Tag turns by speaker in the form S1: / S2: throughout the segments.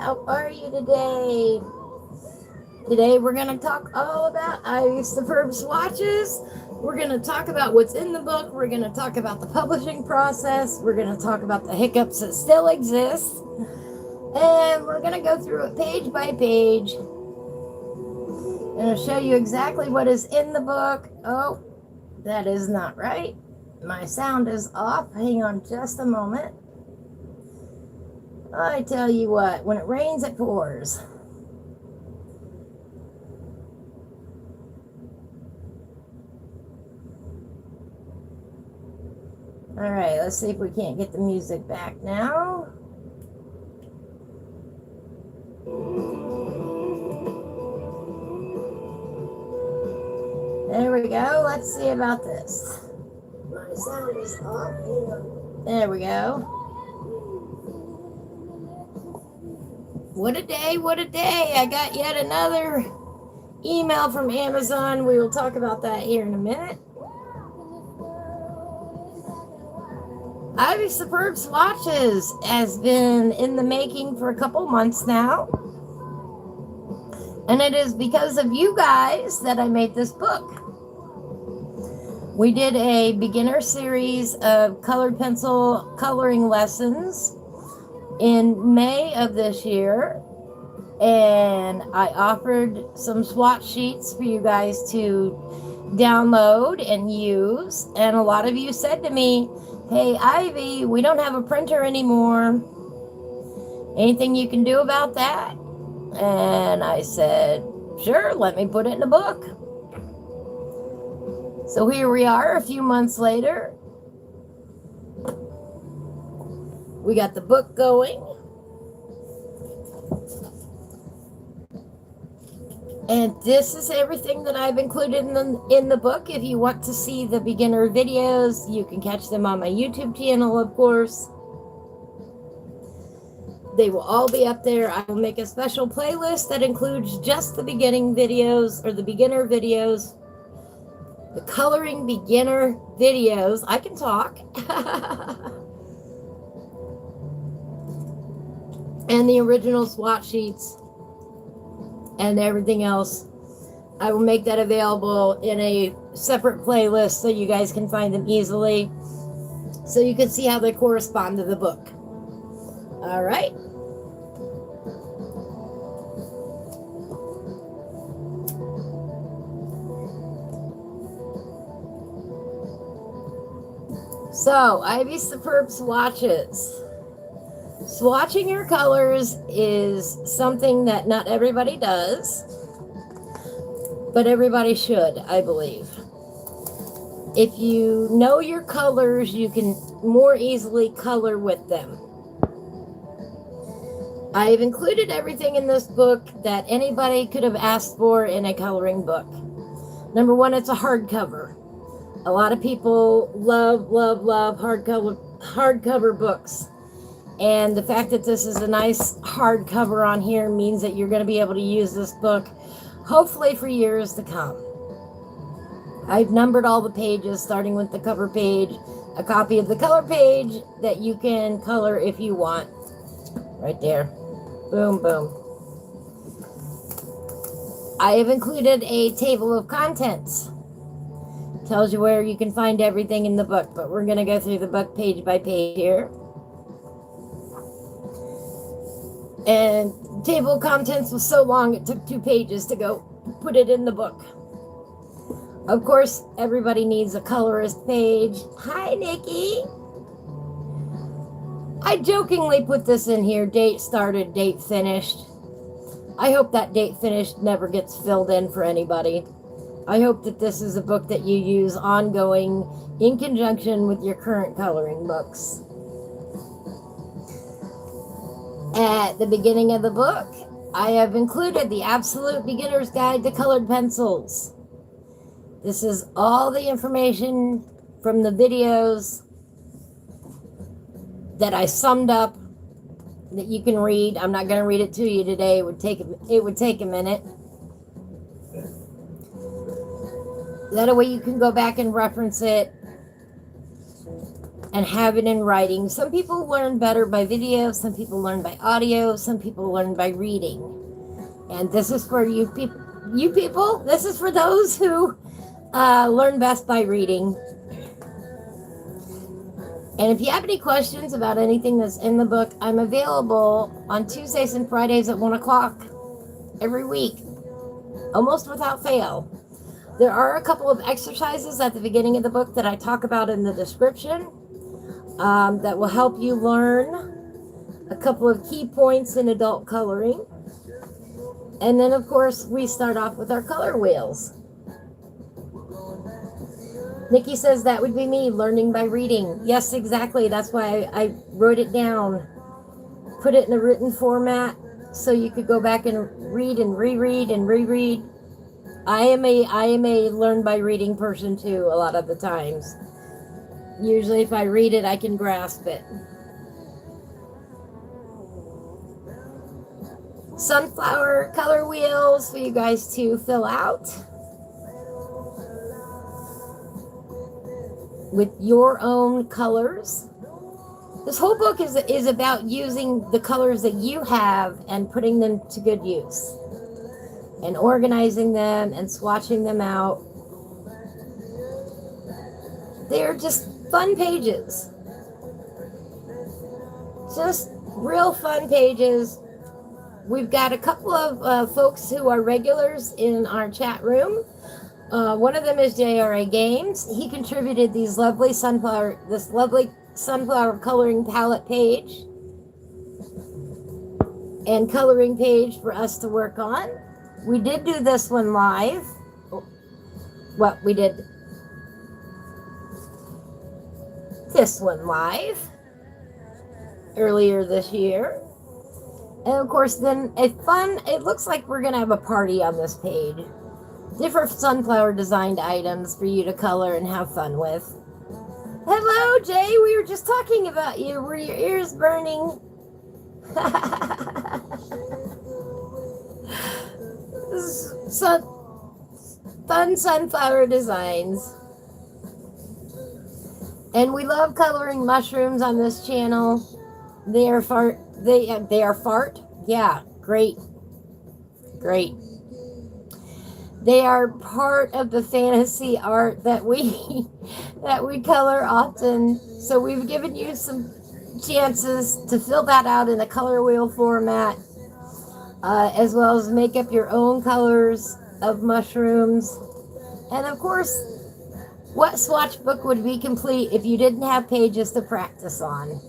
S1: How are you today? Today we're going to talk all about Superb Swatches. We're going to talk about what's in the book. We're going to talk about the publishing process. We're going to talk about the hiccups that still exist. And we're going to go through it page by page. I'm going to show you exactly what is in the book. Oh, that is not right. My sound is off. Hang on just a moment. I tell you what, when it rains, it pours. All right, let's see if we can't get the music back now. There we go. Let's see about this. My sound is off. There we go. What a day, what a day. I got yet another email from Amazon. We will talk about that here in a minute. Ivy Superb Swatches has been in the making for a couple months now. And it is because of you guys that I made this book. We did a beginner series of colored pencil coloring lessons in May of this year, and I offered some swatch sheets for you guys to download and use, and a lot of you said to me, "Hey Ivy, we don't have a printer anymore. Anything you can do about that?" And I said, "Sure, let me put it in a book." So here we are a few months later. We got the book going. And this is everything that I've included in the book. If you want to see the beginner videos, you can catch them on my YouTube channel, of course. They will all be up there. I will make a special playlist that includes just the beginning videos, or the beginner videos, the coloring beginner videos. I can talk. And the original swatch sheets and everything else. I will make that available in a separate playlist so you guys can find them easily, so you can see how they correspond to the book. All right. So, Ivy Superb Swatches. Swatching your colors is something that not everybody does, but everybody should, I believe. If you know your colors, you can more easily color with them. I've included everything in this book that anybody could have asked for in a coloring book. Number one, it's a hardcover. A lot of people love hardcover books. And the fact that this is a nice hardcover on here means that you're going to be able to use this book hopefully for years to come. I've numbered all the pages, starting with the cover page, a copy of the color page that you can color if you want. Right there. Boom, boom. I have included a table of contents. Tells you where you can find everything in the book, but we're going to go through the book page by page here. And table of contents was so long it took 2 pages to go put it in the book. Of course, everybody needs a colorist page. Hi, Nikki. I jokingly put this in here, date started, date finished. I hope that date finished never gets filled in for anybody. I hope that this is a book that you use ongoing in conjunction with your current coloring books. At the beginning of the book, I have included the Absolute Beginner's Guide to Colored Pencils. This is all the information from the videos that I summed up that you can read. I'm not going to read it to you today. It would take a minute. That way you can go back and reference it and have it in writing. Some people learn better by video, some people learn by audio, some people learn by reading. And this is for you people. This is for those who learn best by reading. And if you have any questions about anything that's in the book, I'm available on Tuesdays and Fridays at 1 o'clock every week, almost without fail. There are a couple of exercises at the beginning of the book that I talk about in the description that will help you learn a couple of key points in adult coloring. And then, of course, we start off with our color wheels. Nikki says that would be me, learning by reading. Yes, exactly. That's why I wrote it down. Put it in a written format so you could go back and read and reread and reread. I am a learn by reading person too, a lot of the times. Usually if I read it, I can grasp it. Sunflower color wheels for you guys to fill out with your own colors. This whole book is about using the colors that you have and putting them to good use, and organizing them and swatching them out. They're just fun pages. Just real fun pages. We've got a couple of folks who are regulars in our chat room. One of them is JRA Games. He contributed this lovely sunflower coloring palette page and coloring page for us to work on. We did do this one live. Well, we did this one live earlier this year. And of course, then it looks like we're going to have a party on this page. Different sunflower designed items for you to color and have fun with. Hello, Jay. We were just talking about you. Were your ears burning? Fun sunflower designs. And we love coloring mushrooms on this channel. They are fart. Yeah, great. They are part of the fantasy art that we color often. So we've given you some chances to fill that out in a color wheel format, as well as make up your own colors of mushrooms. And of course, what swatch book would be complete if you didn't have pages to practice on?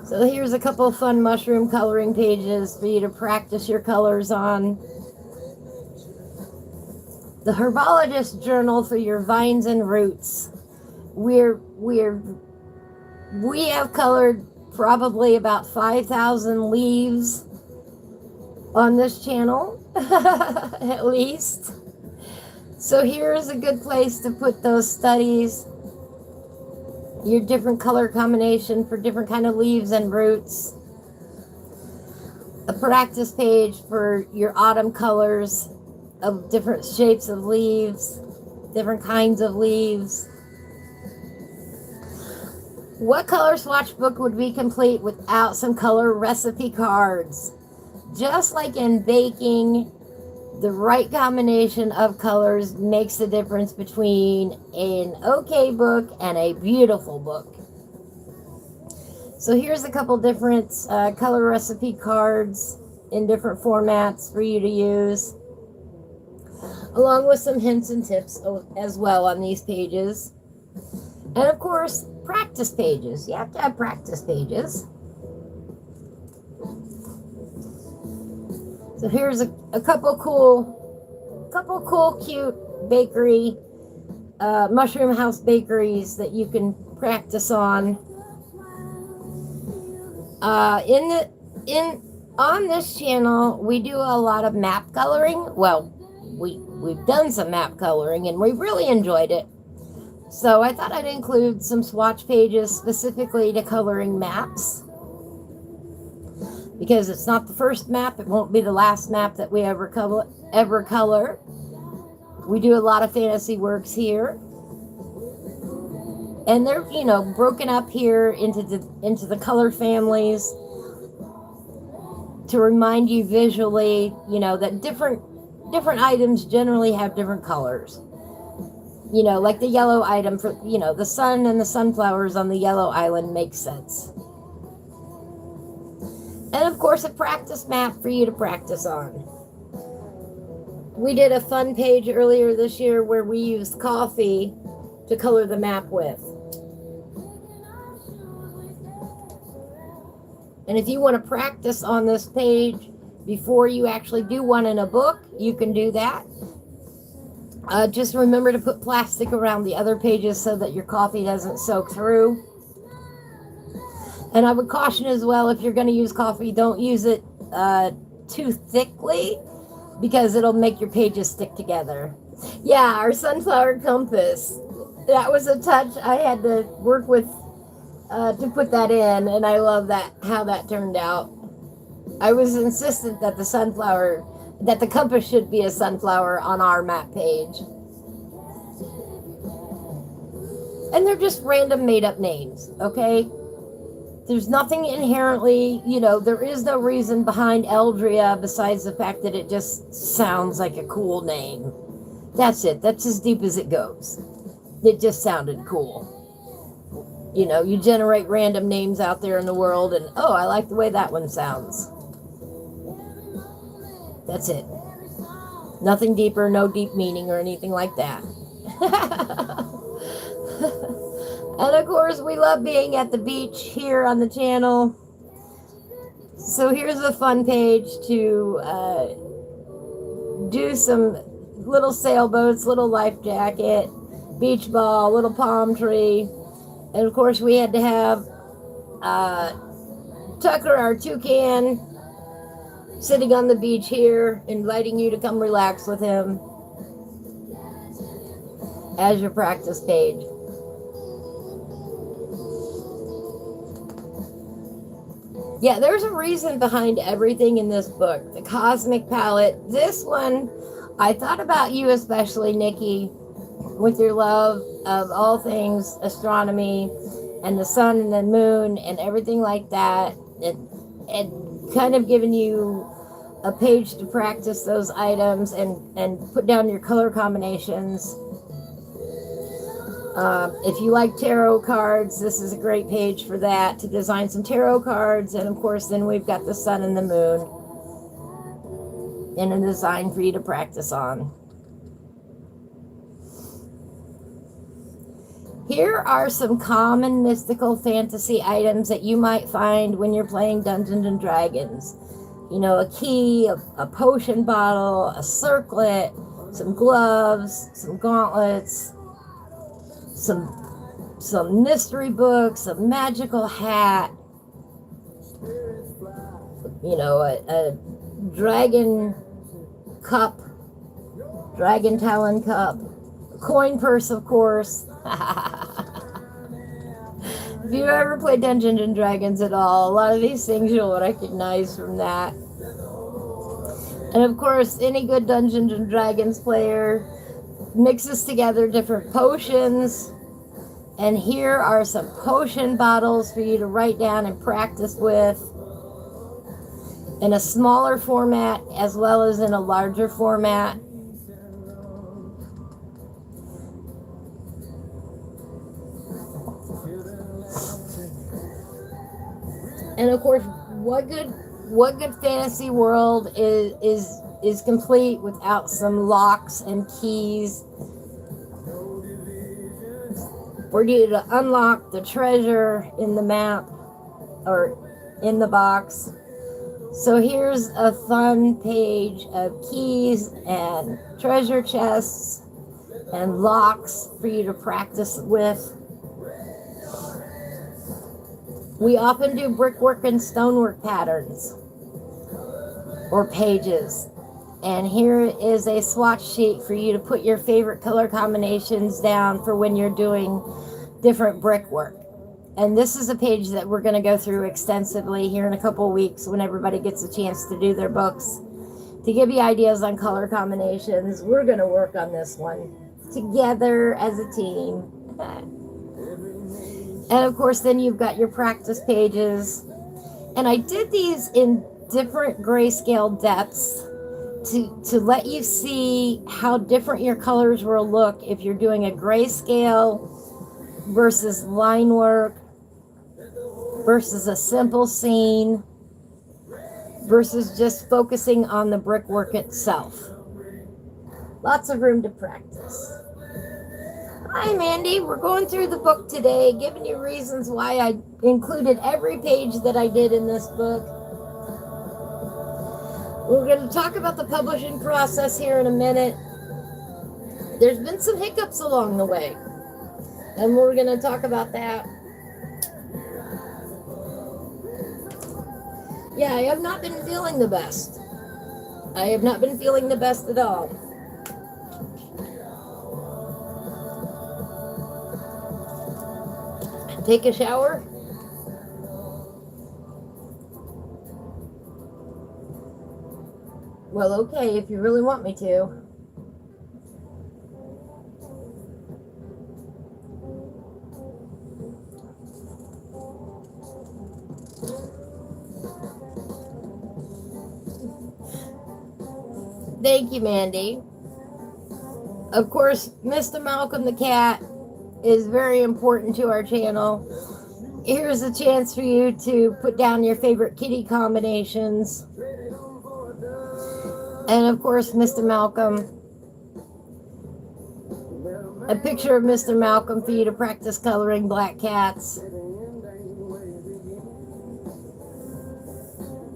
S1: So here's a couple of fun mushroom coloring pages for you to practice your colors on. The Herbologist Journal for your vines and roots. We have colored probably about 5,000 leaves on this channel, at least. So here's a good place to put those studies, your different color combination for different kind of leaves and roots. A practice page for your autumn colors of different shapes of leaves, different kinds of leaves. What color swatch book would be complete without some color recipe cards? Just like in baking, the right combination of colors makes the difference between an okay book and a beautiful book. So here's a couple different color recipe cards in different formats for you to use, along with some hints and tips as well on these pages. And of course, practice pages. You have to have practice pages. So here's a couple cool, cute bakery, mushroom house bakeries that you can practice on. On this channel, we do a lot of map coloring. Well, we've done some map coloring and we really enjoyed it. So I thought I'd include some swatch pages specifically to coloring maps. Because it's not the first map, it won't be the last map that we ever color. We do a lot of fantasy works here. And they're, you know, broken up here into the color families to remind you visually, you know, that different items generally have different colors. You know, like the yellow item for, you know, the sun and the sunflowers on the yellow island makes sense. And of course, a practice map for you to practice on. We did a fun page earlier this year where we used coffee to color the map with. And if you want to practice on this page before you actually do one in a book, you can do that. Just remember to put plastic around the other pages so that your coffee doesn't soak through. And I would caution as well, if you're going to use coffee, don't use it too thickly because it'll make your pages stick together. Yeah, our sunflower compass. That was a touch I had to work with to put that in, and I love that, how that turned out. I was insistent that the compass should be a sunflower on our map page. And they're just random made up names, okay? There's nothing inherently, you know, there is no reason behind Eldria besides the fact that it just sounds like a cool name. That's it. That's as deep as it goes. It just sounded cool. You know, you generate random names out there in the world and, oh, I like the way that one sounds. That's it. Nothing deeper, no deep meaning or anything like that. And of course, we love being at the beach here on the channel. So here's a fun page to do some little sailboats, little life jacket, beach ball, little palm tree. And of course, we had to have Tucker, our toucan, sitting on the beach here, inviting you to come relax with him as your practice page. Yeah, there's a reason behind everything in this book. The cosmic palette. This one, I thought about you especially, Nikki, with your love of all things astronomy and the sun and the moon and everything like that. And kind of giving you a page to practice those items and put down your color combinations. If you like tarot cards, this is a great page for that, to design some tarot cards. And of course, then we've got the sun and the moon in a design for you to practice on. Here are some common mystical fantasy items that you might find when you're playing Dungeons and Dragons. You know, a key, a potion bottle, a circlet, some gloves, some gauntlets, some mystery books, a magical hat, you know, a dragon cup, dragon talon cup, a coin purse, of course. If you've ever played Dungeons and Dragons at all, a lot of these things you'll recognize from that. And of course, any good Dungeons and Dragons player mixes together different potions. And here are some potion bottles for you to write down and practice with in a smaller format as well as in a larger format. And of course, what good fantasy world is complete without some locks and keys for you to unlock the treasure in the map or in the box. So here's a fun page of keys and treasure chests and locks for you to practice with. We often do brickwork and stonework patterns or pages. And here is a swatch sheet for you to put your favorite color combinations down for when you're doing different brickwork. And this is a page that we're going to go through extensively here in a couple weeks when everybody gets a chance to do their books. To give you ideas on color combinations, we're going to work on this one together as a team. And of course, then you've got your practice pages. And I did these in different grayscale depths to let you see how different your colors will look if you're doing a grayscale versus line work versus a simple scene versus just focusing on the brickwork itself. Lots of room to practice. Hi, Mandy. We're going through the book today, giving you reasons why I included every page that I did in this book. We're going to talk about the publishing process here in a minute. There's been some hiccups along the way, and we're going to talk about that. Yeah, I have not been feeling the best. I have not been feeling the best at all. Take a shower. Well, okay, if you really want me to. Thank you, Mandy. Of course, Mr. Malcolm the cat is very important to our channel. Here's a chance for you to put down your favorite kitty combinations. And of course, Mr. Malcolm. A picture of Mr. Malcolm for you to practice coloring black cats.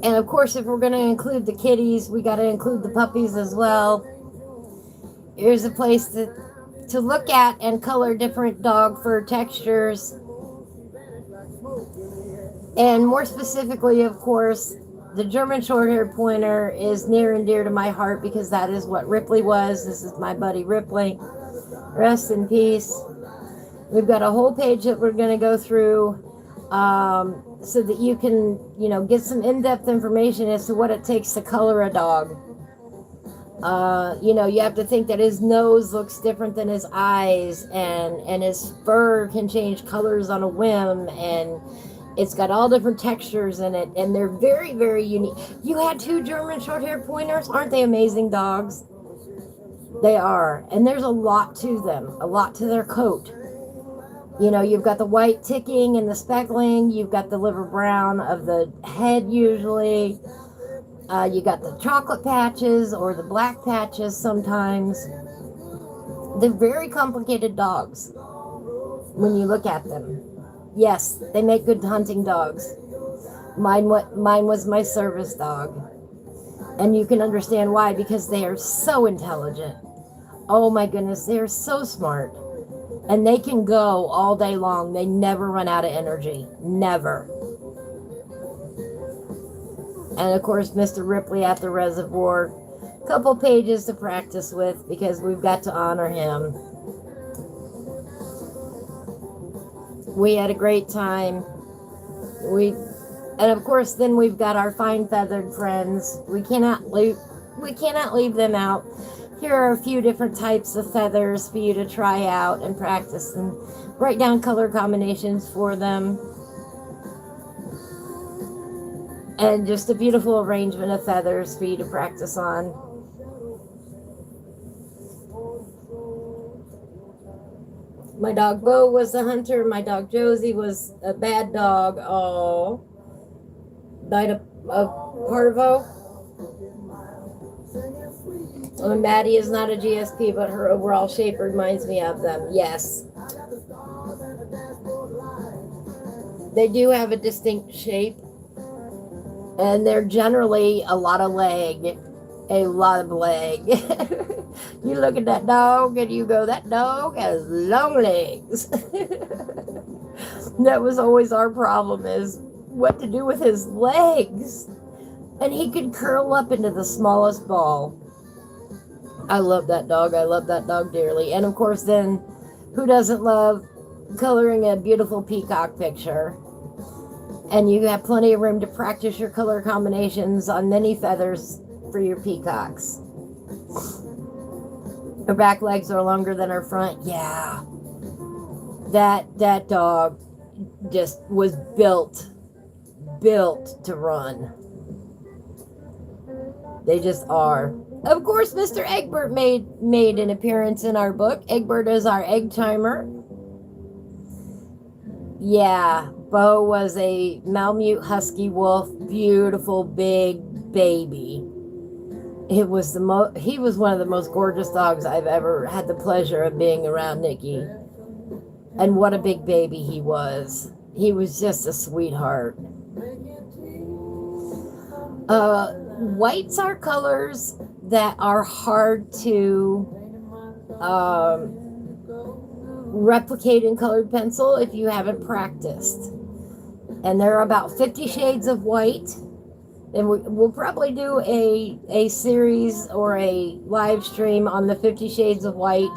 S1: And of course, if we're going to include the kitties, we got to include the puppies as well. Here's a place to look at and color different dog fur textures. And more specifically, of course, the German short-haired pointer is near and dear to my heart because that is what Ripley was. This is my buddy Ripley. Rest in peace. We've got a whole page that we're going to go through so that you can, get some in-depth information as to what it takes to color a dog. You have to think that his nose looks different than his eyes, and his fur can change colors on a whim, and it's got all different textures in it, and they're very, very unique. You had 2 German short-haired pointers. Aren't they amazing dogs? They are, and there's a lot to them, a lot to their coat. You've got the white ticking and the speckling. You've got the liver brown of the head usually. You got the chocolate patches or the black patches sometimes. They're very complicated dogs when you look at them. Yes, they make good hunting dogs. Mine was my service dog. And you can understand why, because they are so intelligent. Oh my goodness, they are so smart. And they can go all day long. They never run out of energy. Never. And of course, Mr. Ripley at the reservoir. Couple pages to practice with because we've got to honor him. We had a great time. And of course, then we've got our fine feathered friends. We cannot leave them out. Here are a few different types of feathers for you to try out and practice and write down color combinations for them. And just a beautiful arrangement of feathers for you to practice on. My dog Bo was the hunter. My dog Josie was a bad dog. Oh, died of parvo. And Maddie is not a GSP, but her overall shape reminds me of them. Yes. They do have a distinct shape. And they're generally a lot of leg. A lot of leg. You look at that dog and you go, that dog has long legs. That was always our problem, is what to do with his legs. And he could curl up into the smallest ball. I love that dog. I love that dog dearly. And of course then, who doesn't love coloring a beautiful peacock picture? And you have plenty of room to practice your color combinations on many feathers for your peacocks. Her back legs are longer than her front. Yeah. That dog just was built to run. They just are. Of course, Mr. Egbert made an appearance in our book. Egbert is our egg timer. Yeah, Bo was a Malamute Husky Wolf, beautiful big baby. He was one of the most gorgeous dogs I've ever had the pleasure of being around, Nikki. And what a big baby he was. He was just a sweetheart. Whites are colors that are hard to replicate in colored pencil if you haven't practiced. And there are about 50 shades of white. And we'll probably do a series or a live stream on the 50 shades of white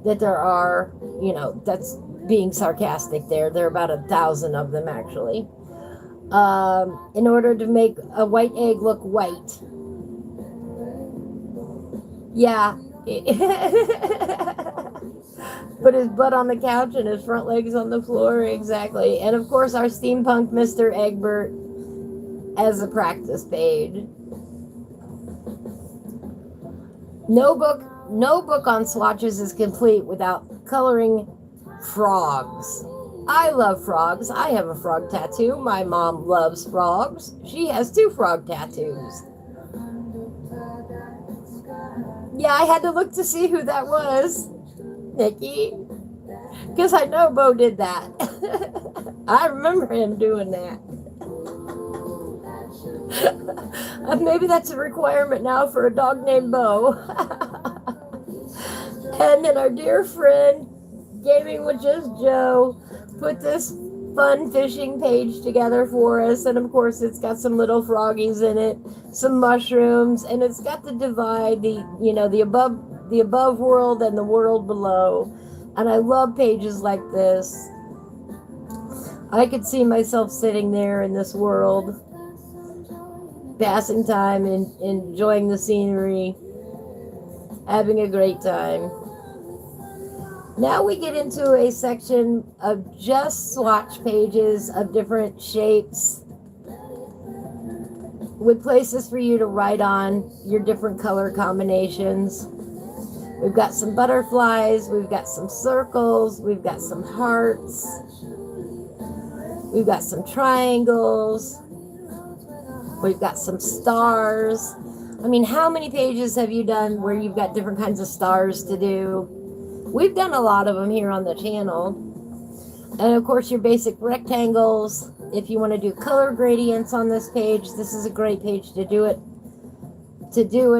S1: that there are. You know, that's being sarcastic there. There are about 1,000 of them, actually. In order to make a white egg look white. Yeah. Put his butt on the couch and his front legs on the floor. Exactly. And of course, our steampunk Mr. Egbert as a practice page. No book on swatches is complete without coloring frogs. I love frogs. I have a frog tattoo. My mom loves frogs. She has 2 frog tattoos. Yeah, I had to look to see who that was, Nikki, because I know Bo did that. I remember him doing that. Maybe that's a requirement now for a dog named Bo. And then our dear friend, Gaming with Just Joe, put this fun fishing page together for us. And of course, it's got some little froggies in it, some mushrooms, and it's got to divide the above world and the world below. And I love pages like this. I could see myself sitting there in this world, passing time and enjoying the scenery, having a great time. Now we get into a section of just swatch pages of different shapes with places for you to write on your different color combinations. We've got some butterflies, we've got some circles, we've got some hearts, we've got some triangles, we've got some stars. I mean, how many pages have you done where you've got different kinds of stars to do? We've done a lot of them here on the channel. And of course, your basic rectangles. If you want to do color gradients on this page, this is a great page to do it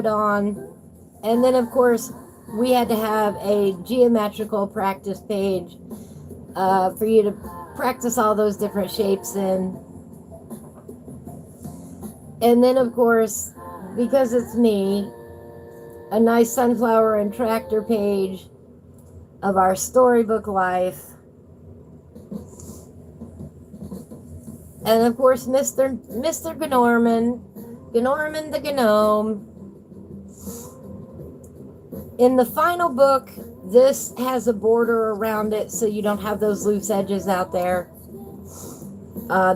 S1: on. And then of course, we had to have a geometrical practice page for you to practice all those different shapes in. And then of course, because it's me, a nice sunflower and tractor page of our storybook life. And of course, Mr. Gnorman the Gnome. In the final book, this has a border around it so you don't have those loose edges out there.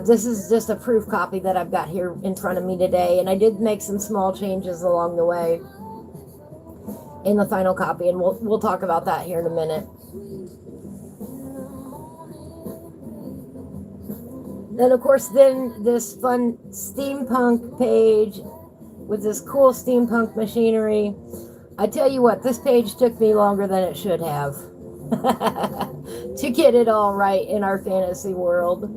S1: This is just a proof copy that I've got here in front of me today, and I did make some small changes along the way in the final copy, and we'll talk about that here in a minute. Then of course, this fun steampunk page with this cool steampunk machinery. I tell you what, this page took me longer than it should have to get it all right in our fantasy world.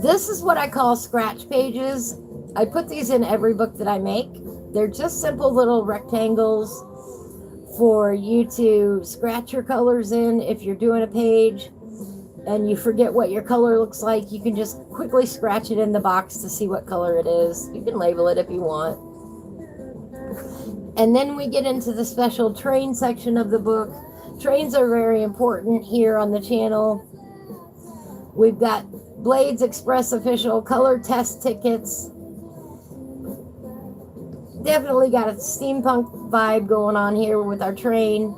S1: This is what I call scratch pages. I put these in every book that I make. They're just simple little rectangles for you to scratch your colors in. If you're doing a page and you forget what your color looks like, you can just quickly scratch it in the box to see what color it is. You can label it if you want. And then we get into the special train section of the book. Trains are very important here on the channel. We've got Blades Express official color test tickets. Definitely got a steampunk vibe going on here with our train.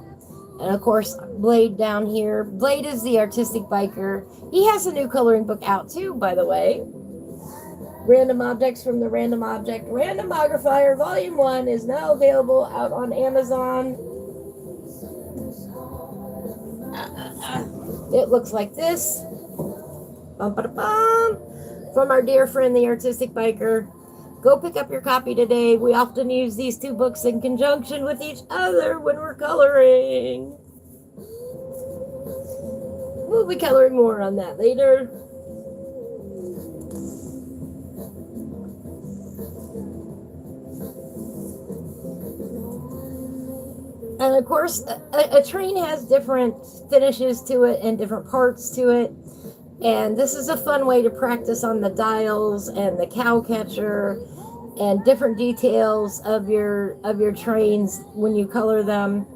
S1: And of course, Blade down here. Blade is the artistic biker. He has a new coloring book out too, by the way. Random Objects from the Random Object Randomographer Volume 1 is now available out on Amazon. It looks like this. Bum, ba, da, bum. From our dear friend, the Artistic Biker. Go pick up your copy today. We often use these two books in conjunction with each other when we're coloring. We'll be coloring more on that later. And of course, a train has different finishes to it and different parts to it. And this is a fun way to practice on the dials and the cow catcher and different details of your trains when you color them.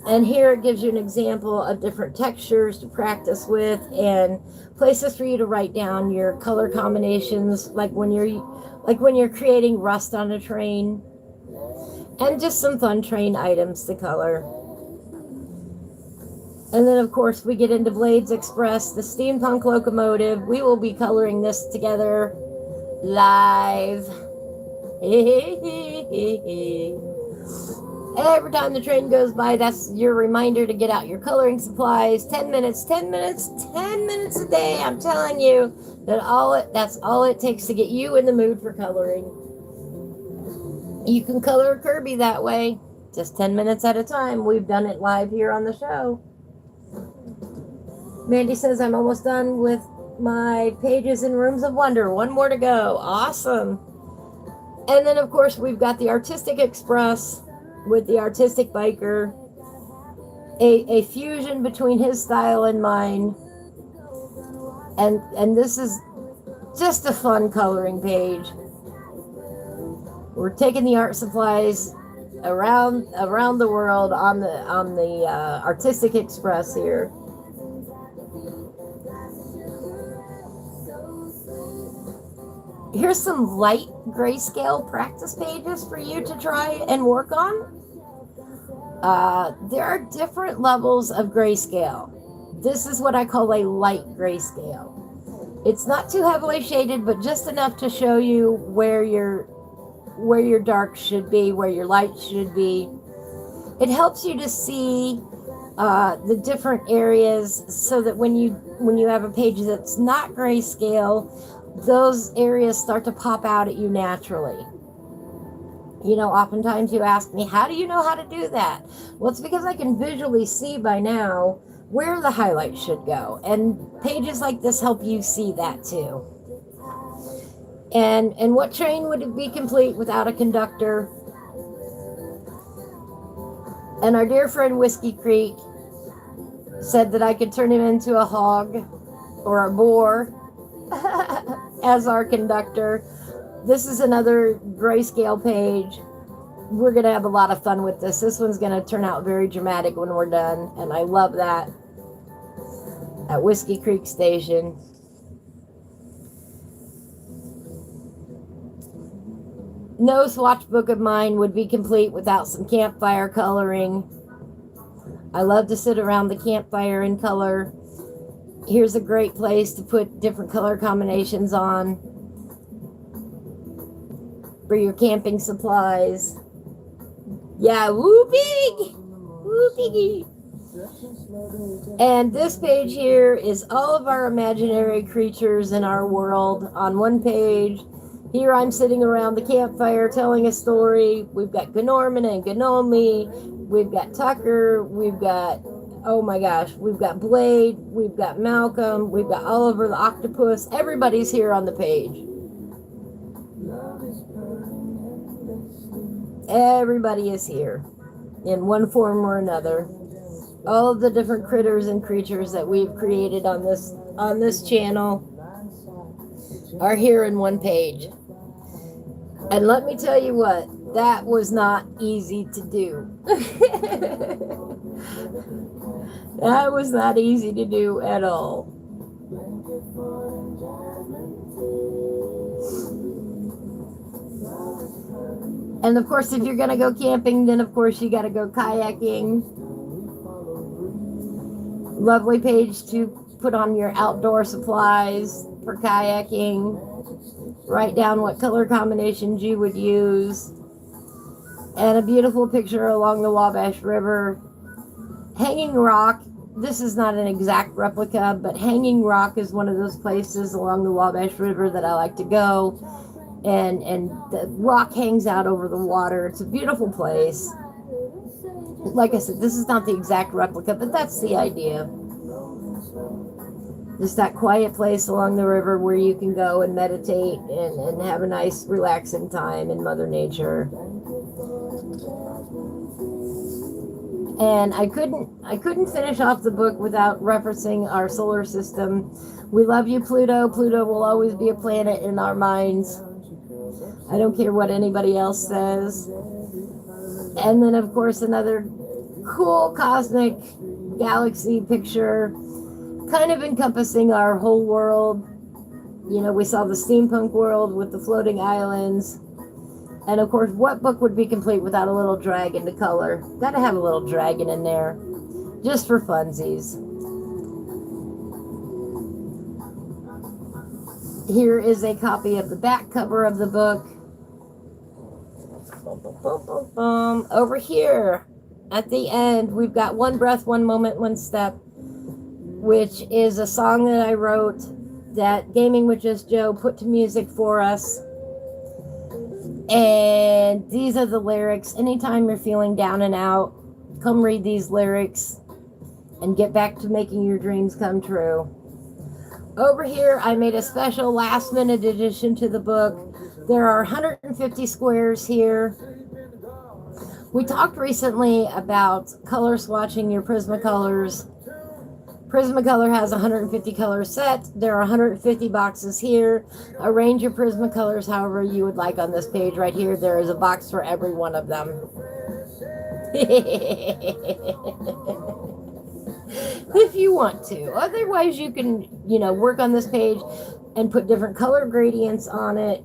S1: And here it gives you an example of different textures to practice with and places for you to write down your color combinations, like when you're creating rust on a train, and just some fun train items to color. And then, of course, we get into Blades Express, the steampunk locomotive. We will be coloring this together live. Every time the train goes by, that's your reminder to get out your coloring supplies. 10 minutes, 10 minutes, 10 minutes a day. I'm telling you that's all it takes to get you in the mood for coloring. You can color a Kirby that way, just 10 minutes at a time. We've done it live here on the show. Mandy says, I'm almost done with my pages in Rooms of Wonder. One more to go. Awesome. And then, of course, we've got the Artistic Express with the Artistic Biker. A fusion between his style and mine. And this is just a fun coloring page. We're taking the art supplies around the world on the Artistic Express here. Here's some light grayscale practice pages for you to try and work on. There are different levels of grayscale. This is what I call a light grayscale. It's not too heavily shaded, but just enough to show you where your dark should be, where your light should be. It helps you to see the different areas so that when you have a page that's not grayscale, those areas start to pop out at you naturally. You know, oftentimes you ask me, how do you know how to do that? Well, it's because I can visually see by now where the highlights should go. And pages like this help you see that too. And what train would it be complete without a conductor? And our dear friend Whiskey Creek said that I could turn him into a hog or a boar as our conductor. This is another grayscale page. We're going to have a lot of fun with this. This one's going to turn out very dramatic when we're done, and I love that. At Whiskey Creek Station. No swatch book of mine would be complete without some campfire coloring. I love to sit around the campfire and color. Here's a great place to put different color combinations on for your camping supplies. Yeah, whoopee! Whoopee! And this page here is all of our imaginary creatures in our world on one page. Here I'm sitting around the campfire telling a story. We've got Gnorman and Gnomi. We've got Tucker. We've got, oh my gosh, we've got Blade. We've got Malcolm. We've got Oliver the Octopus. Everybody's here on the page. Everybody is here in one form or another. All of the different critters and creatures that we've created on this channel are here in one page. And let me tell you what, that was not easy to do. That was not easy to do at all. And of course, if you're going to go camping, then of course you got to go kayaking. Lovely page to put on your outdoor supplies for kayaking. Write down what color combinations you would use. And a beautiful picture along the Wabash River. Hanging Rock. This is not an exact replica, but Hanging Rock is one of those places along the Wabash River that I like to go. And the rock hangs out over the water. It's a beautiful place. Like I said, this is not the exact replica, but that's the idea. Just that quiet place along the river where you can go and meditate and have a nice relaxing time in Mother Nature. And I couldn't finish off the book without referencing our solar system. We love you, Pluto. Pluto will always be a planet in our minds. I don't care what anybody else says. And then, of course, another cool cosmic galaxy picture, kind of encompassing our whole world. You know, we saw the steampunk world with the floating islands. And of course, what book would be complete without a little dragon to color? Gotta have a little dragon in there, just for funsies. Here is a copy of the back cover of the book. Over here, at the end, we've got One Breath, One Moment, One Step, which is a song that I wrote that Gaming with Just Joe put to music for us. And these are the lyrics. Anytime you're feeling down and out, come read these lyrics and get back to making your dreams come true. Over here, I made a special last minute addition to the book. There are 150 squares here. We talked recently about color swatching your Prismacolors. Prismacolor has a 150 color set. There are 150 boxes here. Arrange your Prismacolors however you would like on this page right here. There is a box for every one of them. If you want to. Otherwise, you can, work on this page and put different color gradients on it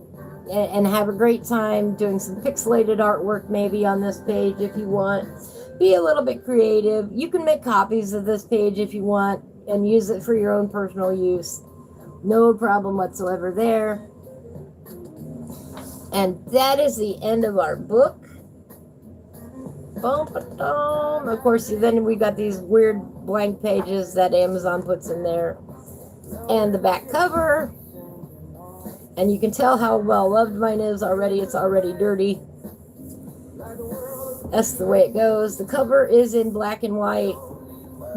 S1: and have a great time doing some pixelated artwork maybe on this page if you want. Be a little bit creative. You can make copies of this page if you want and use it for your own personal use. No problem whatsoever there. And that is the end of our book. Of course, then we got these weird blank pages that Amazon puts in there. And the back cover. And you can tell how well loved mine is already. It's already dirty. That's the way it goes. The cover is in black and white.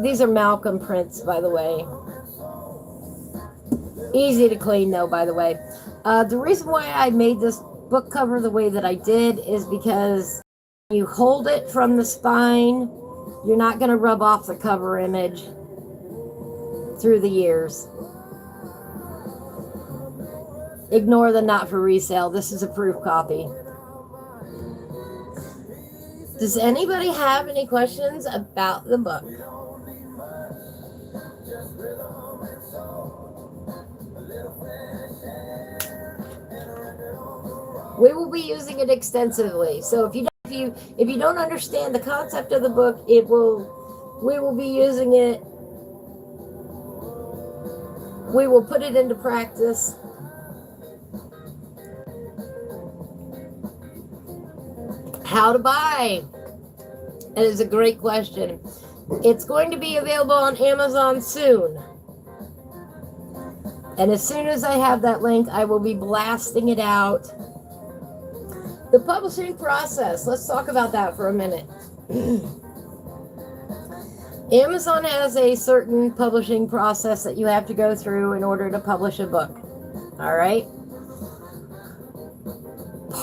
S1: These are Malcolm prints, by the way. Easy to clean, though, by the way. The reason why I made this book cover the way that I did is because you hold it from the spine, you're not going to rub off the cover image through the years. Ignore the not for resale. This is a proof copy. Does anybody have any questions about the book? We will be using it extensively. So if you don't understand the concept of the book, we will be using it. We will put it into practice. How to buy? That is a great question. It's going to be available on Amazon soon. And as soon as I have that link, I will be blasting it out. The publishing process. Let's talk about that for a minute. Amazon has a certain publishing process that you have to go through in order to publish a book. All right?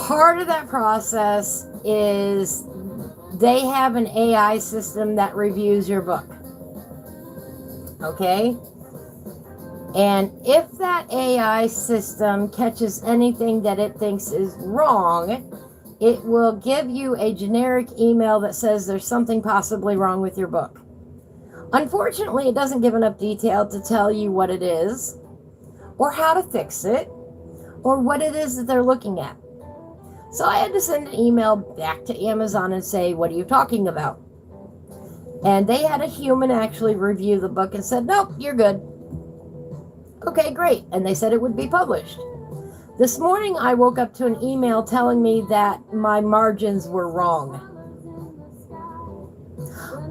S1: Part of that process is they have an AI system that reviews your book. Okay? And if that AI system catches anything that it thinks is wrong, it will give you a generic email that says there's something possibly wrong with your book. Unfortunately, it doesn't give enough detail to tell you what it is, or how to fix it, or what it is that they're looking at. So I had to send an email back to Amazon and say, what are you talking about? And they had a human actually review the book and said, nope, you're good. Okay, great. And they said it would be published. This morning, I woke up to an email telling me that my margins were wrong.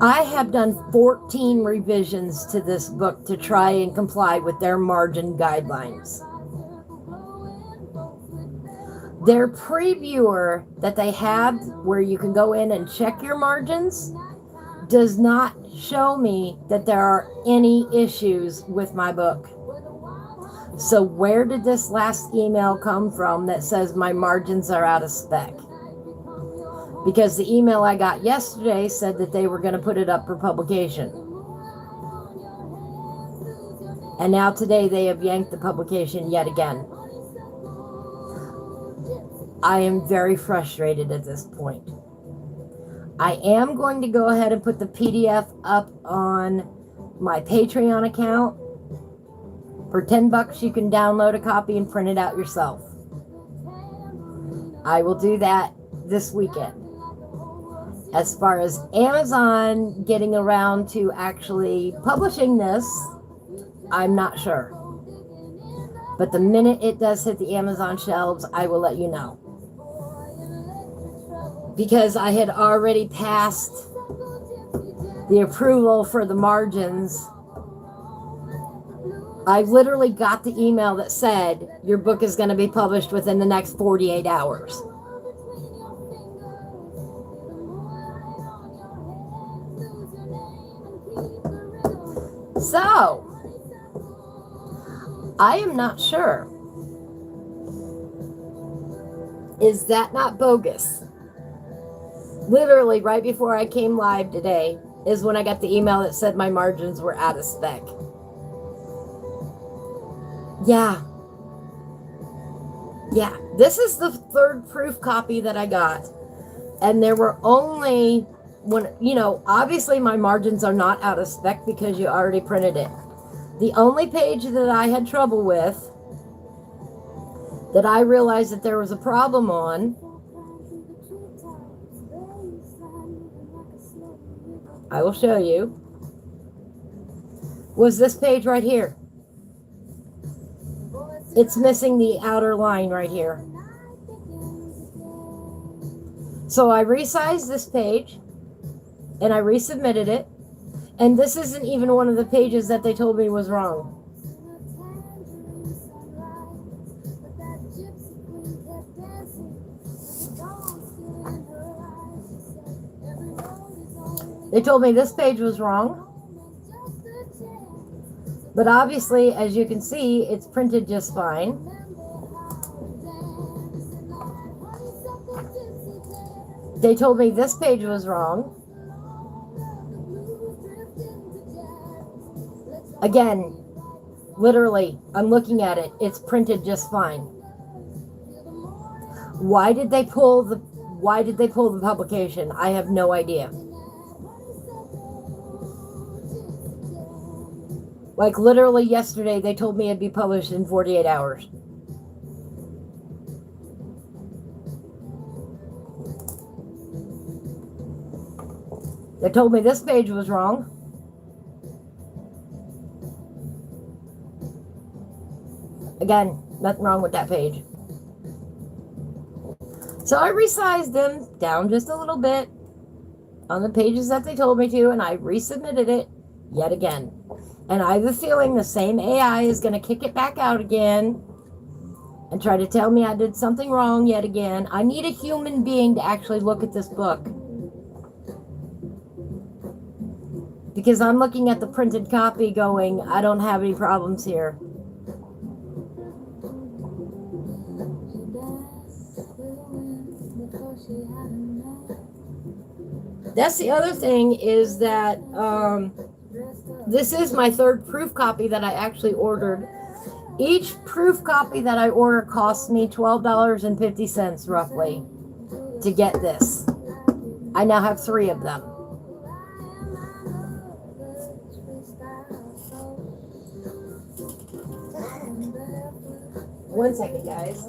S1: I have done 14 revisions to this book to try and comply with their margin guidelines. Their previewer that they have where you can go in and check your margins does not show me that there are any issues with my book. So where did this last email come from that says my margins are out of spec? Because the email I got yesterday said that they were going to put it up for publication. And now today they have yanked the publication yet again. I am very frustrated at this point. I am going to go ahead and put the PDF up on my Patreon account. For $10 you can download a copy and print it out yourself. I will do that this weekend. As far as Amazon getting around to actually publishing this, I'm not sure. But the minute it does hit the Amazon shelves, I will let you know. Because I had already passed the approval for the margins. I literally got the email that said your book is going to be published within the next 48 hours. So, I am not sure. Is that not bogus? Literally right before I came live today is when I got the email that said my margins were out of spec. Yeah, this is the third proof copy that I got. And there were only, obviously my margins are not out of spec because you already printed it. The only page that I had trouble with, that I realized that there was a problem on, I will show you, was this page right here. It's missing the outer line right here. So I resized this page and I resubmitted it. And this isn't even one of the pages that they told me was wrong. They told me this page was wrong. But obviously, as you can see, it's printed just fine. They told me this page was wrong. Again, literally, I'm looking at it. It's printed just fine. Why did they pull the publication? I have no idea. Like literally yesterday, they told me it'd be published in 48 hours. They told me this page was wrong. Again, nothing wrong with that page. So I resized them down just a little bit on the pages that they told me to, and I resubmitted it yet again. And I have a feeling the same AI is going to kick it back out again and try to tell me I did something wrong yet again. I need a human being to actually look at this book. Because I'm looking at the printed copy going, I don't have any problems here. That's the other thing is that this is my third proof copy that I actually ordered. Each proof copy that I order costs me $12.50 roughly to get this. I now have 3 of them. One second, guys.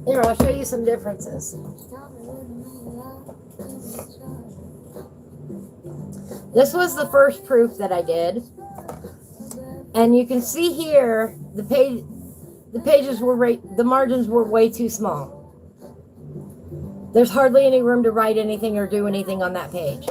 S1: Here, I'll show you some differences. This was the first proof that I did. And you can see here, the pages were the margins were way too small. There's hardly any room to write anything or do anything on that page.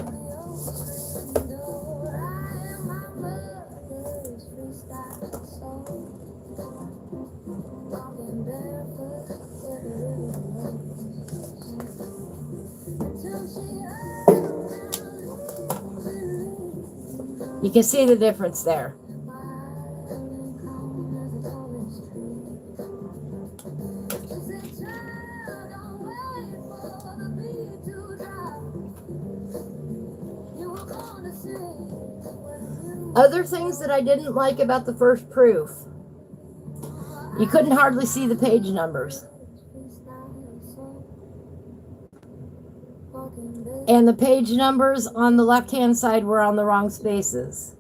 S1: You can see the difference there. Other things that I didn't like about the first proof. You couldn't hardly see the page numbers. And the page numbers on the left-hand side were on the wrong spaces.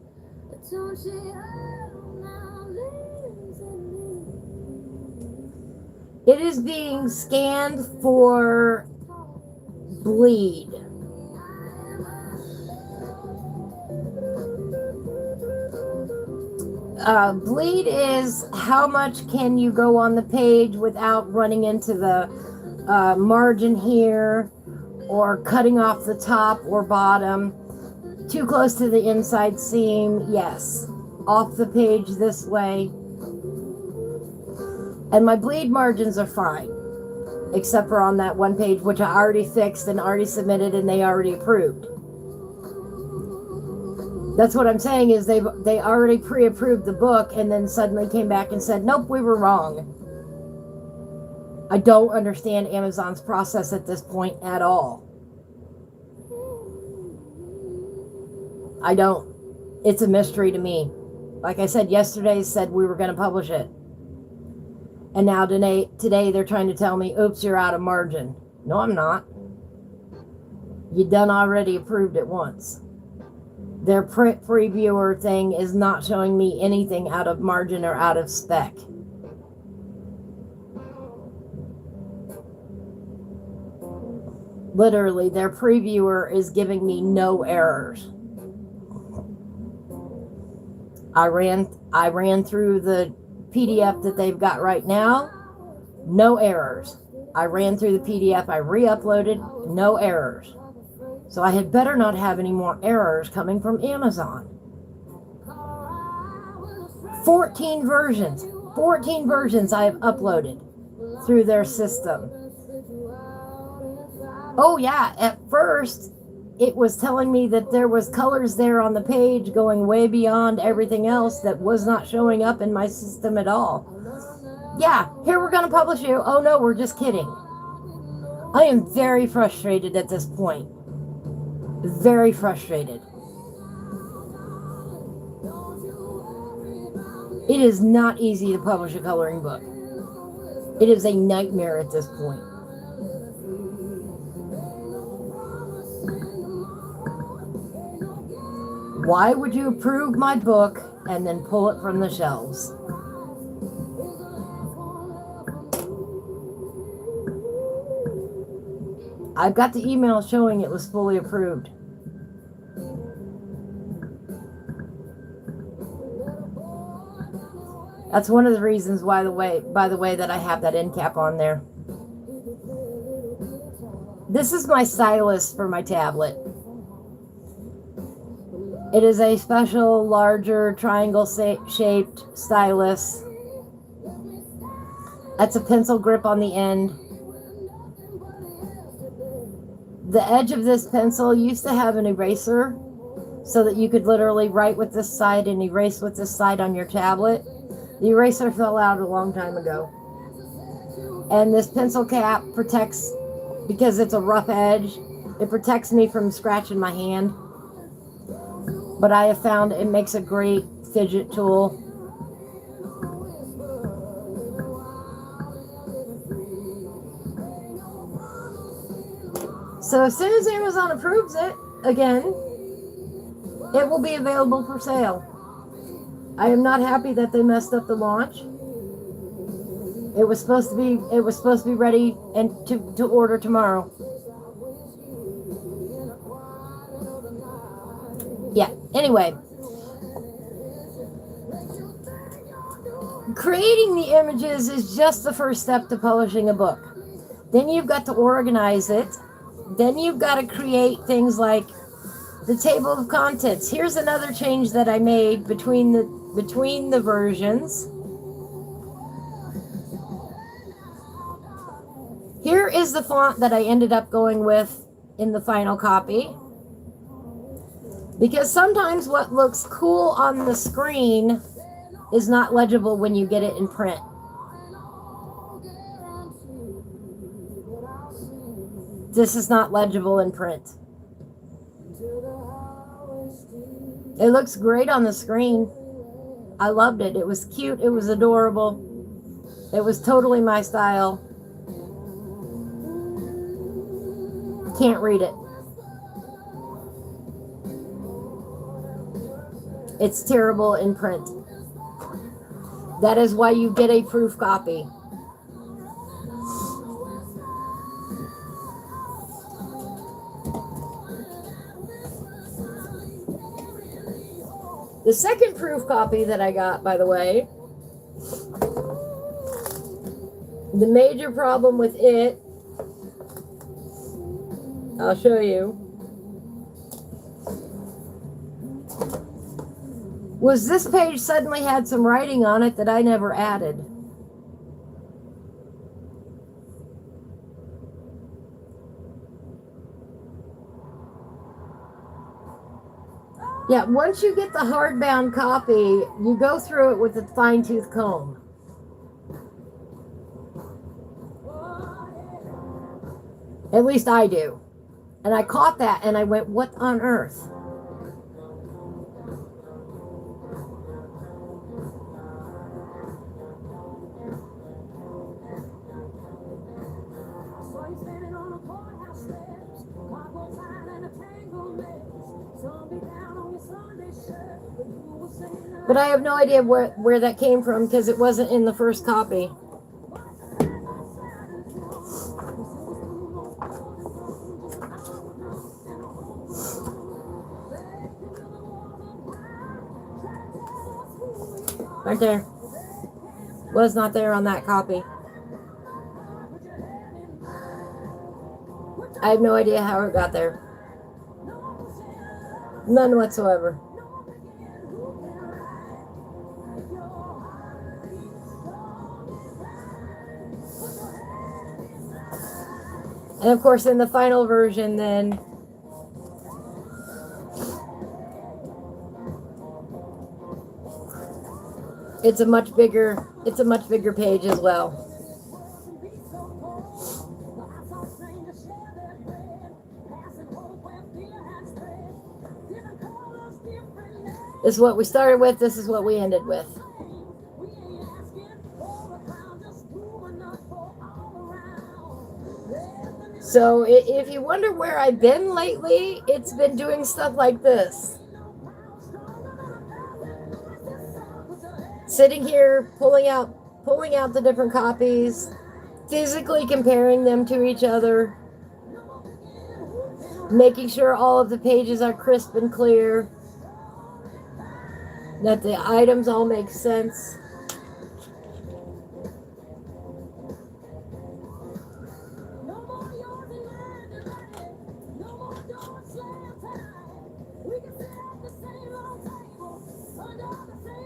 S1: It is being scanned for bleed. Bleed is how much can you go on the page without running into the margin here, or cutting off the top or bottom. Too close to the inside seam, yes. Off the page this way. And my bleed margins are fine, except for on that one page, which I already fixed and already submitted and they already approved. That's what I'm saying, is they already pre-approved the book and then suddenly came back and said, nope, we were wrong. I don't understand Amazon's process at this point at all. I don't. It's a mystery to me. Like I said, yesterday said we were going to publish it. And now today they're trying to tell me, oops, you're out of margin. No, I'm not. You done already approved it once. Their print previewer thing is not showing me anything out of margin or out of spec. Literally, their previewer is giving me no errors. I ran through the PDF that they've got right now. No errors. I ran through the PDF. I re-uploaded. No errors. So I had better not have any more errors coming from Amazon. 14 versions. 14 versions I have uploaded through their system. Oh yeah, at first it was telling me that there was colors there on the page going way beyond everything else that was not showing up in my system at all. Yeah, here we're going to publish you. Oh no, we're just kidding. I am very frustrated at this point. Very frustrated. It is not easy to publish a coloring book. It is a nightmare at this point. Why would you approve my book and then pull it from the shelves? I've got the email showing it was fully approved. That's one of the reasons why by the way that I have that end cap on there. This is my stylus for my tablet. It is a special, larger, triangle-shaped stylus. That's a pencil grip on the end. The edge of this pencil used to have an eraser so that you could literally write with this side and erase with this side on your tablet. The eraser fell out a long time ago. And this pencil cap protects, because it's a rough edge, it protects me from scratching my hand. But I have found it makes a great fidget tool. So as soon as Amazon approves it, again, it will be available for sale. I am not happy that they messed up the launch. It was supposed to be ready and to order tomorrow. Yeah, anyway. Creating the images is just the first step to publishing a book. Then you've got to organize it. Then you've got to create things like the table of contents. Here's another change that I made between the versions. Here is the font that I ended up going with in the final copy. Because sometimes what looks cool on the screen is not legible when you get it in print. This is not legible in print. It looks great on the screen. I loved it. It was cute. It was adorable. It was totally my style. Can't read it. It's terrible in print. That is why you get a proof copy. The second proof copy that I got, by the way, the major problem with it, I'll show you, was this page suddenly had some writing on it that I never added. Yeah, once you get the hardbound copy, you go through it with a fine-tooth comb. At least I do. And I caught that and I went, what on earth? But I have no idea where that came from because it wasn't in the first copy. Right there. Was not there on that copy. I have no idea how it got there. None whatsoever. And of course, in the final version, then it's a much bigger page as well. This is what we started with. This is what we ended with. So if you wonder where I've been lately, it's been doing stuff like this. Sitting here, pulling out the different copies, physically comparing them to each other, making sure all of the pages are crisp and clear, that the items all make sense.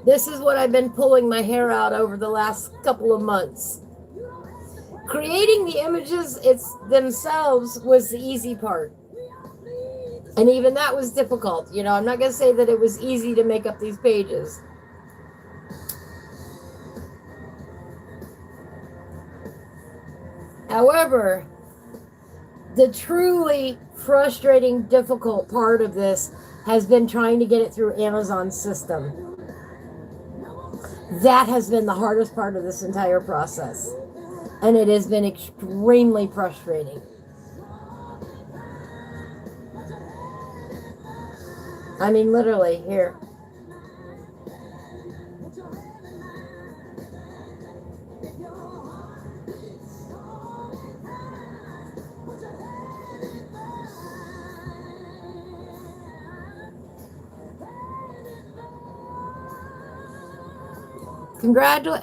S1: This is what I've been pulling my hair out over the last couple of months. Creating the images themselves was the easy part. And even that was difficult. You know, I'm not going to say that it was easy to make up these pages. However, the truly frustrating, difficult part of this has been trying to get it through Amazon's system. That has been the hardest part of this entire process. And it has been extremely frustrating. I mean, literally, here.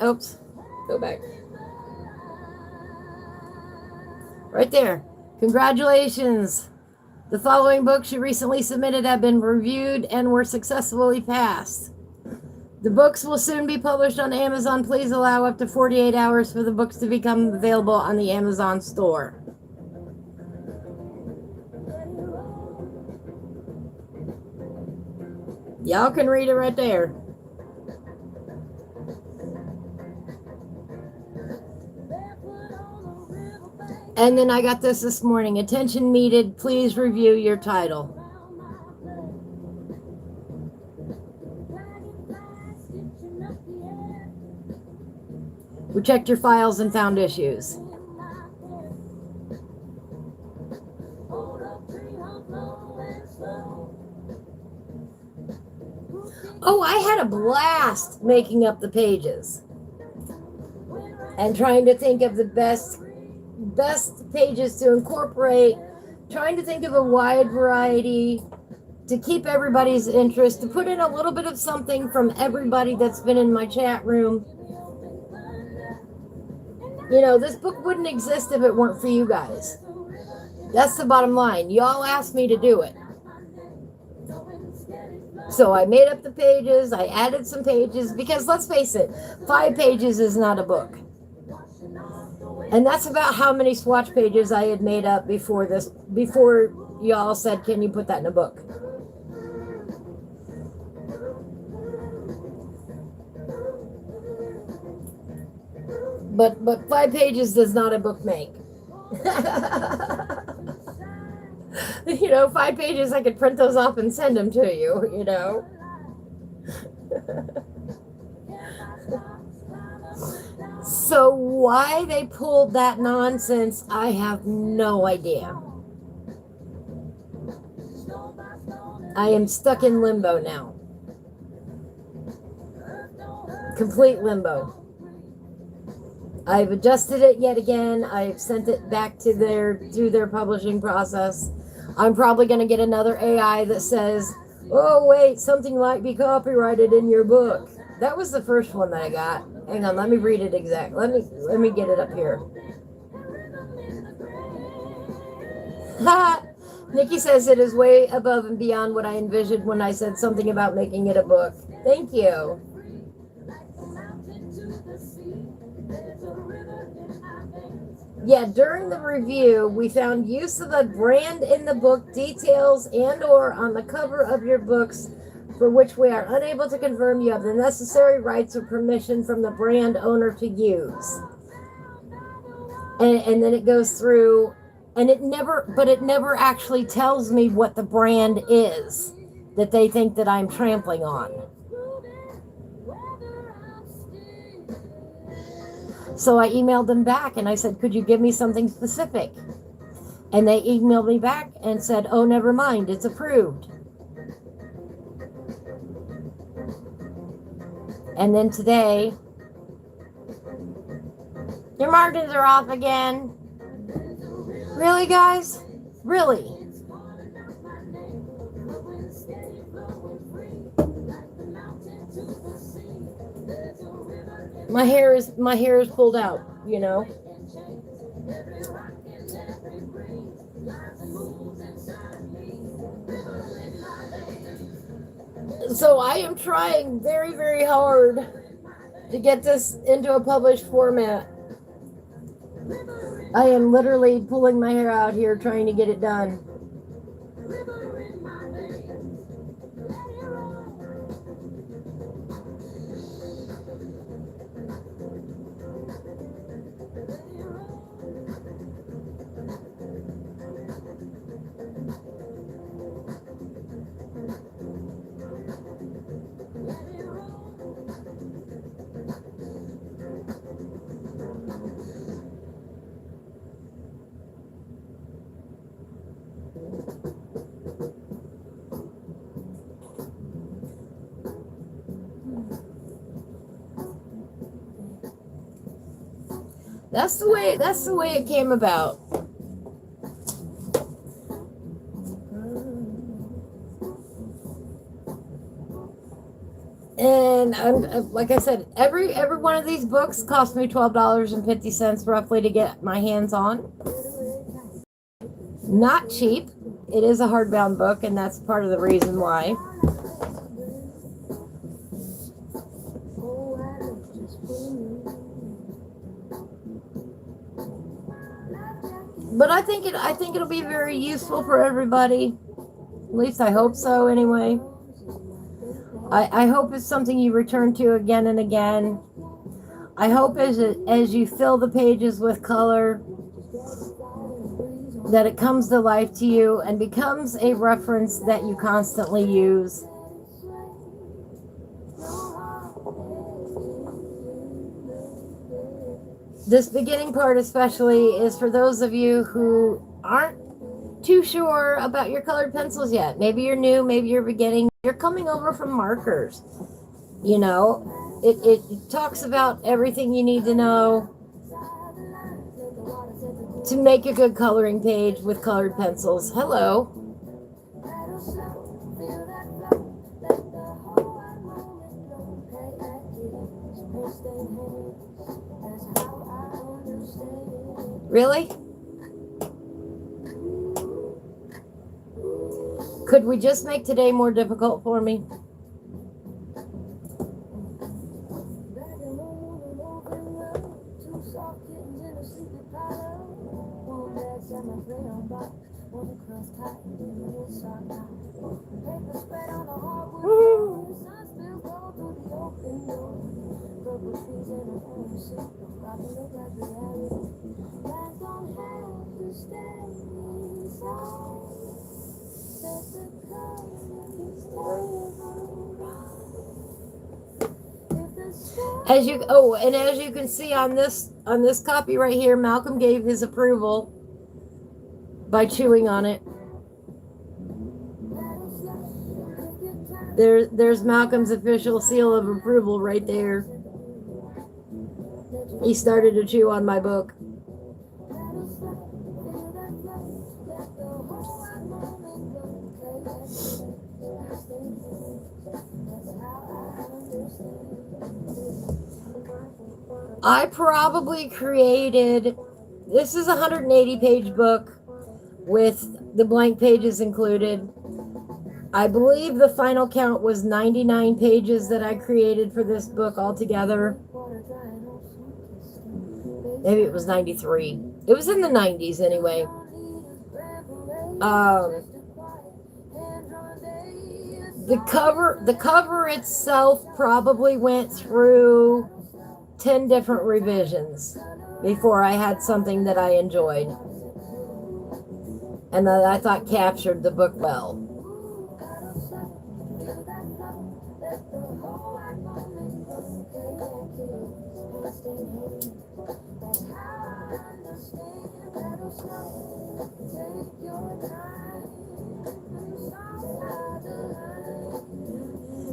S1: Oops. Go back. Right there. Congratulations. The following books you recently submitted have been reviewed and were successfully passed. The books will soon be published on Amazon. Please allow up to 48 hours for the books to become available on the Amazon store. Y'all can read it right there. And then I got this morning. Attention needed. Please review your title. We checked your files and found issues. Oh, I had a blast making up the pages and trying to think of the best pages to incorporate, trying to think of a wide variety to keep everybody's interest, to put in a little bit of something from everybody that's been in my chat room. You know, this book wouldn't exist if it weren't for you guys. That's the bottom line. Y'all asked me to do it. So I made up the pages, I added some pages, because let's face it, 5 pages is not a book. And that's about how many swatch pages I had made up before y'all said, can you put that in a book? But 5 pages does not a book make. You know, 5 pages, I could print those off and send them to you, you know. So why they pulled that nonsense, I have no idea. I am stuck in limbo now. Complete limbo. I've adjusted it yet again. I've sent it back to through their publishing process. I'm probably going to get another AI that says, oh, wait, something might be copyrighted in your book. That was the first one that I got. Hang on, let me read it exactly. Let me get it up here. Nikki says it is way above and beyond what I envisioned when I said something about making it a book. Thank you. Yeah, during the review, we found use of a brand in the book details and or on the cover of your books for which we are unable to confirm you have the necessary rights or permission from the brand owner to use. And then it goes through, and it never actually tells me what the brand is that they think that I'm trampling on. So I emailed them back and I said, could you give me something specific? And they emailed me back and said, oh, never mind, it's approved. And then today, your margins are off again. Really, guys? Really? My hair is pulled out, you know. So I am trying very, very hard to get this into a published format. I am literally pulling my hair out here trying to get it done. That's the way it came about. And like I said, every one of these books cost me $12.50 roughly to get my hands on. Not cheap. It is a hardbound book, and that's part of the reason why. But I think it'll be very useful for everybody. At least I hope so anyway. I hope it's something you return to again and again. I hope as you fill the pages with color, that it comes to life to you and becomes a reference that you constantly use. This beginning part especially is for those of you who aren't too sure about your colored pencils yet. Maybe you're new, maybe you're beginning. You're coming over from markers. You know, it talks about everything you need to know to make a good coloring page with colored pencils. Hello. Really? Could we just make today more difficult for me? As you can see on this copy right here, Malcolm gave his approval by chewing on it. There's Malcolm's official seal of approval right there. He started to chew on my book. I probably created, this is a 180-page book with the blank pages included. I believe the final count was 99 pages that I created for this book altogether. Maybe it was 93. It was in the 90s anyway. The cover itself probably went through 10 different revisions before I had something that I enjoyed and that I thought captured the book well.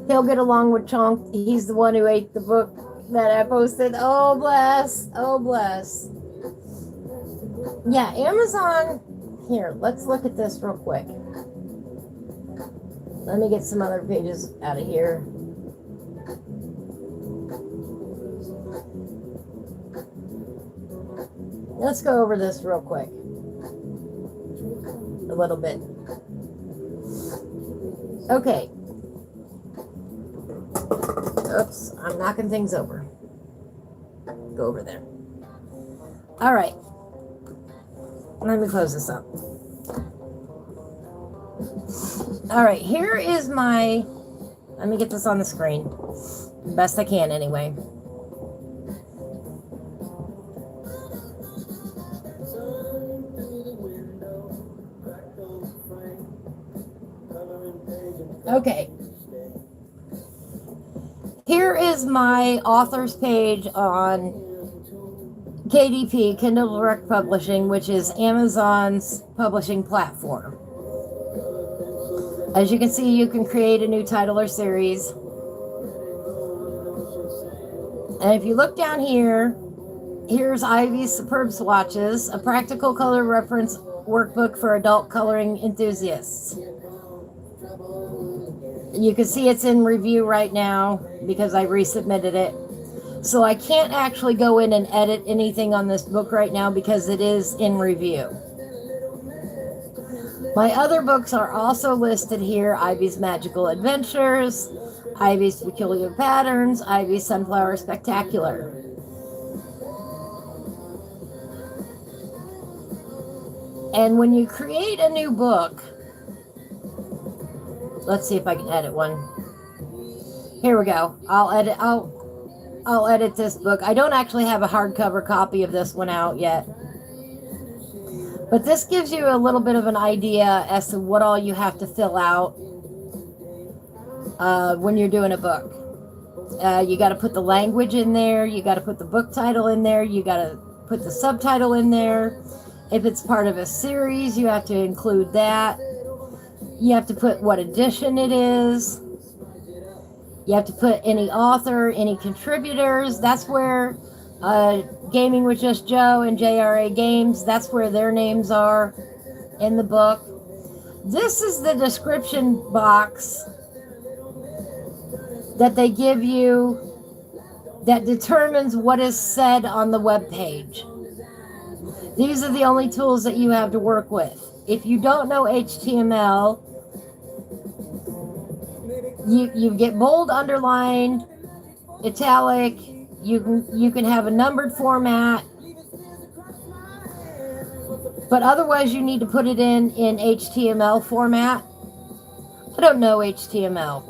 S1: He'll get along with Chonk. He's the one who ate the book that I posted. Oh, bless. Oh, bless. Yeah, Amazon. Here, let's look at this real quick. Let me get some other pages out of here. Let's go over this real quick. A little bit. Okay. Oops, I'm knocking things over. Go over there. All right. Let me close this up. All right, here is my, let me get this on the screen. Best I can anyway. Okay. Here is my author's page on KDP, Kindle Direct Publishing, which is Amazon's publishing platform. As you can see, you can create a new title or series. And if you look down here, Here's Ivy's Superb Swatches, a practical color reference workbook for adult coloring enthusiasts. You can see it's in review right now because I resubmitted it. So I can't actually go in and edit anything on this book right now because it is in review. My other books are also listed here: Ivy's Magical Adventures, Ivy's Peculiar Patterns, Ivy's Sunflower Spectacular. And when you create a new book, let's see if I can edit one. Here we go. I'll edit this book. I don't actually have a hardcover copy of this one out yet. But this gives you a little bit of an idea as to what all you have to fill out when you're doing a book. You got to put the language in there. You got to put the book title in there. You got to put the subtitle in there. If it's part of a series, you have to include that. You have to put what edition it is. You have to put any author, any contributors. That's where Gaming with Just Joe and JRA Games, that's where their names are in the book. This is the description box that they give you that determines what is said on the web page. These are the only tools that you have to work with. If you don't know HTML, you get bold, underlined, italic. You can have a numbered format, but otherwise you need to put it in HTML format. I don't know HTML.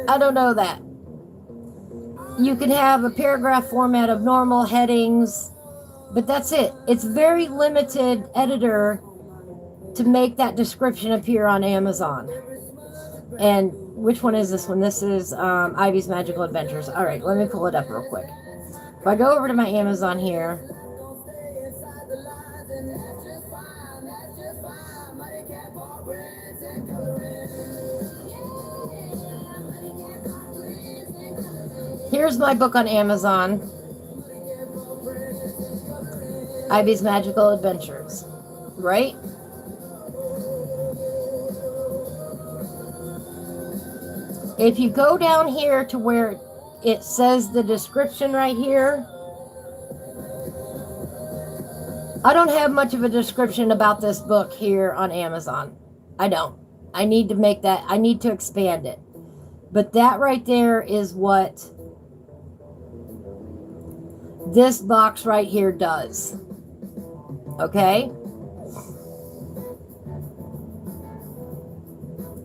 S1: I don't know that. You can have a paragraph format of normal headings, but that's it. It's very limited editor to make that description appear on Amazon. And which one is this one? This is Ivy's Magical Adventures. All right, let me pull it up real quick. If I go over to my Amazon here, here's my book on Amazon, Ivy's Magical Adventures, right? If you go down here to where it says the description right here, I don't have much of a description about this book here on Amazon. I don't. I need to make that, I need to expand it. But that right there is what this box right here does. Okay?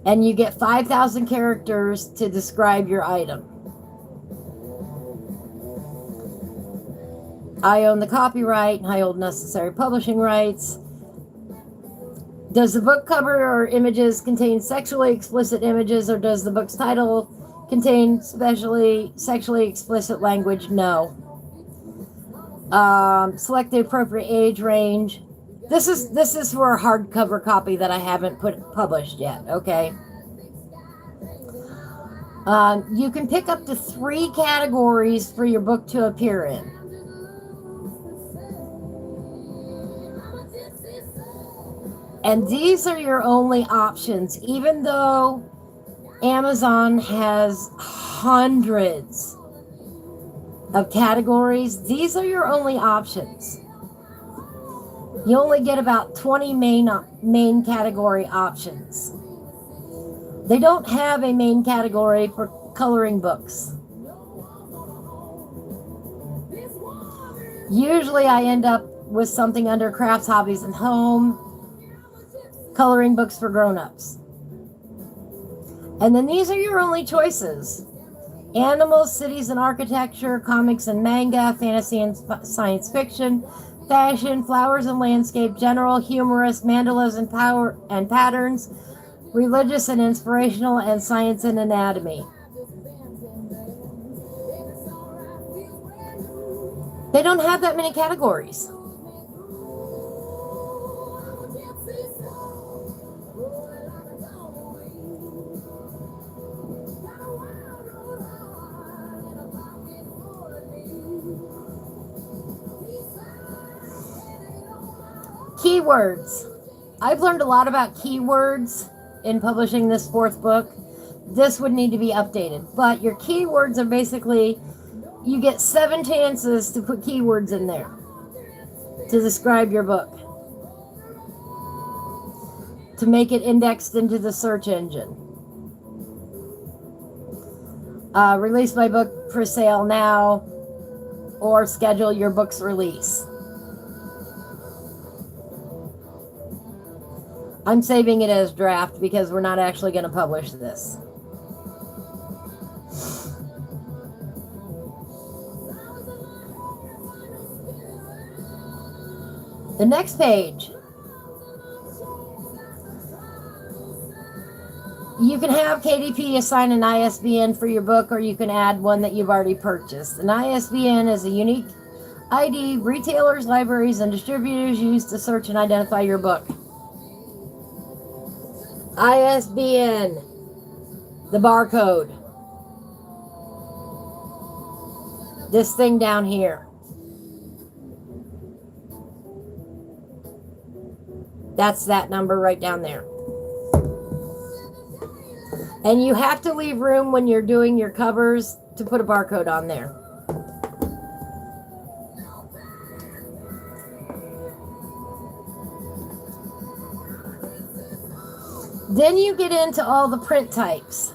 S1: And you get 5,000 characters to describe your item. I own the copyright and I hold necessary publishing rights. Does the book cover or images contain sexually explicit images, or does the book's title contain sexually explicit language? No. Select the appropriate age range. This is for a hardcover copy that I haven't published yet, okay? You can pick up to 3 categories for your book to appear in. And these are your only options, even though Amazon has hundreds of categories. These are your only options. You only get about 20 main category options. They don't have a main category for coloring books. Usually I end up with something under crafts, hobbies, and home, coloring books for grown-ups. And then these are your only choices: animals, cities and architecture, comics and manga, fantasy and science fiction, fashion, flowers and landscape, general, humorous, mandalas and power and patterns, religious and inspirational, and science and anatomy. They don't have that many categories. Keywords. I've learned a lot about keywords in publishing this 4th book. This would need to be updated. But your keywords are basically, you get 7 chances to put keywords in there to describe your book, to make it indexed into the search engine. Release my book for sale now, or schedule your book's release. I'm saving it as draft because we're not actually going to publish this. The next page. You can have KDP assign an ISBN for your book, or you can add one that you've already purchased. An ISBN is a unique ID retailers, libraries, and distributors use to search and identify your book. ISBN, the barcode. This thing down here. That's that number right down there. And you have to leave room when you're doing your covers to put a barcode on there. Then you get into all the print types.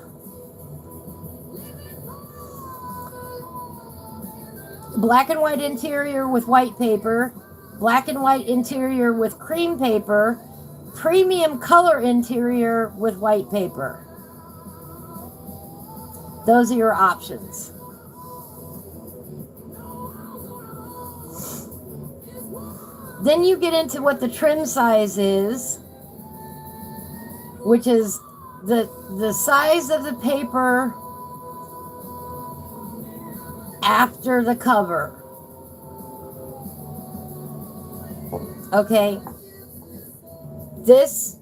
S1: Black and white interior with white paper, black and white interior with cream paper, premium color interior with white paper. Those are your options. Then you get into what the trim size is, which is the size of the paper after the cover. Okay. This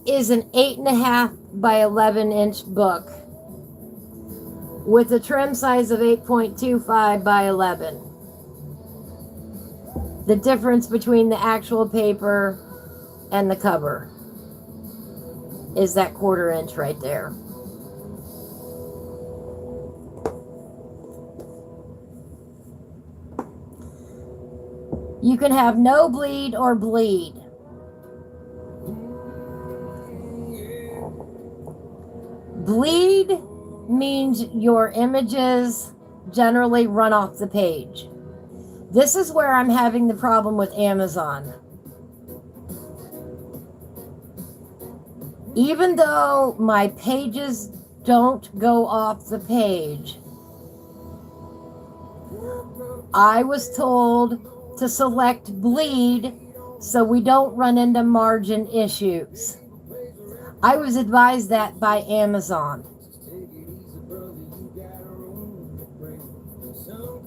S1: is an 8.5 by 11-inch book with a trim size of 8.25 by 11. The difference between the actual paper and the cover is that 1/4 inch right there. You can have no bleed or bleed. Bleed means your images generally run off the page. This is where I'm having the problem with Amazon. Even though my pages don't go off the page, I was told to select bleed so we don't run into margin issues. I was advised that by Amazon.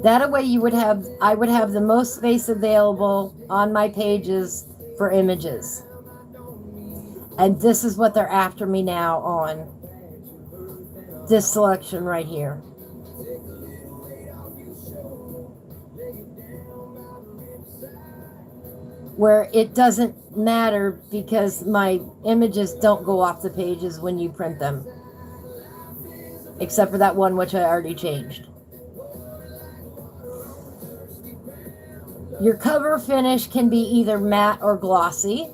S1: That way I would have the most space available on my pages for images. And this is what they're after me now on this selection right here. Where it doesn't matter because my images don't go off the pages when you print them. Except for that one which I already changed. Your cover finish can be either matte or glossy.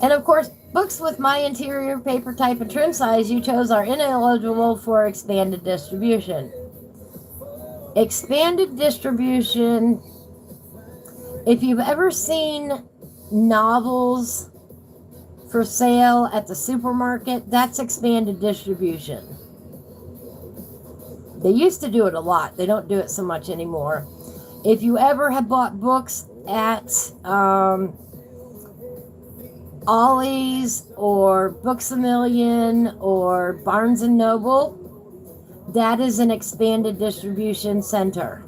S1: And of course, books with my interior paper type and trim size you chose are ineligible for expanded distribution. Expanded distribution, if you've ever seen novels for sale at the supermarket, that's expanded distribution. They used to do it a lot. They don't do it so much anymore. If you ever have bought books at Ollie's or Books A Million or Barnes & Noble, that is an expanded distribution center.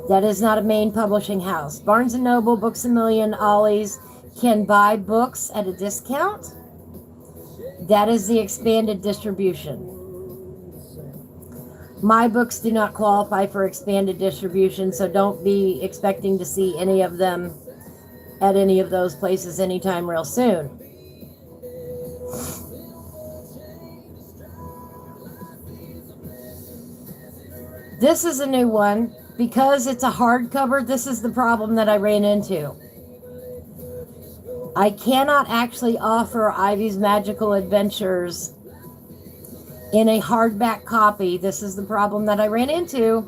S1: That is not a main publishing house. Barnes & Noble, Books A Million, Ollie's can buy books at a discount. That is the expanded distribution. My books do not qualify for expanded distribution, so don't be expecting to see any of them at any of those places anytime real soon. This is a new one. Because it's a hardcover, this is the problem that I ran into. I cannot actually offer Ivy's Magical Adventures in a hardback copy. This is the problem that I ran into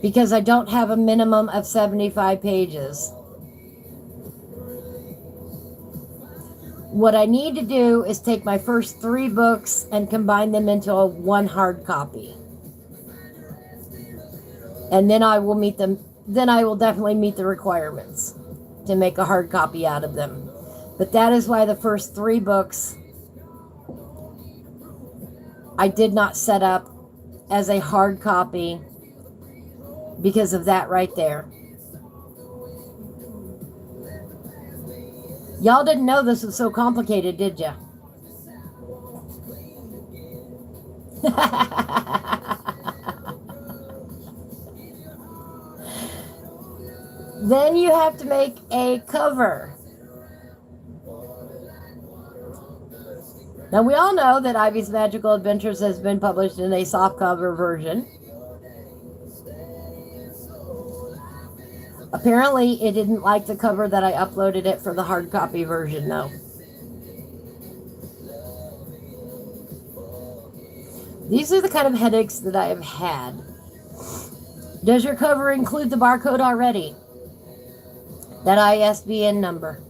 S1: because I don't have a minimum of 75 pages. What I need to do is take my first 3 books and combine them into one hard copy. And then I will meet them. Then I will definitely meet the requirements to make a hard copy out of them. But that is why the first 3 books I did not set up as a hard copy because of that right there. Y'all didn't know this was so complicated, did ya? Then you have to make a cover. Now we all know that Ivy's Magical Adventures has been published in a softcover version. Apparently it didn't like the cover that I uploaded it for the hard copy version though. These are the kind of headaches that I have had. Does your cover include the barcode already? That ISBN number.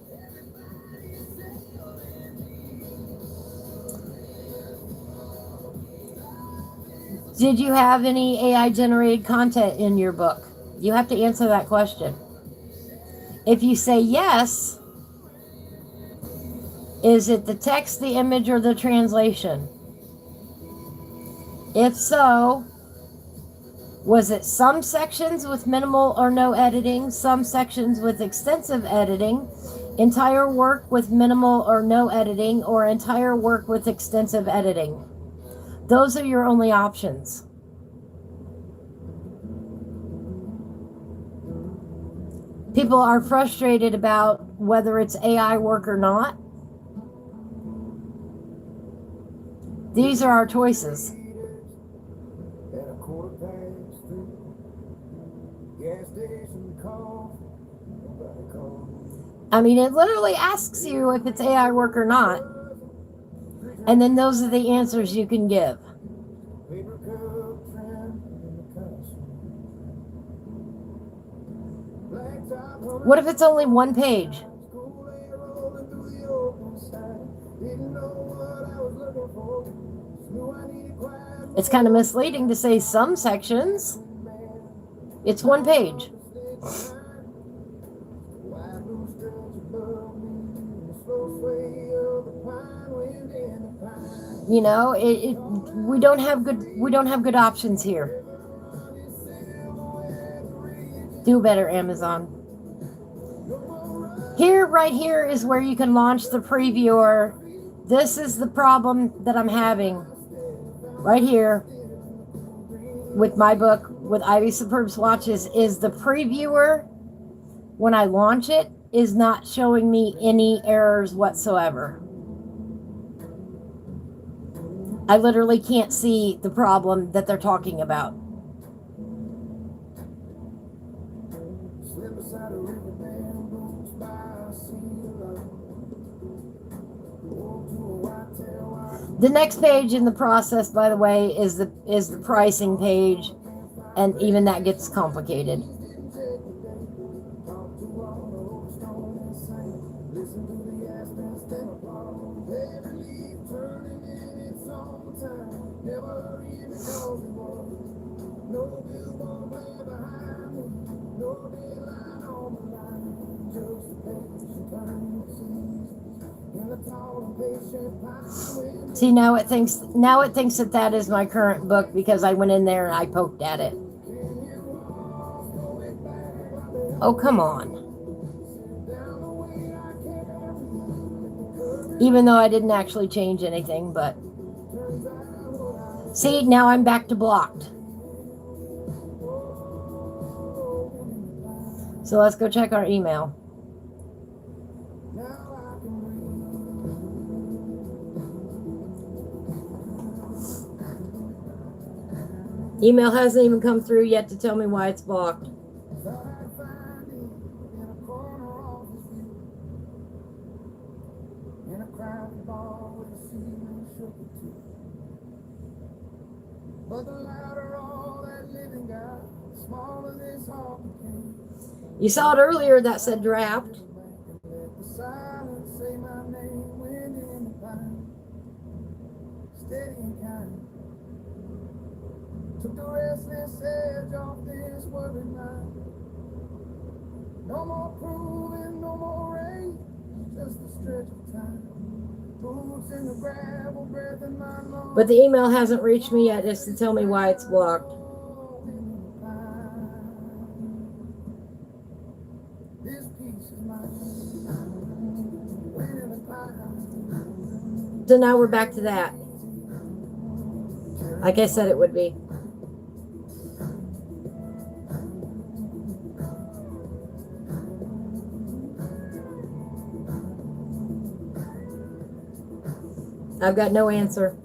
S1: Did you have any AI generated content in your book? You have to answer that question. If you say yes, is it the text, the image, or the translation? If so, was it some sections with minimal or no editing, some sections with extensive editing, entire work with minimal or no editing, or entire work with extensive editing? Those are your only options. People are frustrated about whether it's AI work or not. These are our choices. I mean, it literally asks you if it's AI work or not. And then those are the answers you can give. What if it's only one page? It's kind of misleading to say some sections. It's one page. You know, we don't have good options here. Do better, Amazon. Here, right here is where you can launch the previewer. This is the problem that I'm having right here with my book, with Ivy Superb Swatches, is the previewer, when I launch it, is not showing me any errors whatsoever. I literally can't see the problem that they're talking about. The next page in the process, by the way, is the pricing page, and even that gets complicated. See, now it thinks that is my current book because I went in there and I poked at it. Oh, come on. Even though I didn't actually change anything, but See, now I'm back to blocked. So let's go check our email. Email hasn't even come through yet to tell me why it's blocked. You saw it earlier that said draft. Took the restless edge off this worried mind. No more proving, no more rain, just a stretch of time. Boots in the gravel, breath in my lungs. But the email hasn't reached me yet just to tell me why it's blocked. This piece is mine. So now we're back to that. Like I said it would be. I've got no answer.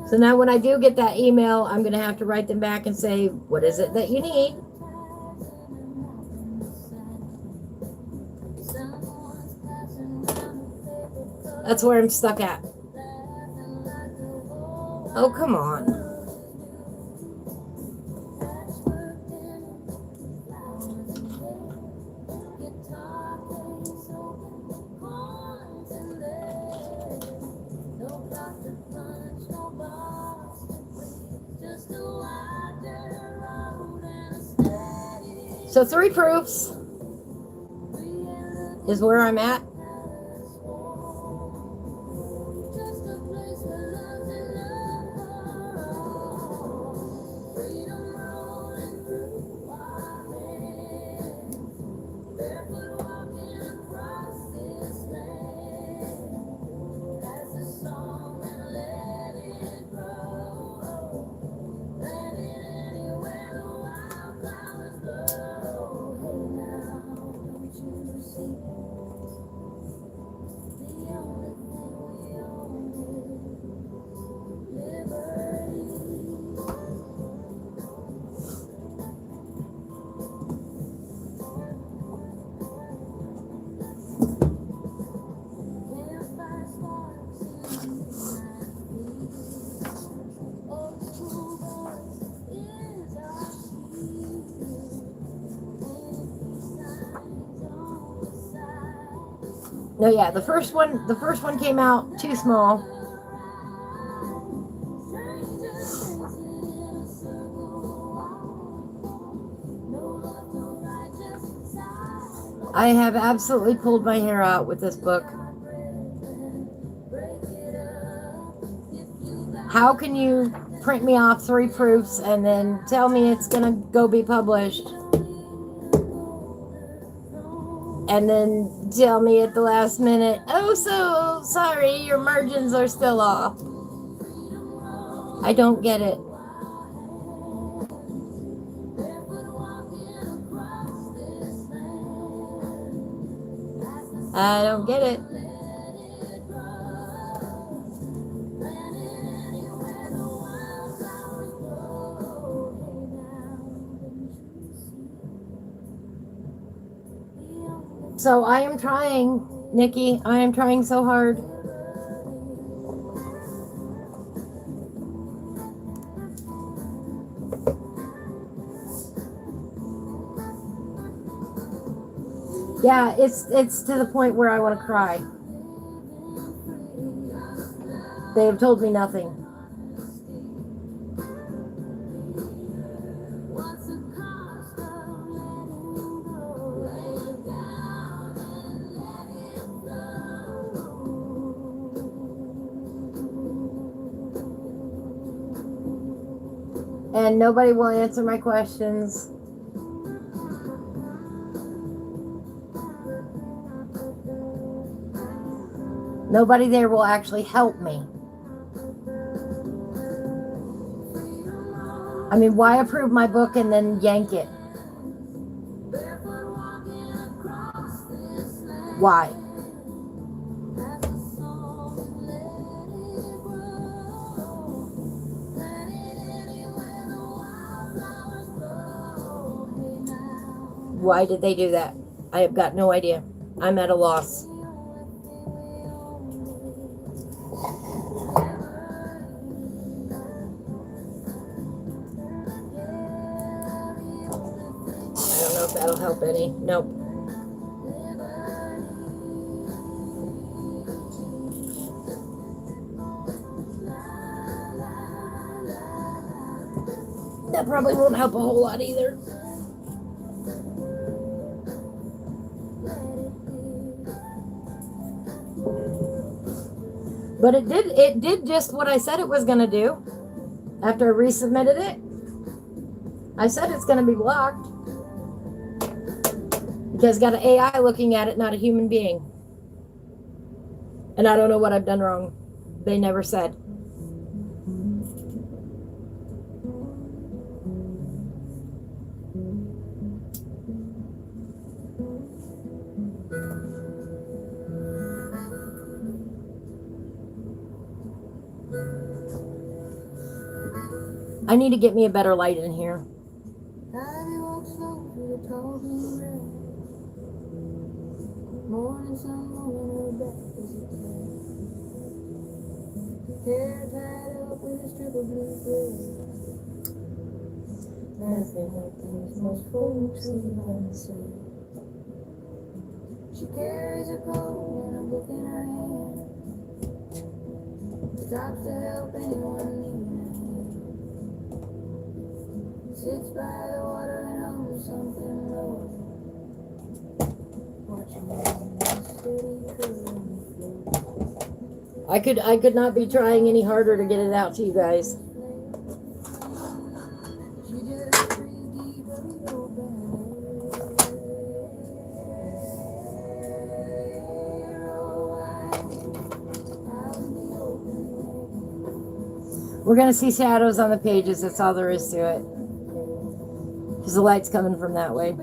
S1: So now when I do get that email, I'm going to have to write them back and say, what is it that you need? That's where I'm stuck at. Oh, come on. So 3 proofs is where I'm at. No, yeah, the first one came out too small. I have absolutely pulled my hair out with this book. How can you print me off 3 proofs and then tell me it's gonna go be published? And then tell me at the last minute, oh, so sorry, your margins are still off. I don't get it. I don't get it. So I am trying, Nikki. I am trying so hard. Yeah, it's to the point where I want to cry. They have told me nothing. And nobody will answer my questions. Nobody there will actually help me. I mean, why approve my book and then yank it? Why? Why did they do that? I have got no idea. I'm at a loss. I don't know if that'll help any. Nope. That probably won't help a whole lot either. But it did just what I said it was going to do. After I resubmitted it, I said it's going to be blocked. Because it's got an AI looking at it, not a human being. And I don't know what I've done wrong. They never said. I need to get me a better light in here.
S2: She carries a coat and a book in her hand. Stops to help anyone needing a hand. Sits by the water and hums something low. Watching the steady curve on the floor.
S1: I could not be trying any harder to get it out to you guys. We're going to see shadows on the pages. That's all there is to it. Because the light's coming from that way.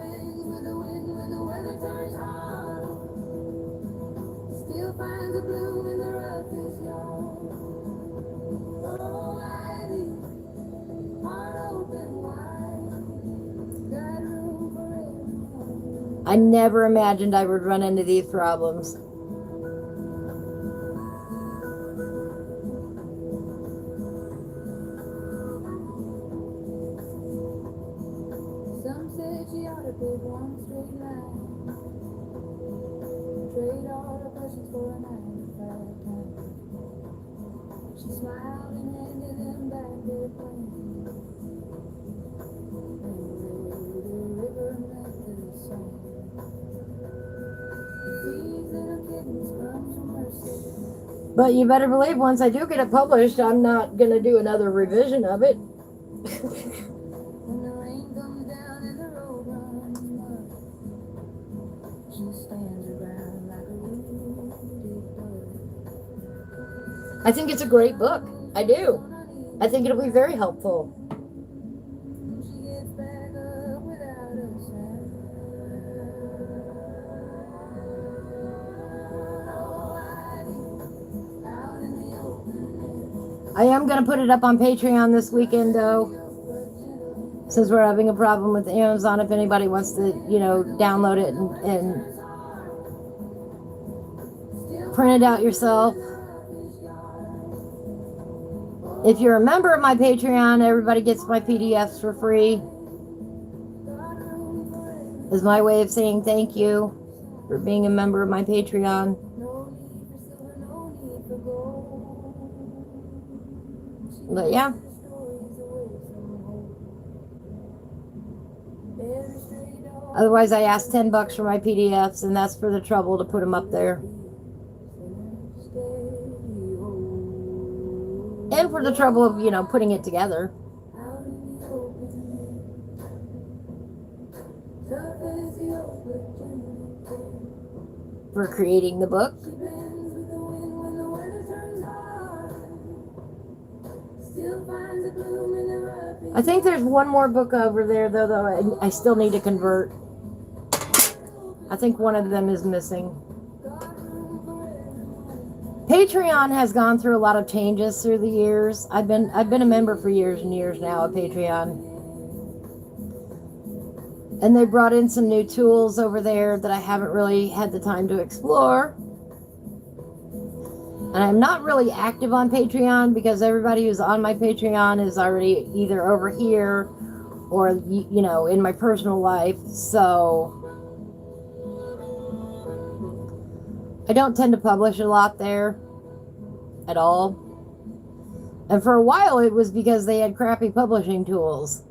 S1: I never imagined I would run into these problems. But you better believe once I do get it published, I'm not going to do another revision of it. I think it's a great book. I do. I think it'll be very helpful. I am going to put it up on Patreon this weekend, though, since we're having a problem with Amazon. If anybody wants to, download it and print it out yourself. If you're a member of my Patreon, everybody gets my PDFs for free. Is my way of saying thank you for being a member of my Patreon. But yeah. Otherwise, I asked $10 for my PDFs, and that's for the trouble to put them up there. And for the trouble of, you know, putting it together. For creating the book. I think there's one more book over there, though I still need to convert. I think one of them is missing. Patreon has gone through a lot of changes through the years. I've been a member for years and years now of Patreon. And they brought in some new tools over there that I haven't really had the time to explore. And I'm not really active on Patreon because everybody who's on my Patreon is already either over here or, you know, in my personal life. So I don't tend to publish a lot there at all. And for a while it was because they had crappy publishing tools.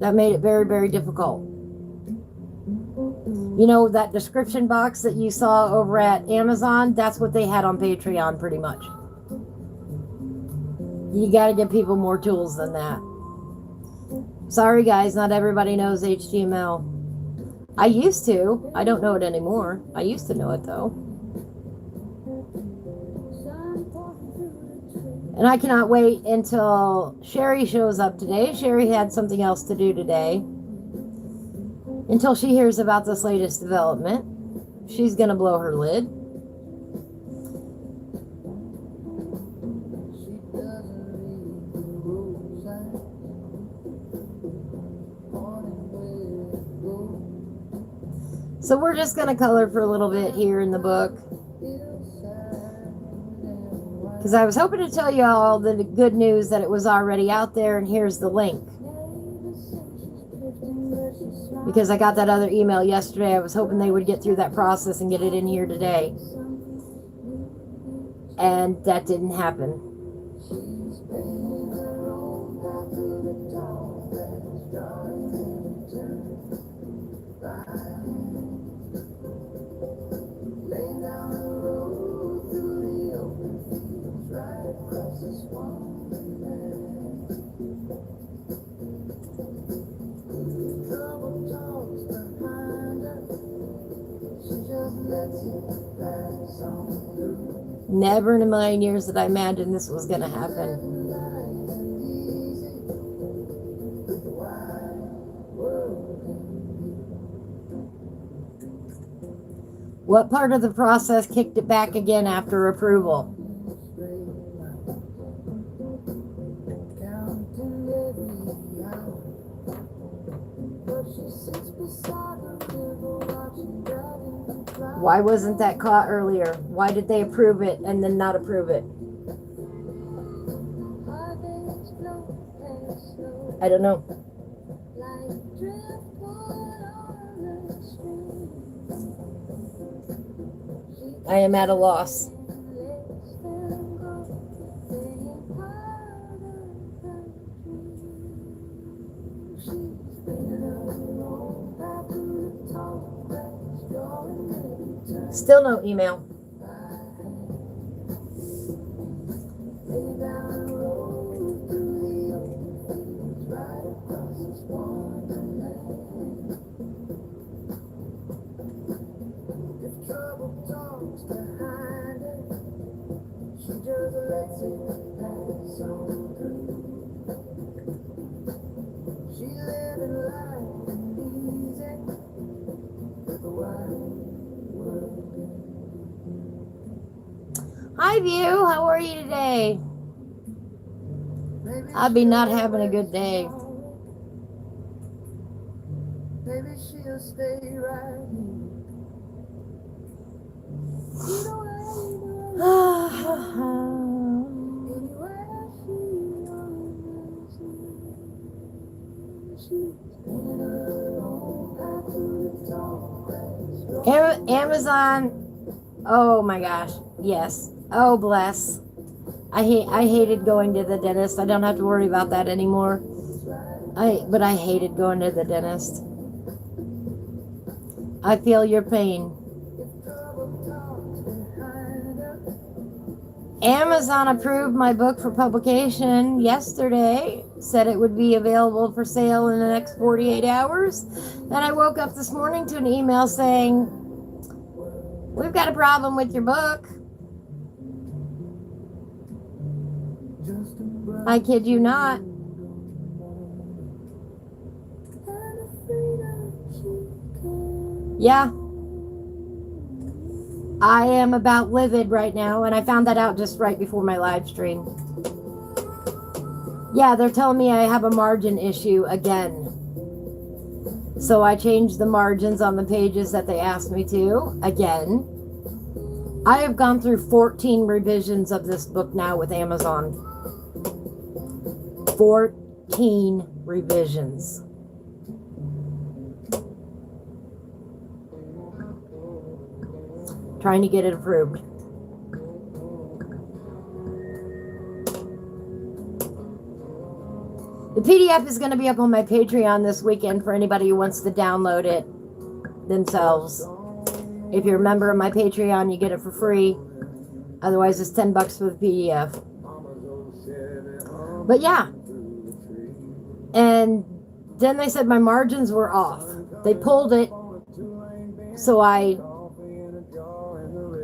S1: That made it very, very difficult. You know, that description box that you saw over at Amazon, that's what they had on Patreon pretty much. You gotta give people more tools than that. Sorry guys, not everybody knows HTML. I used to. I don't know it anymore. I used to know it though. And I cannot wait until Sherry shows up today. Sherry had something else to do today. Until she hears about this latest development. She's going to blow her lid. So we're just going to color for a little bit here in the book. Because I was hoping to tell you all the good news that it was already out there, and here's the link. Because I got that other email yesterday. I was hoping they would get through that process and get it in here today. And that didn't happen. Never in a million years did I imagine this was going to happen. What part of the process kicked it back again after approval? Why wasn't that caught earlier? Why did they approve it and then not approve it? I don't know. I am at a loss. Still no email. Hi, View. How are you today? I'll be not having a good day. Maybe she'll stay right here. Amazon. Oh my gosh. Yes. Oh, bless. I hated going to the dentist. I don't have to worry about that anymore. But I hated going to the dentist. I feel your pain. Amazon approved my book for publication yesterday. Said it would be available for sale in the next 48 hours. And I woke up this morning to an email saying, we've got a problem with your book. I kid you not. Yeah. I am about livid right now, and I found that out just right before my live stream. Yeah, they're telling me I have a margin issue again. So I changed the margins on the pages that they asked me to again. I have gone through 14 revisions of this book now with Amazon. 14 revisions. Trying to get it approved. The PDF is going to be up on my Patreon this weekend for anybody who wants to download it themselves. If you're a member of my Patreon, you get it for free. Otherwise, it's $10 for the PDF. But yeah. And then they said my margins were off. They pulled it. So I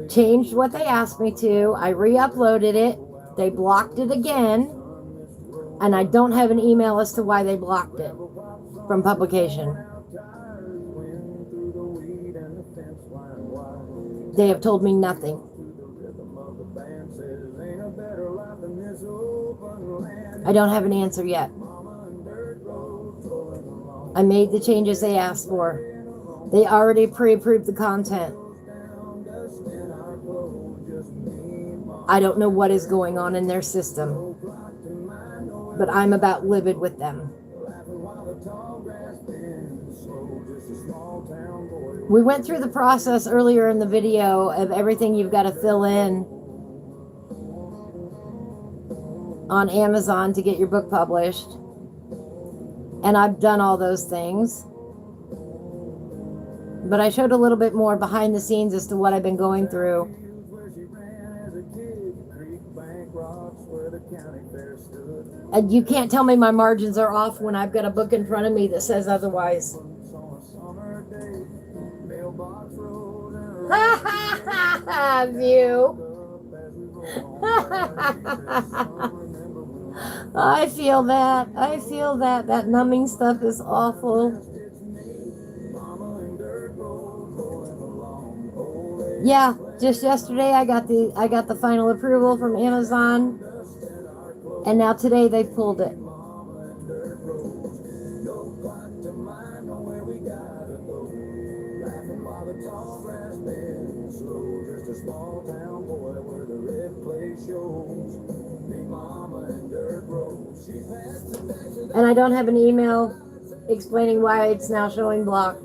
S1: changed what they asked me to. I re-uploaded it. They blocked it again. And I don't have an email as to why they blocked it from publication. They have told me nothing. I don't have an answer yet. I made the changes they asked for. They already pre-approved the content. I don't know what is going on in their system. But I'm about livid with them. We went through the process earlier in the video of everything you've got to fill in on Amazon to get your book published. And I've done all those things. But I showed a little bit more behind the scenes as to what I've been going through. And you can't tell me my margins are off when I've got a book in front of me that says otherwise. View. I feel that. I feel that. That numbing stuff is awful. Yeah, just yesterday I got the final approval from Amazon. And now today they pulled it. And I don't have an email explaining why it's now showing blocked.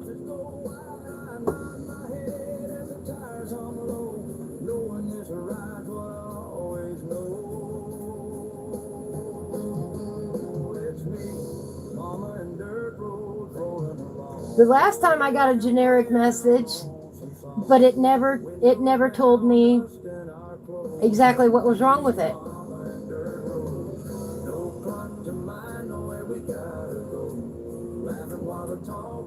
S1: The last time I got a generic message, but it never told me exactly what was wrong with it.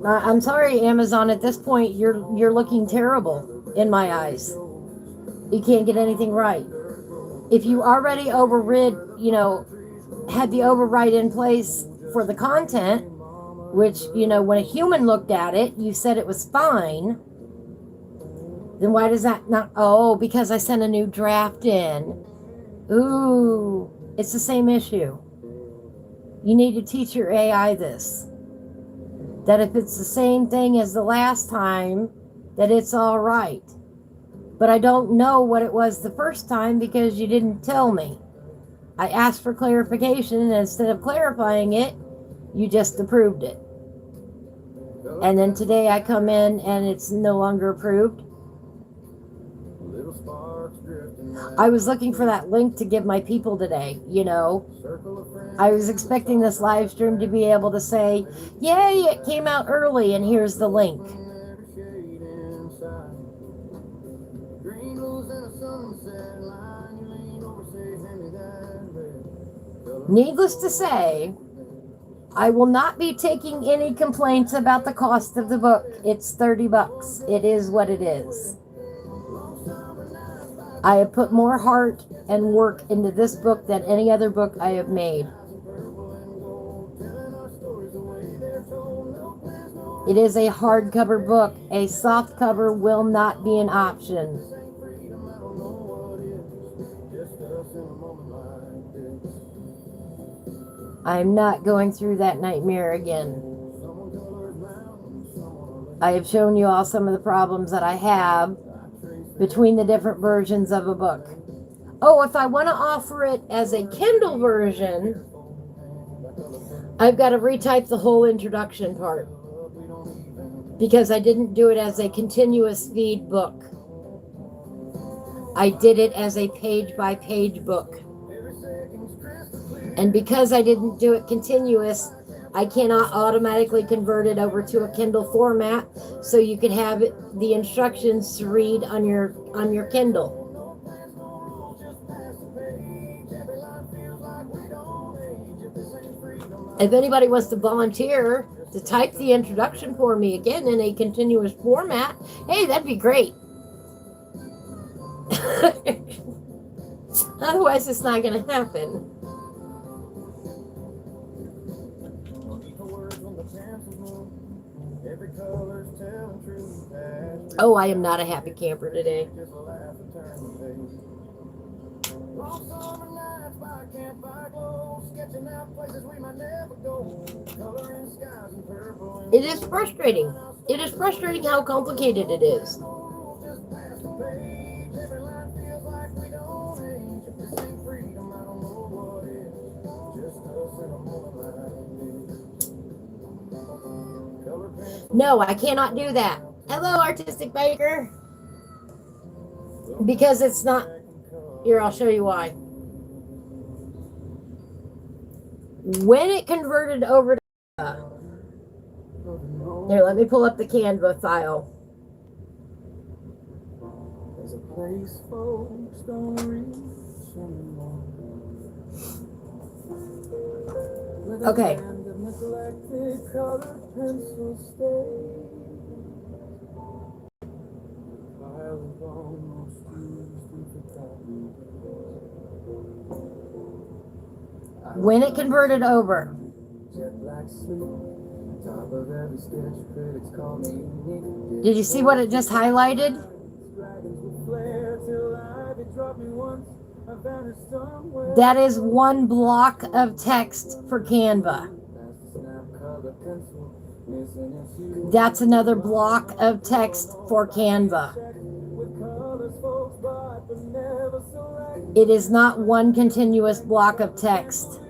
S1: I'm sorry, Amazon, at this point you're looking terrible in my eyes. You can't get anything right. If you already overrid, had the override in place for the content, which, when a human looked at it, you said it was fine, then why does that not? Oh, because I sent a new draft in. Ooh, it's the same issue. You need to teach your AI this. That if it's the same thing as the last time, that it's all right. But I don't know what it was the first time because you didn't tell me. I asked for clarification, and instead of clarifying it, you just approved it. And then today I come in and it's no longer approved. I was looking for that link to give my people today, you know. I was expecting this live stream to be able to say, yay, it came out early and here's the link. Needless to say, I will not be taking any complaints about the cost of the book. It's 30 bucks. It is what it is. I have put more heart and work into this book than any other book I have made. It is a hardcover book. A soft cover will not be an option. I'm not going through that nightmare again. I have shown you all some of the problems that I have between the different versions of a book. Oh, if I want to offer it as a Kindle version, I've got to retype the whole introduction part because I didn't do it as a continuous feed book. I did it as a page-by-page book. And because I didn't do it continuous, I cannot automatically convert it over to a Kindle format so you can have the instructions to read on your Kindle. If anybody wants to volunteer to type the introduction for me again in a continuous format, hey, that'd be great. Otherwise, it's not going to happen. Oh, I am not a happy camper today. It is frustrating. It is frustrating how complicated it is. No, I cannot do that. Hello, Artistic Baker. Because it's not... Here, I'll show you why. When it converted over to... Here, let me pull up the Canva file. There's a place folks don't reach anymore. Okay. When it converted over, did you see what it just highlighted? That is one block of text for Canva. That's another block of text for Canva. It is not one continuous block of text.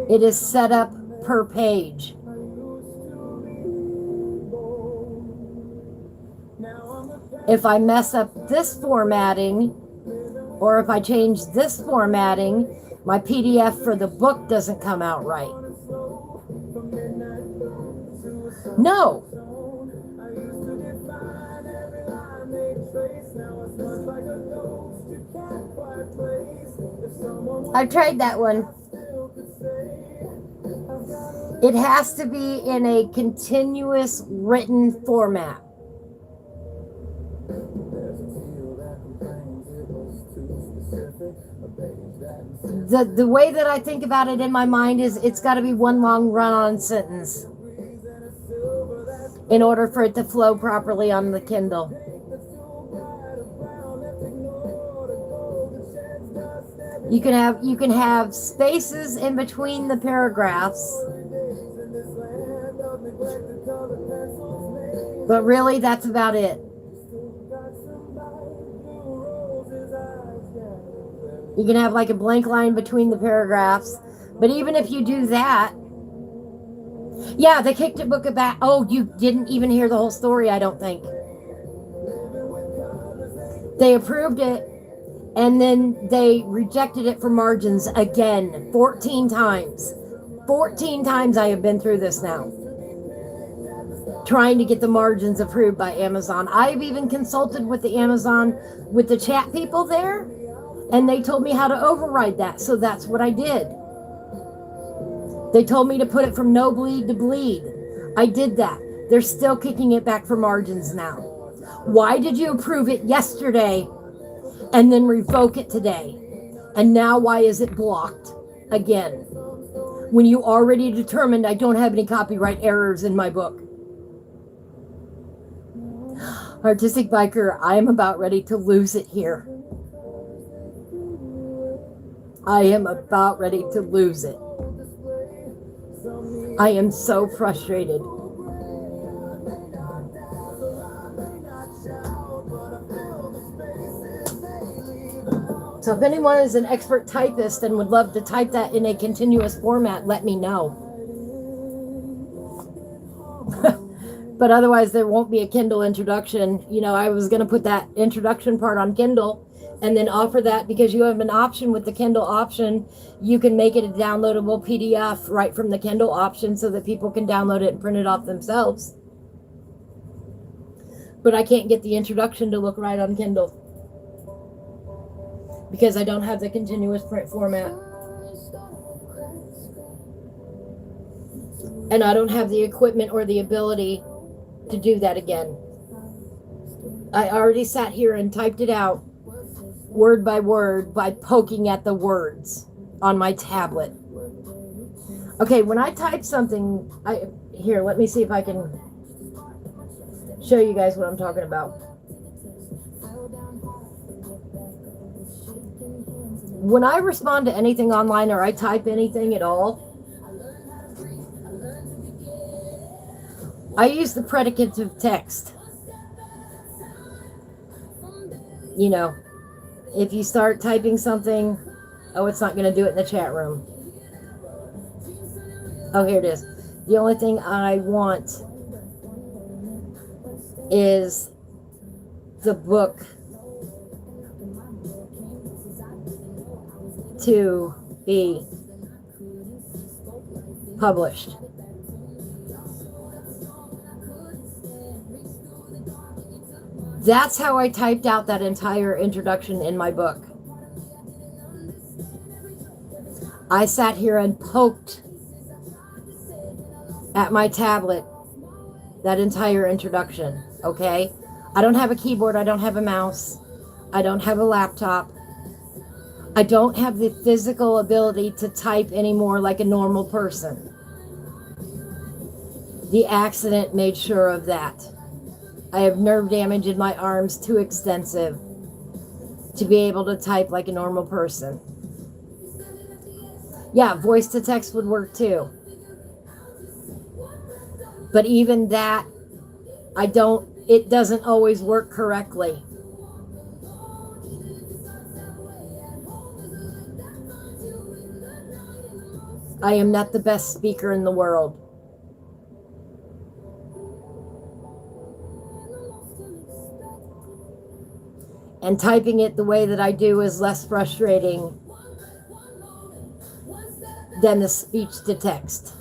S1: It is set up per page. If I mess up this formatting, or if I change this formatting, my PDF for the book doesn't come out right. No. I've tried that one. It has to be in a continuous written format. The way that I think about it in my mind is it's got to be one long run-on sentence in order for it to flow properly on the Kindle. You can have spaces in between the paragraphs, but really that's about it. You can have like a blank line between the paragraphs, but even if you do that, yeah, they kicked a book back. Oh, you didn't even hear the whole story, I don't think. They approved it, and then they rejected it for margins again 14 times. 14 times I have been through this now, trying to get the margins approved by Amazon. I've even consulted with the Amazon, with the chat people there, and they told me how to override that. So that's what I did. They told me to put it from no bleed to bleed. I did that. They're still kicking it back for margins now. Why did you approve it yesterday and then revoke it today? And now why is it blocked again? When you already determined I don't have any copyright errors in my book. Artistic Biker, I am about ready to lose it here. I am about ready to lose it. I am so frustrated. So if anyone is an expert typist and would love to type that in a continuous format, let me know. But otherwise, there won't be a Kindle introduction. You know, I was going to put that introduction part on Kindle and then offer that, because you have an option with the Kindle option. You can make it a downloadable PDF right from the Kindle option so that people can download it and print it off themselves. But I can't get the introduction to look right on Kindle because I don't have the continuous print format. And I don't have the equipment or the ability to do that again. I already sat here and typed it out word by word by poking at the words on my tablet. Okay, when I type something, here, let me see if I can show you guys what I'm talking about. When I respond to anything online or I type anything at all, I use the predicative text. You know, if you start typing something, oh, it's not going to do it in the chat room. Oh, here it is. The only thing I want is the book to be published. That's how I typed out that entire introduction in my book. I sat here and poked at my tablet that entire introduction, okay? I don't have a keyboard, I don't have a mouse, I don't have a laptop. I don't have the physical ability to type anymore like a normal person. The accident made sure of that. I have nerve damage in my arms too extensive to be able to type like a normal person. Yeah, voice to text would work too. But even that, it doesn't always work correctly. I am not the best speaker in the world. And typing it the way that I do is less frustrating than the speech to text.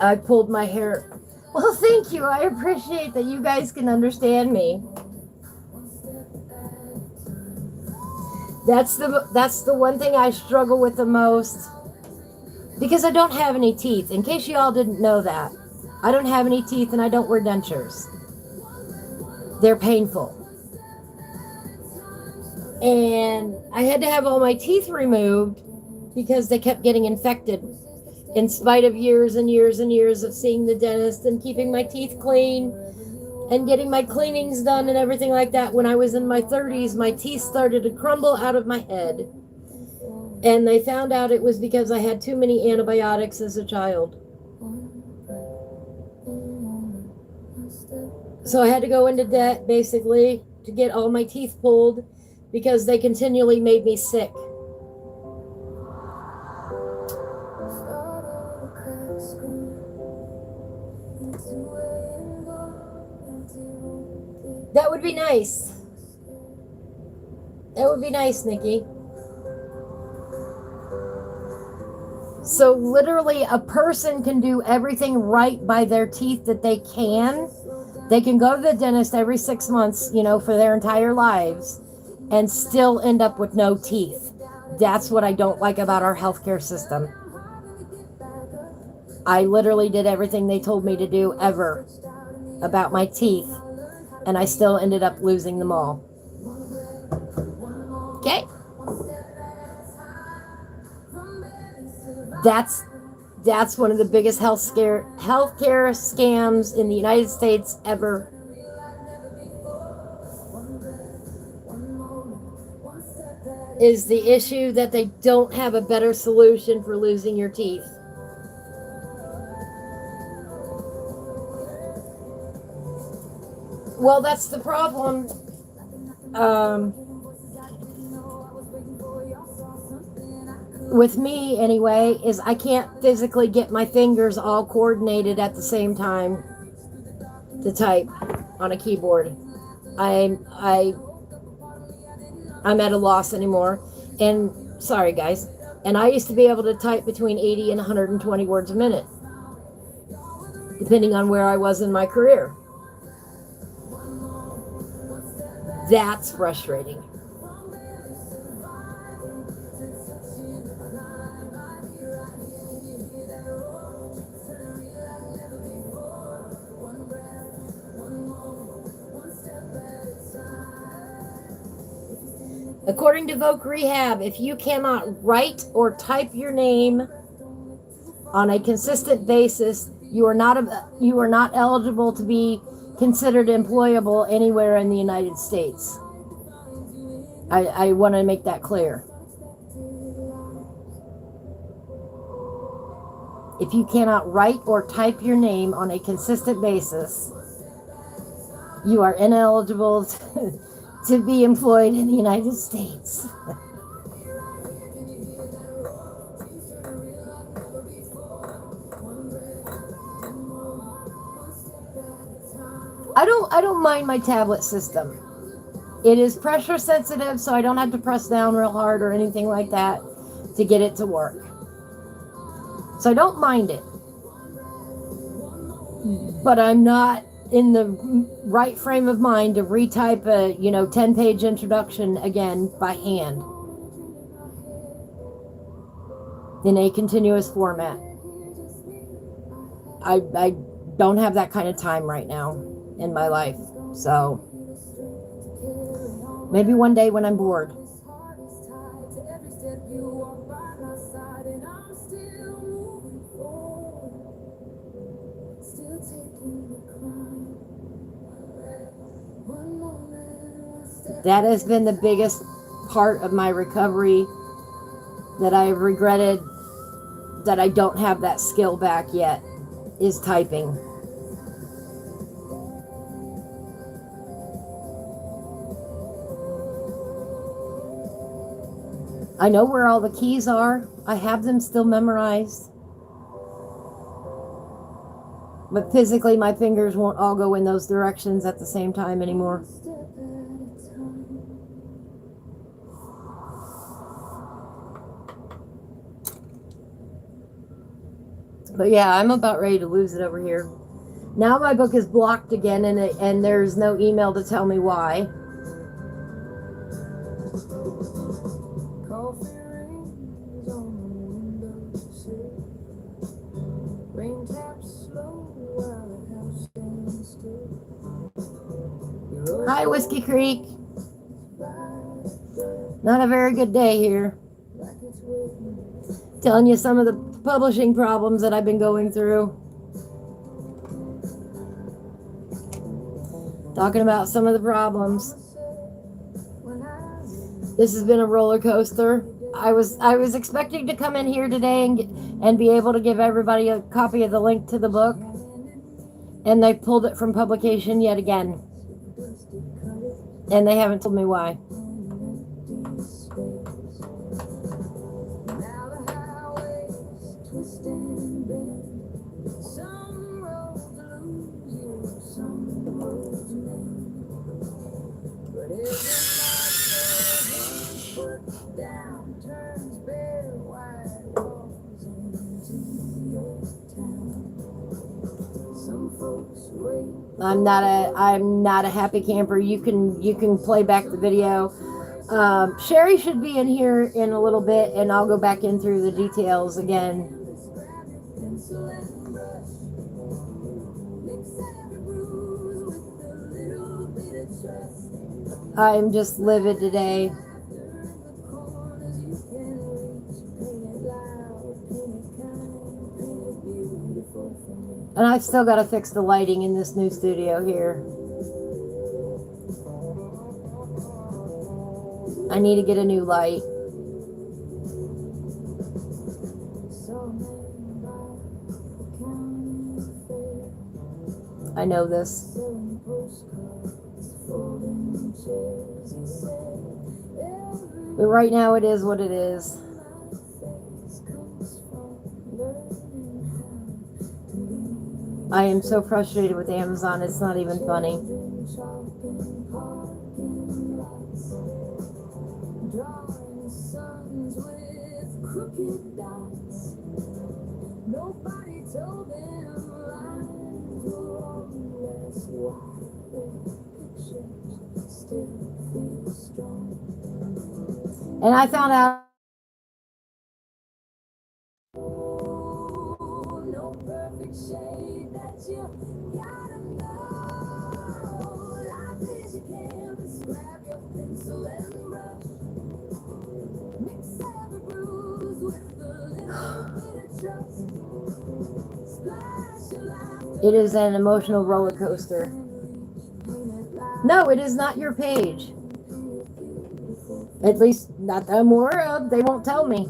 S1: I pulled my hair. Well, thank you. I appreciate that you guys can understand me. That's the one thing I struggle with the most, because I don't have any teeth. In case you all didn't know that, I don't have any teeth and I don't wear dentures. They're painful. And I had to have all my teeth removed because they kept getting infected, in spite of years and years and years of seeing the dentist and keeping my teeth clean and getting my cleanings done and everything like that. When I was in my 30s, my teeth started to crumble out of my head. And they found out it was because I had too many antibiotics as a child. So I had to go into debt, basically, to get all my teeth pulled because they continually made me sick. That would be nice. That would be nice, Nikki. So literally a person can do everything right by their teeth that they can. They can go to the dentist every 6 months, you know, for their entire lives and still end up with no teeth. That's what I don't like about our healthcare system. I literally did everything they told me to do ever about my teeth, and I still ended up losing them all. Okay? That's one of the biggest healthcare scams in the United States ever. Is the issue that they don't have a better solution for losing your teeth. Well, that's the problem. With me anyway, is I can't physically get my fingers all coordinated at the same time to type on a keyboard. I'm at a loss anymore. And sorry guys. And I used to be able to type between 80 and 120 words a minute, depending on where I was in my career. That's frustrating. According to Voc Rehab, if you cannot write or type your name on a consistent basis, you are not eligible to be considered employable anywhere in the United States. I want to make that clear. If you cannot write or type your name on a consistent basis, you are ineligible to be employed in the United States. I don't mind my tablet system. It is pressure sensitive, so I don't have to press down real hard or anything like that to get it to work. So I don't mind it. But I'm not in the right frame of mind to retype a, 10-page introduction again by hand in a continuous format. I don't have that kind of time right now in my life. So maybe one day when I'm bored. That has been the biggest part of my recovery that I have regretted that I don't have that skill back yet, is typing. I know where all the keys are. I have them still memorized. But physically, my fingers won't all go in those directions at the same time anymore. But yeah, I'm about ready to lose it over here. Now my book is blocked again, and there's no email to tell me why. Hi, Whiskey Creek. Not a very good day here. Telling you some of the publishing problems that I've been going through. Talking about some of the problems. This has been a roller coaster. I was expecting to come in here today and be able to give everybody a copy of the link to the book, and they pulled it from publication yet again, and they haven't told me why. I'm not a happy camper. You can play back the video. Sherry should be in here in a little bit, and I'll go back in through the details again. I'm just livid today. And I've still got to fix the lighting in this new studio here. I need to get a new light. I know this. But right now it is what it is. I am so frustrated with Amazon, it's not even funny. And I found out it is an emotional roller coaster. No, it is not your page. At least not that I'm aware of. They won't tell me.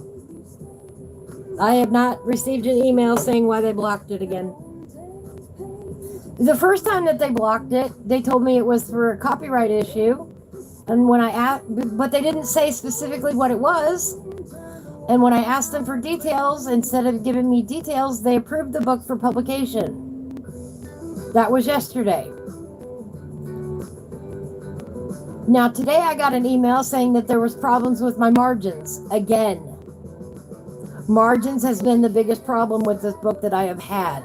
S1: I have not received an email saying why they blocked it again. The first time that they blocked it, they told me it was for a copyright issue. And when I asked, but they didn't say specifically what it was. And when I asked them for details, instead of giving me details, they approved the book for publication. That was yesterday. Now today I got an email saying that there was problems with my margins. Again. Margins has been the biggest problem with this book that I have had.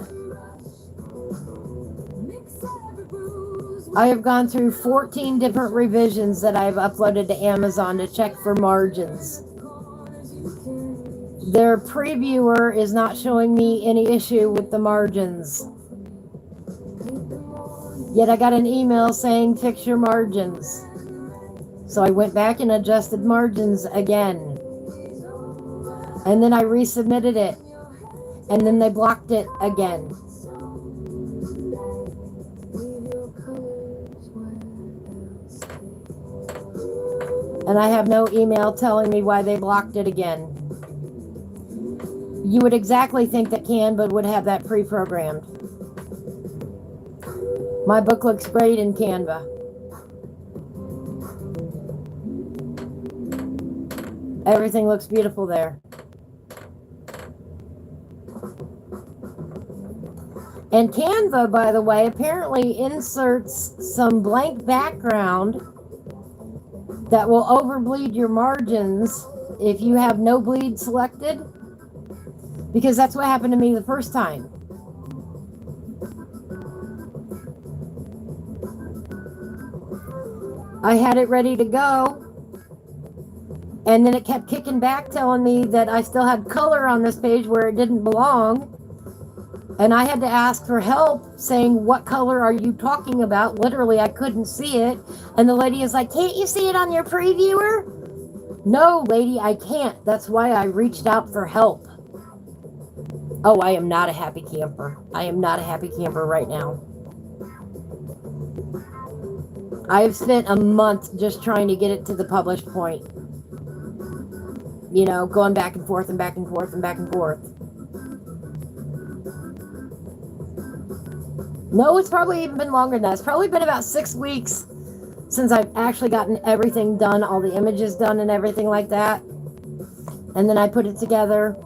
S1: I have gone through 14 different revisions that I've uploaded to Amazon to check for margins. Their previewer is not showing me any issue with the margins. Yet I got an email saying fix your margins. So I went back and adjusted margins again. And then I resubmitted it. And then they blocked it again. And I have no email telling me why they blocked it again. You would exactly think that Canva would have that pre-programmed. My book looks great in Canva. Everything looks beautiful there. And Canva, by the way, apparently inserts some blank background that will overbleed your margins if you have no bleed selected. Because that's what happened to me the first time. I had it ready to go. And then it kept kicking back, telling me that I still had color on this page where it didn't belong. And I had to ask for help, saying, what color are you talking about? Literally, I couldn't see it. And the lady is like, can't you see it on your previewer? No, lady, I can't. That's why I reached out for help. Oh, I am not a happy camper. I am not a happy camper right now. I have spent a month just trying to get it to the published point. You know, going back and forth and back and forth and back and forth. No, it's probably even been longer than that. It's probably been about 6 weeks since I've actually gotten everything done, all the images done and everything like that. And then I put it together.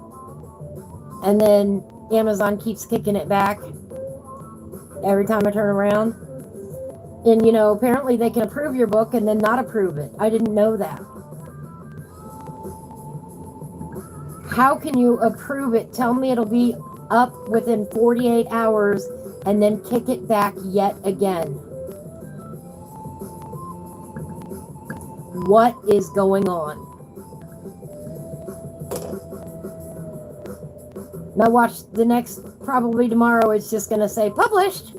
S1: And then Amazon keeps kicking it back every time I turn around. And, you know, apparently they can approve your book and then not approve it. I didn't know that. How can you approve it? Tell me it'll be up within 48 hours and then kick it back yet again. What is going on? Now watch the next, probably tomorrow, it's just going to say published.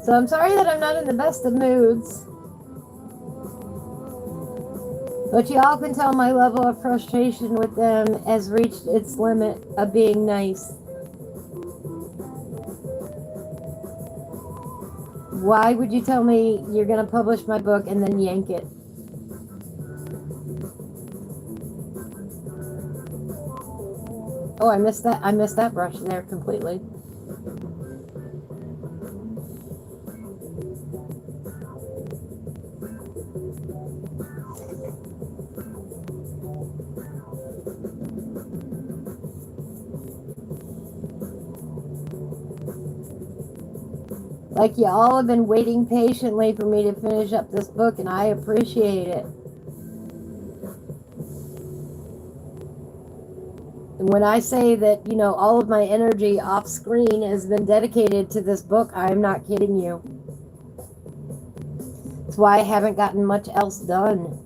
S1: So I'm sorry that I'm not in the best of moods. But y'all can tell my level of frustration with them has reached its limit of being nice. Why would you tell me you're going to publish my book and then yank it? Oh, I missed that. I missed that brush there completely. Like you all have been waiting patiently for me to finish up this book, and I appreciate it. And when I say that, you know, all of my energy off screen has been dedicated to this book, I am not kidding you. That's why I haven't gotten much else done.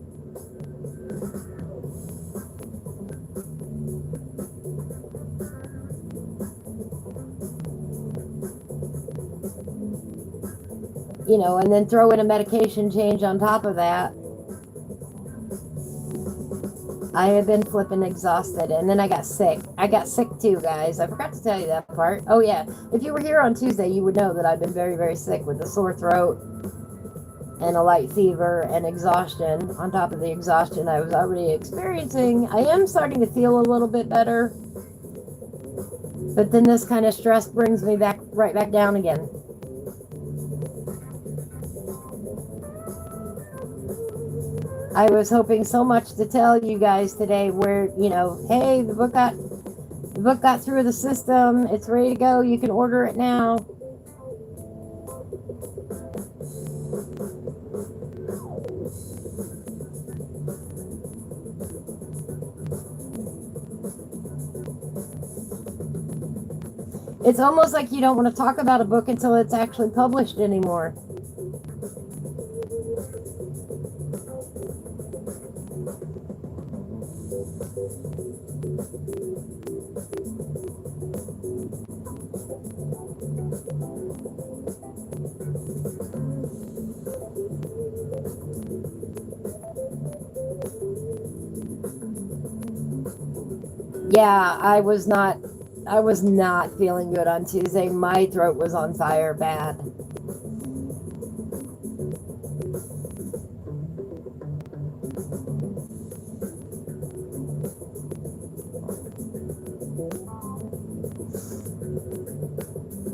S1: You know, and then throw in a medication change on top of that. I have been flipping exhausted, and then I got sick. I got sick too, guys. I forgot to tell you that part. Oh yeah, if you were here on Tuesday, you would know that I've been very, very sick with a sore throat and a light fever and exhaustion. On top of the exhaustion I was already experiencing, I am starting to feel a little bit better. But then this kind of stress brings me back right back down again. I was hoping so much to tell you guys today where, you know, hey, the book got through the system. It's ready to go. You can order it now. It's almost like you don't want to talk about a book until it's actually published anymore. Yeah, I was not feeling good on Tuesday. My throat was on fire bad.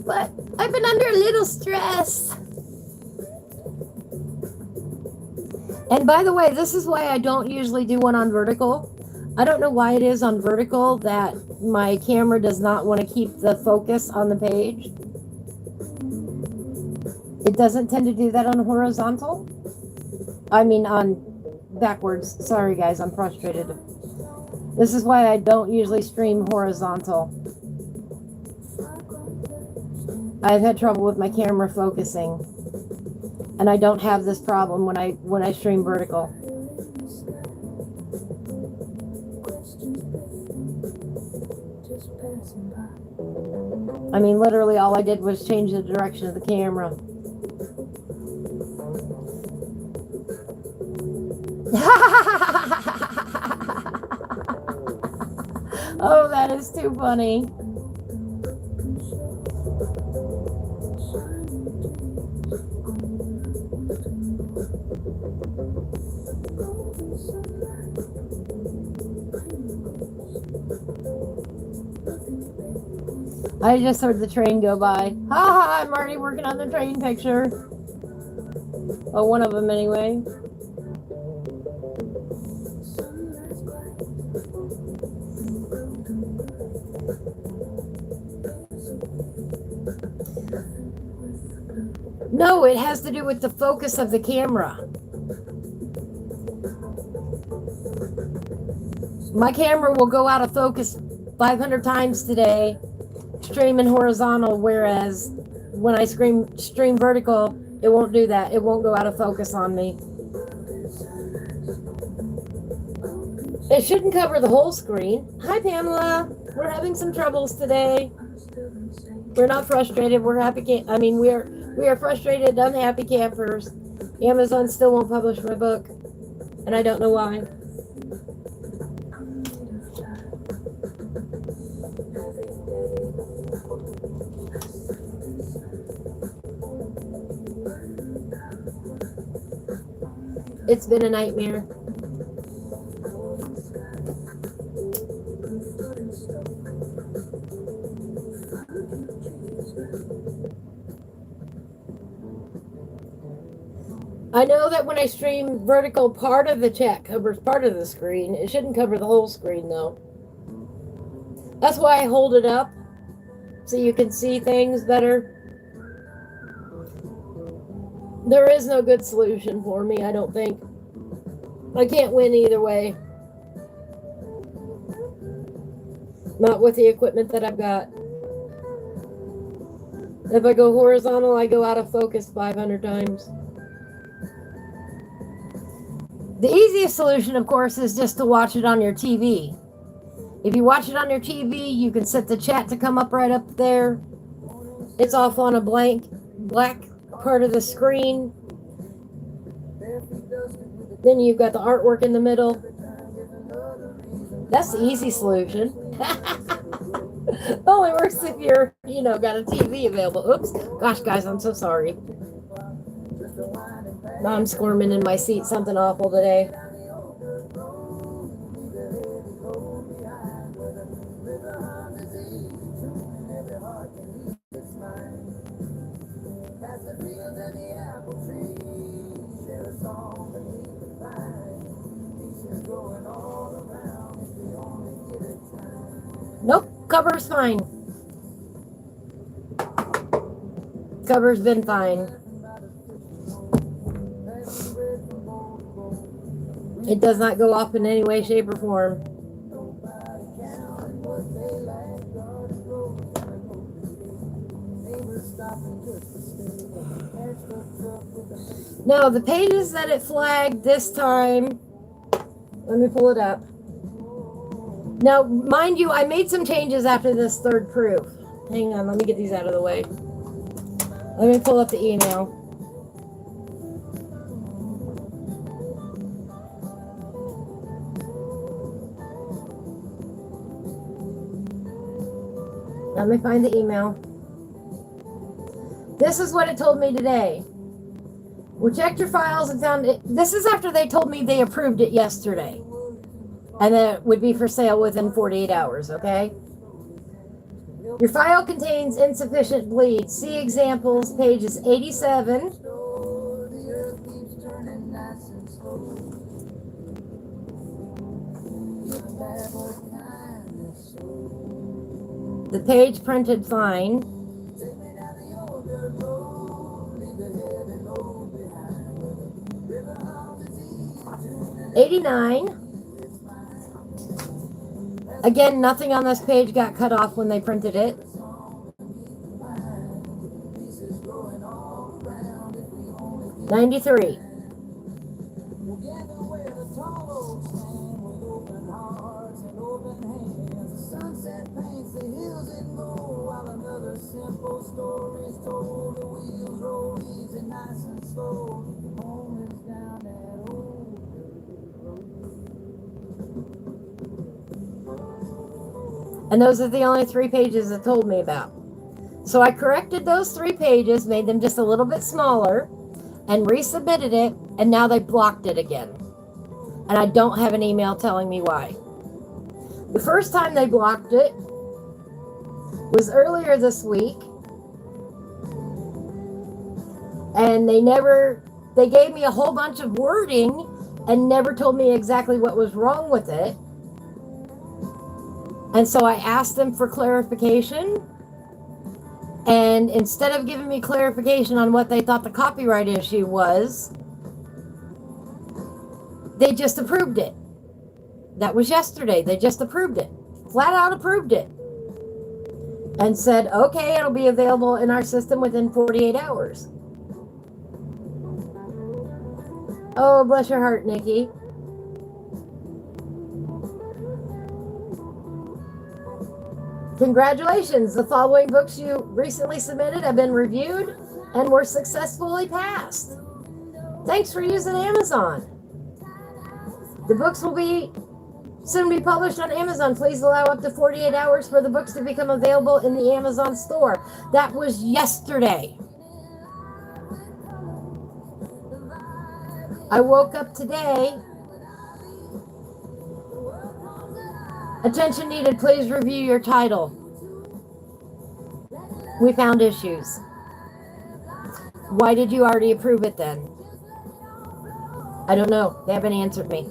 S1: But I've been under a little stress. And by the way, this is why I don't usually do one on vertical. I don't know why it is on vertical that my camera does not want to keep the focus on the page. It doesn't tend to do that on horizontal. I mean on backwards. Sorry guys, I'm frustrated. This is why I don't usually stream horizontal. I've had trouble with my camera focusing. And I don't have this problem when I stream vertical. I mean, literally all I did was change the direction of the camera. Oh, that is too funny. I just heard the train go by. Ha ha, I'm already working on the train picture. Oh, one of them anyway. No, it has to do with the focus of the camera. My camera will go out of focus 500 times today, streaming horizontal, whereas when I stream vertical, it won't do that. It won't go out of focus on me. It shouldn't cover the whole screen. Hi, Pamela. We're having some troubles today. We're not frustrated. We're happy. We are frustrated, unhappy campers. Amazon still won't publish my book, and I don't know why. It's been a nightmare. I know that when I stream vertical, part of the chat covers part of the screen. It shouldn't cover the whole screen, though. That's why I hold it up, so you can see things better. There is no good solution for me, I don't think. I can't win either way. Not with the equipment that I've got. If I go horizontal, I go out of focus 500 times. The easiest solution, of course, is just to watch it on your TV. If you watch it on your TV, you can set the chat to come up right up there. It's off on a black part of the screen. Then you've got the artwork in the middle. That's the easy solution. It only works if you're, got a TV available. Oops. Gosh, guys, I'm so sorry. Now I'm squirming in my seat. Something awful today. Nope, cover's fine. Cover's been fine. It does not go off in any way, shape, or form. No, the pages that it flagged this time, let me pull it up. Now, mind you, I made some changes after this third proof. Hang on, let me get these out of the way. Let me pull up the email. Let me find the email. This is what it told me today. We checked your files and found it. This is after they told me they approved it yesterday. And that it would be for sale within 48 hours, okay? Your file contains insufficient bleed. See examples, pages 87. The page printed fine. 89. Again, nothing on this page got cut off when they printed it. 93. And those are the only 3 pages it told me about. So I corrected those 3 pages, made them just a little bit smaller, and resubmitted it, and now they blocked it again. And I don't have an email telling me why. The first time they blocked it, was earlier this week, and they gave me a whole bunch of wording and never told me exactly what was wrong with it. And so I asked them for clarification, and instead of giving me clarification on what they thought the copyright issue was, they just approved it. That was yesterday. They just approved it. Flat out approved it. And said, okay, it'll be available in our system within 48 hours. Oh, bless your heart, Nikki. Congratulations. The following books you recently submitted have been reviewed and were successfully passed. Thanks for using Amazon. The books will be soon be published on Amazon. Please allow up to 48 hours for the books to become available in the Amazon store. That was yesterday. I woke up today. Attention needed. Please review your title. We found issues. Why did you already approve it then? I don't know. They haven't answered me.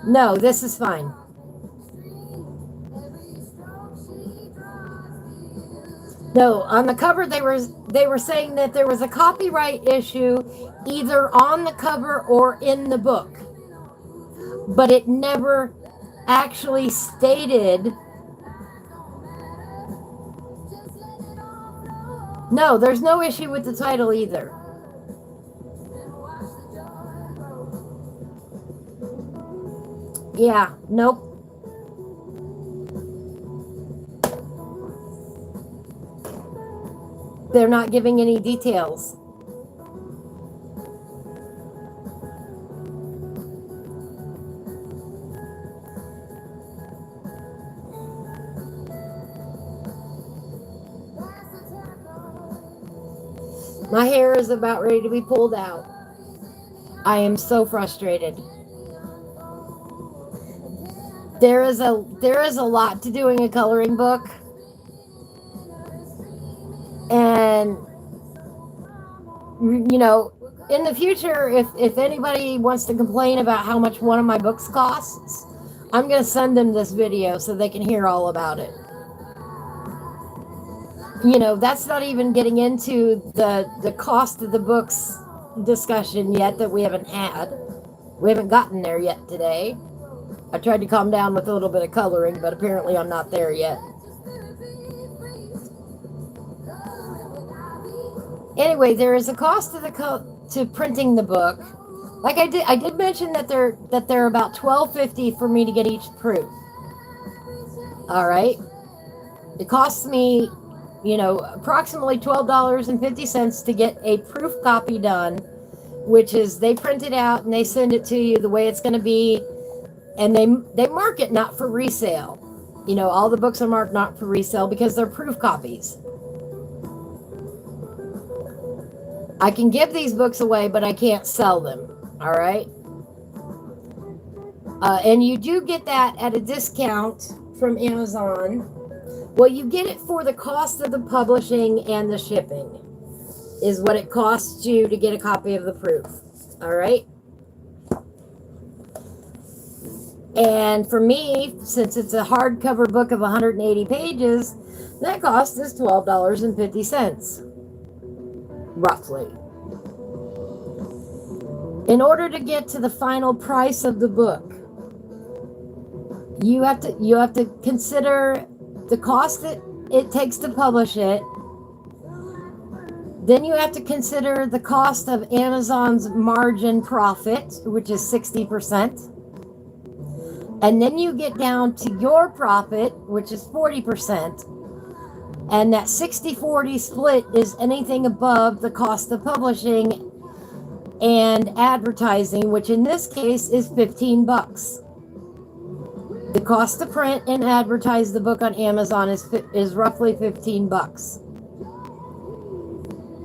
S1: No, this is fine. No, on the cover they were saying that there was a copyright issue either on the cover or in the book. But it never actually stated. No, there's no issue with the title either. Yeah, nope. They're not giving any details. My hair is about ready to be pulled out. I am so frustrated. There is a lot to doing a coloring book. And, you know, in the future, if anybody wants to complain about how much one of my books costs, I'm going to send them this video so they can hear all about it. You know, that's not even getting into the cost of the books discussion yet that we haven't had. We haven't gotten there yet today. I tried to calm down with a little bit of coloring, but apparently I'm not there yet. Anyway, there is a cost to printing the book. Like I did mention that they're about $12.50 for me to get each proof. All right. It costs me, you know, approximately $12.50 to get a proof copy done, which is they print it out and they send it to you the way it's going to be, and they mark it not for resale. You know, all the books are marked not for resale because they're proof copies. I can give these books away, but I can't sell them. All right. And you do get that at a discount from Amazon. Well, you get it for the cost of the publishing and the shipping is what it costs you to get a copy of the proof. All right. And for me, since it's a hardcover book of 180 pages, that cost is $12.50. Roughly. In order to get to the final price of the book, you have to consider the cost that it takes to publish it. Then you have to consider the cost of Amazon's margin profit, which is 60%. And then you get down to your profit, which is 40%. And that 60-40 split is anything above the cost of publishing and advertising, which in this case is $15. The cost to print and advertise the book on Amazon is roughly $15.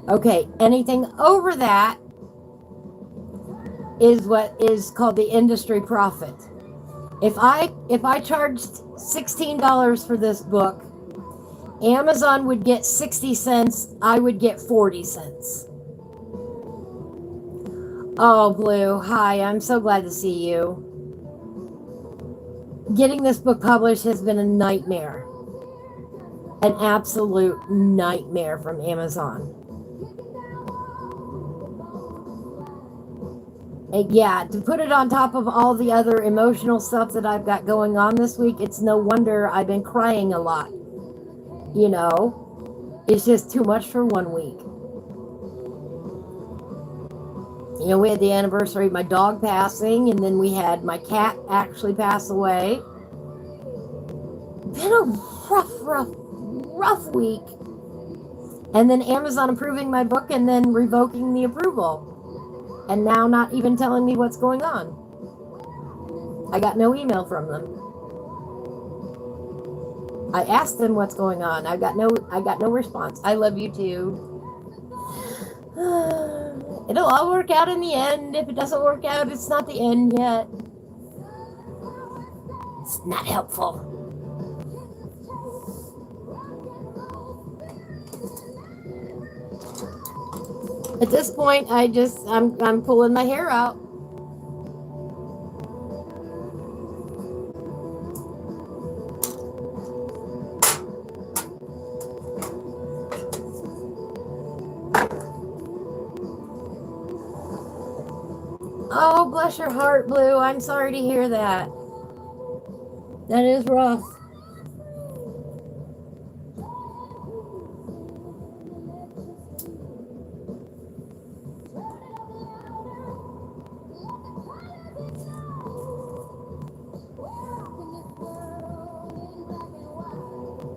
S1: Okay, anything over that is what is called the industry profit. If I charged $16 for this book, Amazon would get 60 cents, I would get 40 cents. Oh, Blue, hi, I'm so glad to see you. Getting this book published has been a nightmare. An absolute nightmare from Amazon. And yeah, to put it on top of all the other emotional stuff that I've got going on this week, it's no wonder I've been crying a lot. You know, it's just too much for one week. You know, we had the anniversary of my dog passing, and then we had my cat actually pass away. Been a rough week. And then Amazon approving my book and then revoking the approval. And now not even telling me what's going on. I got no email from them. I asked them what's going on. I got no response. I love you too. It'll all work out in the end. If it doesn't work out, it's not the end yet. It's not helpful. At this point, I'm pulling my hair out. Oh, bless your heart, Blue. I'm sorry to hear that. That is rough.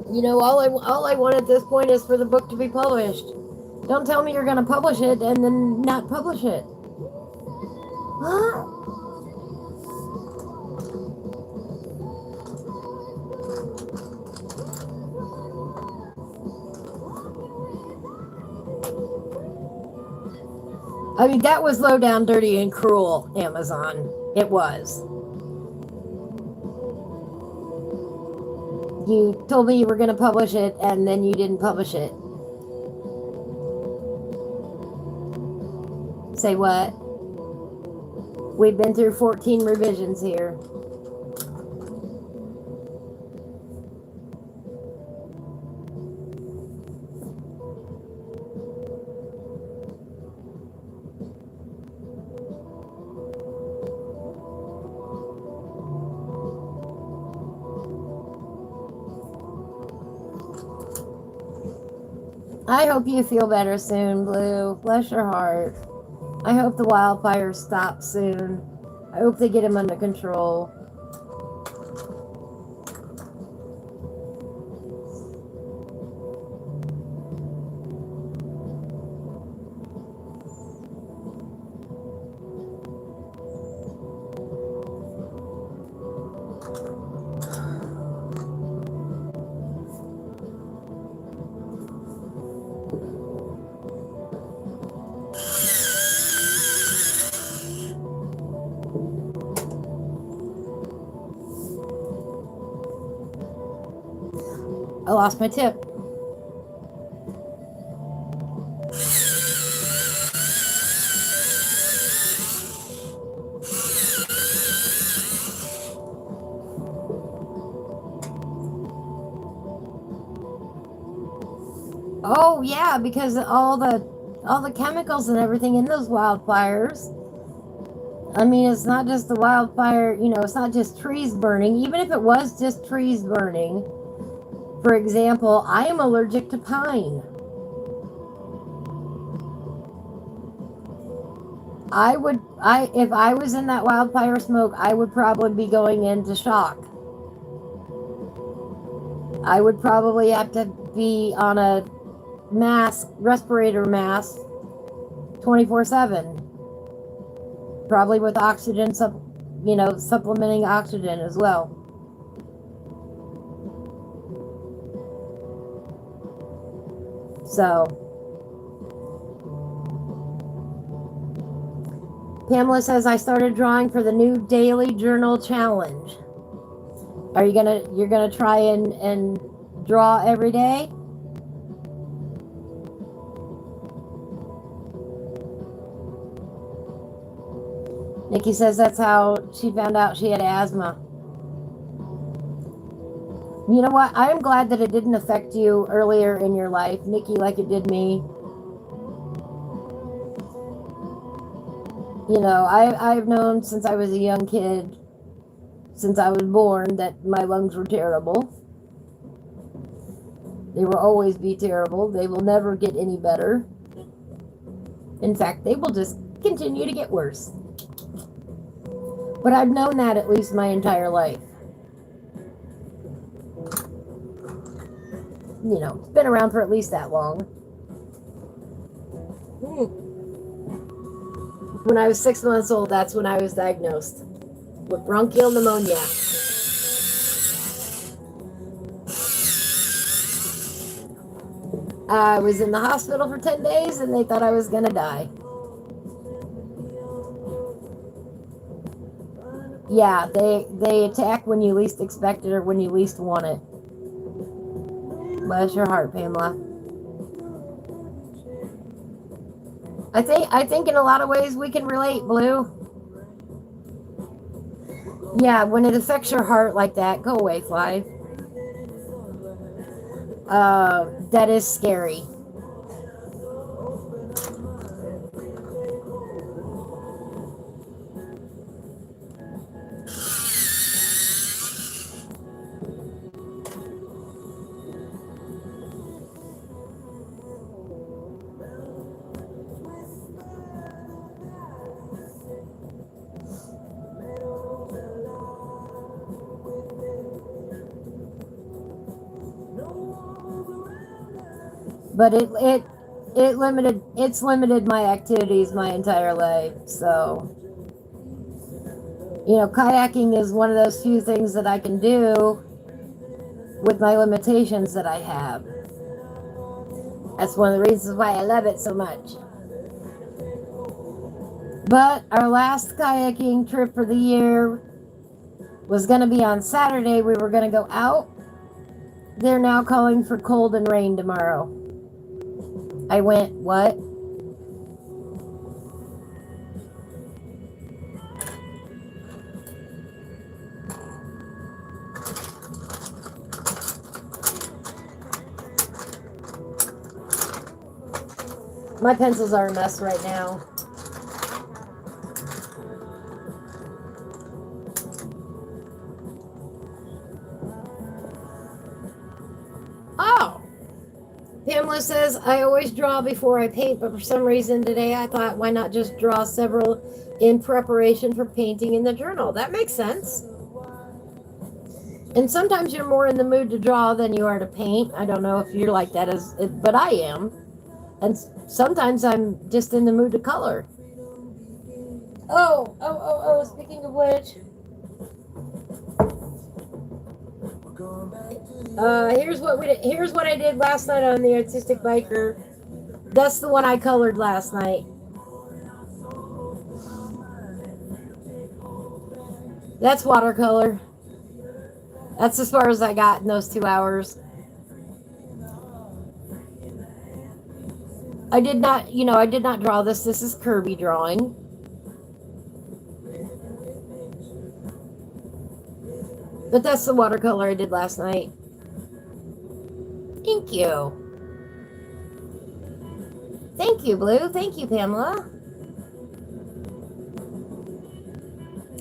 S1: You know, all I want at this point is for the book to be published. Don't tell me you're going to publish it and then not publish it. Huh? I mean, that was low down, dirty, and cruel, Amazon. It was. You told me you were going to publish it, and then you didn't publish it. Say what? We've been through 14 revisions here. I hope you feel better soon, Blue. Bless your heart. I hope the wildfires stop soon. I hope they get them under control. I lost my tip. Oh yeah, because all the chemicals and everything in those wildfires. I mean, it's not just the wildfire, you know, it's not just trees burning. Even if it was just trees burning, for example, I am allergic to pine. If I was in that wildfire smoke, I would probably be going into shock. I would probably have to be on a respirator mask, 24/7. Probably with oxygen, supplementing oxygen as well. So, Pamela says, I started drawing for the new daily journal challenge. Are you you're gonna try and draw every day? Nikki says that's how she found out she had asthma. You know what? I am glad that it didn't affect you earlier in your life, Nikki, like it did me. You know, I've known since I was a young kid, since I was born, that my lungs were terrible. They will always be terrible. They will never get any better. In fact, they will just continue to get worse. But I've known that at least my entire life. You know, it's been around for at least that long. When I was 6 months old, that's when I was diagnosed with bronchial pneumonia. I was in the hospital for 10 days and they thought I was gonna die. Yeah, they attack when you least expect it or when you least want it. Bless your heart, Pamela. I think in a lot of ways we can relate, Blue. Yeah, when it affects your heart like that, go away, Fly. That is scary. But it's limited my activities my entire life. So, you know, kayaking is one of those few things that I can do with my limitations that I have. That's one of the reasons why I love it so much. But our last kayaking trip for the year was going to be on Saturday. We were going to go out. They're now calling for cold and rain tomorrow. I went, what? My pencils are a mess right now. Oh! Pamela says, I always draw before I paint, but for some reason today I thought, why not just draw several in preparation for painting in the journal? That makes sense. And sometimes you're more in the mood to draw than you are to paint. I don't know if you're like that, but I am. And sometimes I'm just in the mood to color. Oh, speaking of which. Here's what I did last night on the Artistic Biker. That's the one I colored last night. That's watercolor. That's as far as I got in those 2 hours. I did not draw this. This is Kirby drawing. But that's the watercolor I did last night. Thank you. Thank you, Blue. Thank you, Pamela.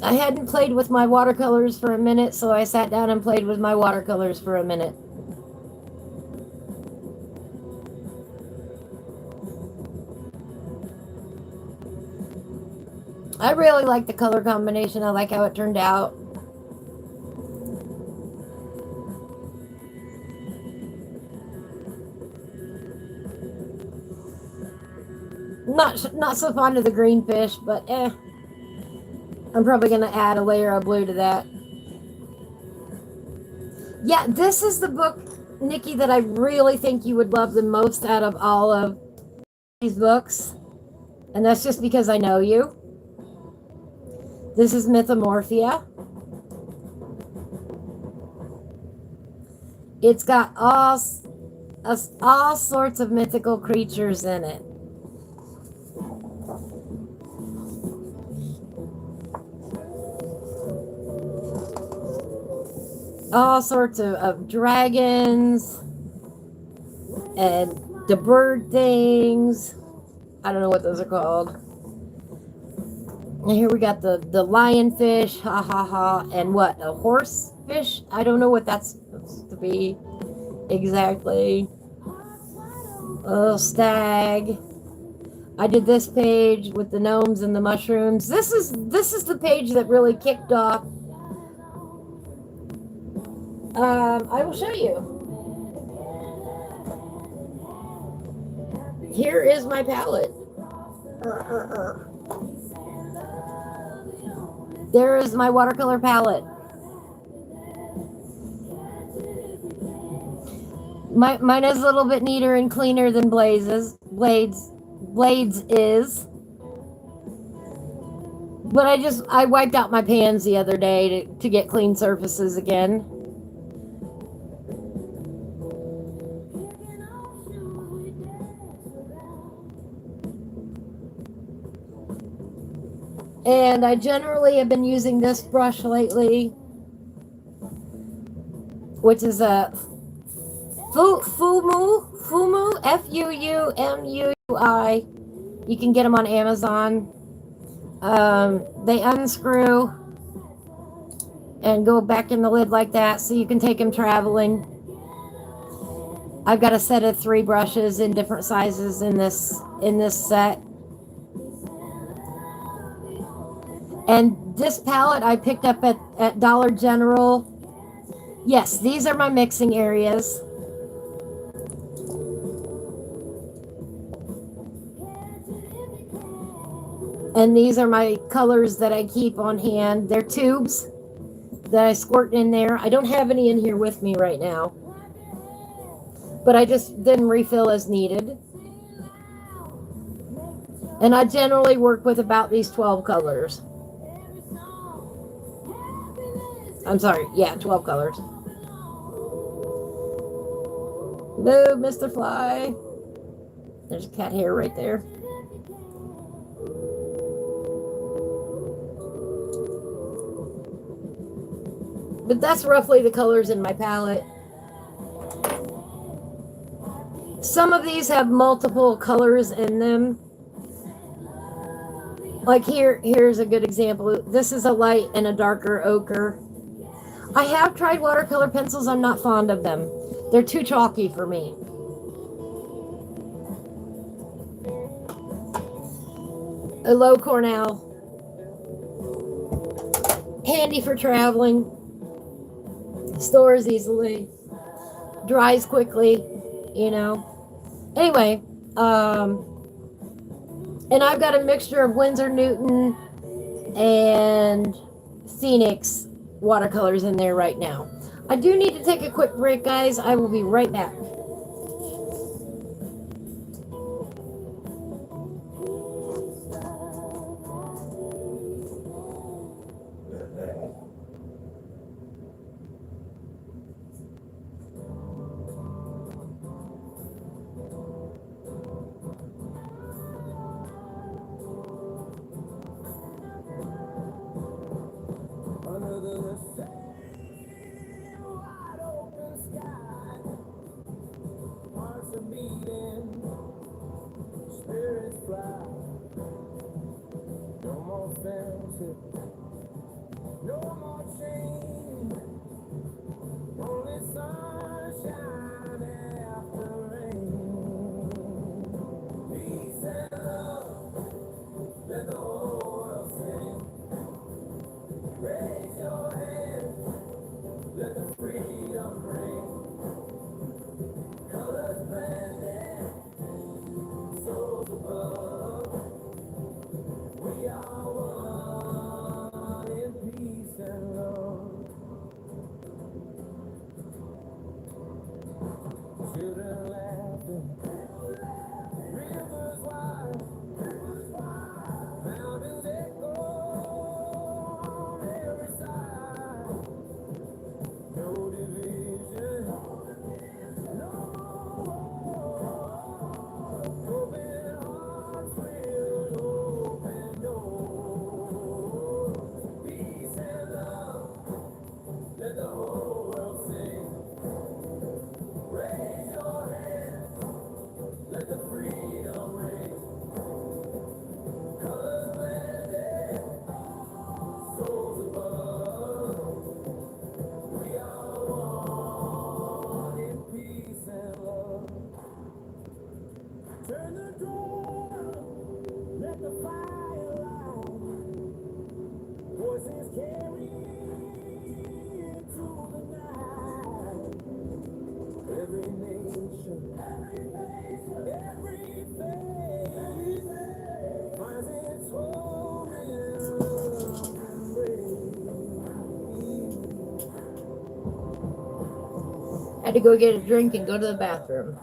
S1: I hadn't played with my watercolors for a minute, so I sat down and played with my watercolors for a minute. I really like the color combination. I like how it turned out. Not so fond of the green fish, but I'm probably going to add a layer of blue to that. Yeah, this is the book Nikki, that I really think you would love the most out of all of these books, and that's just because I know you. This is Mythomorphia. It's got all sorts of mythical creatures in it. All sorts of dragons and the bird things. I don't know what those are called. And here we got the lionfish, ha ha ha, and what, a horse fish? I don't know what that's supposed to be exactly. A little stag. I did this page with the gnomes and the mushrooms. This is the page that really kicked off. I will show you. Here is my palette. There is my watercolor palette. Mine is a little bit neater and cleaner than Blades is. But I wiped out my pans the other day to get clean surfaces again. And I generally have been using this brush lately, which is a Fumu, Fuumui. You can get them on Amazon. They unscrew and go back in the lid like that, so you can take them traveling. I've got a set of 3 brushes in different sizes in this set. And this palette I picked up at Dollar General. Yes, these are my mixing areas. And these are my colors that I keep on hand. They're tubes that I squirt in there. I don't have any in here with me right now, but I just didn't refill as needed. And I generally work with about these 12 colors. I'm sorry, yeah, 12 colors. Move, Mr. Fly. There's a cat hair right there. But that's roughly the colors in my palette. Some of these have multiple colors in them. Like here's a good example. This is a light and a darker ochre. I have tried watercolor pencils. I'm not fond of them. They're too chalky for me. A low Cornell. Handy for traveling. Stores easily. Dries quickly, you know. Anyway, and I've got a mixture of Winsor Newton and Phoenix watercolors in there right now. I do need to take a quick break, guys. I will be right back. Had to go get a drink and go to the bathroom.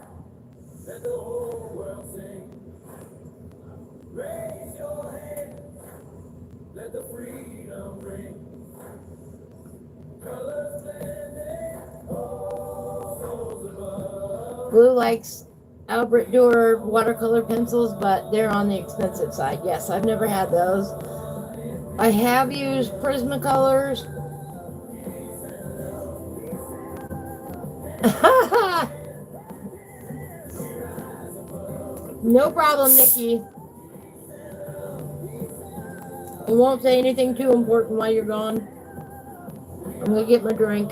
S1: Blue likes Albert Dürer watercolor pencils, but they're on the expensive side. Yes, I've never had those. I have used Prismacolors. No problem, Nikki. I won't say anything too important while you're gone. I'm gonna get my drink.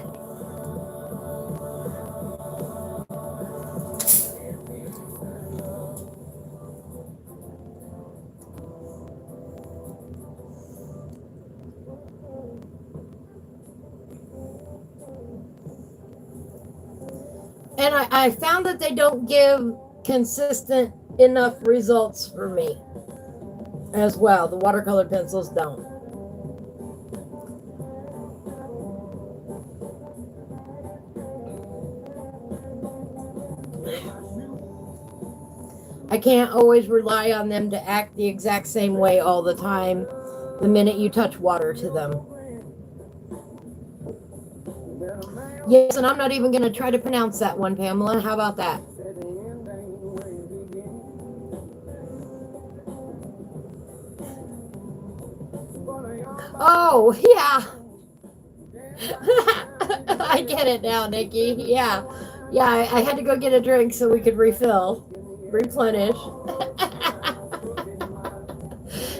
S1: And I found that they don't give consistent enough results for me as well. The watercolor pencils don't. I can't always rely on them to act the exact same way all the time the minute you touch water to them. Yes, and I'm not even going to try to pronounce that one, Pamela. How about that? Oh, yeah. I get it now, Nikki. Yeah. Yeah, I had to go get a drink so we could replenish.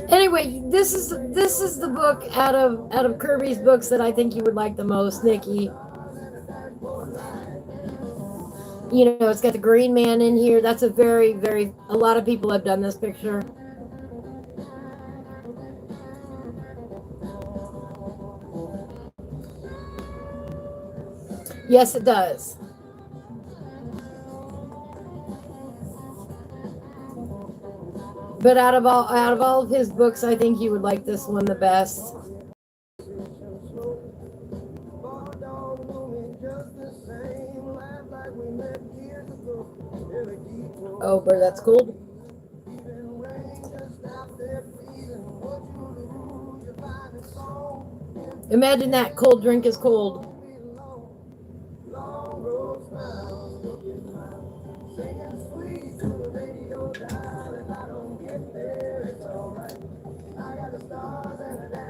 S1: Anyway, this is the book out of Kirby's books that I think you would like the most, Nikki. You know, it's got the green man in here. That's a a lot of people have done this picture. Yes, it does. But out of all of his books, I think you would like this one the best. Oh, but that's cold. Imagine that cold drink is cold.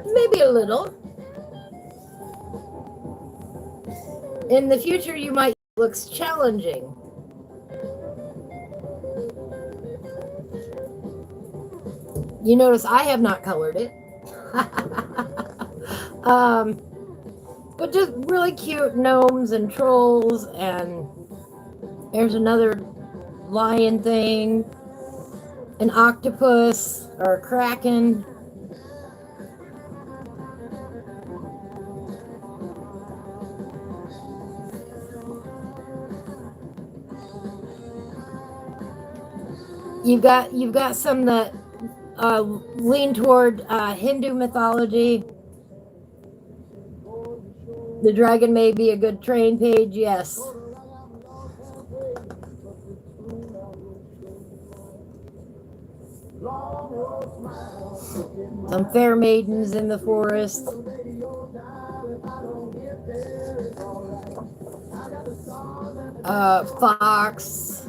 S1: Maybe a little. In the future, you might looks challenging. You notice I have not colored it. But just really cute gnomes and trolls, and there's another lion thing, an octopus or a kraken. You've got some that lean toward Hindu mythology. The dragon may be a good train page, yes. Some fair maidens in the forest. Fox,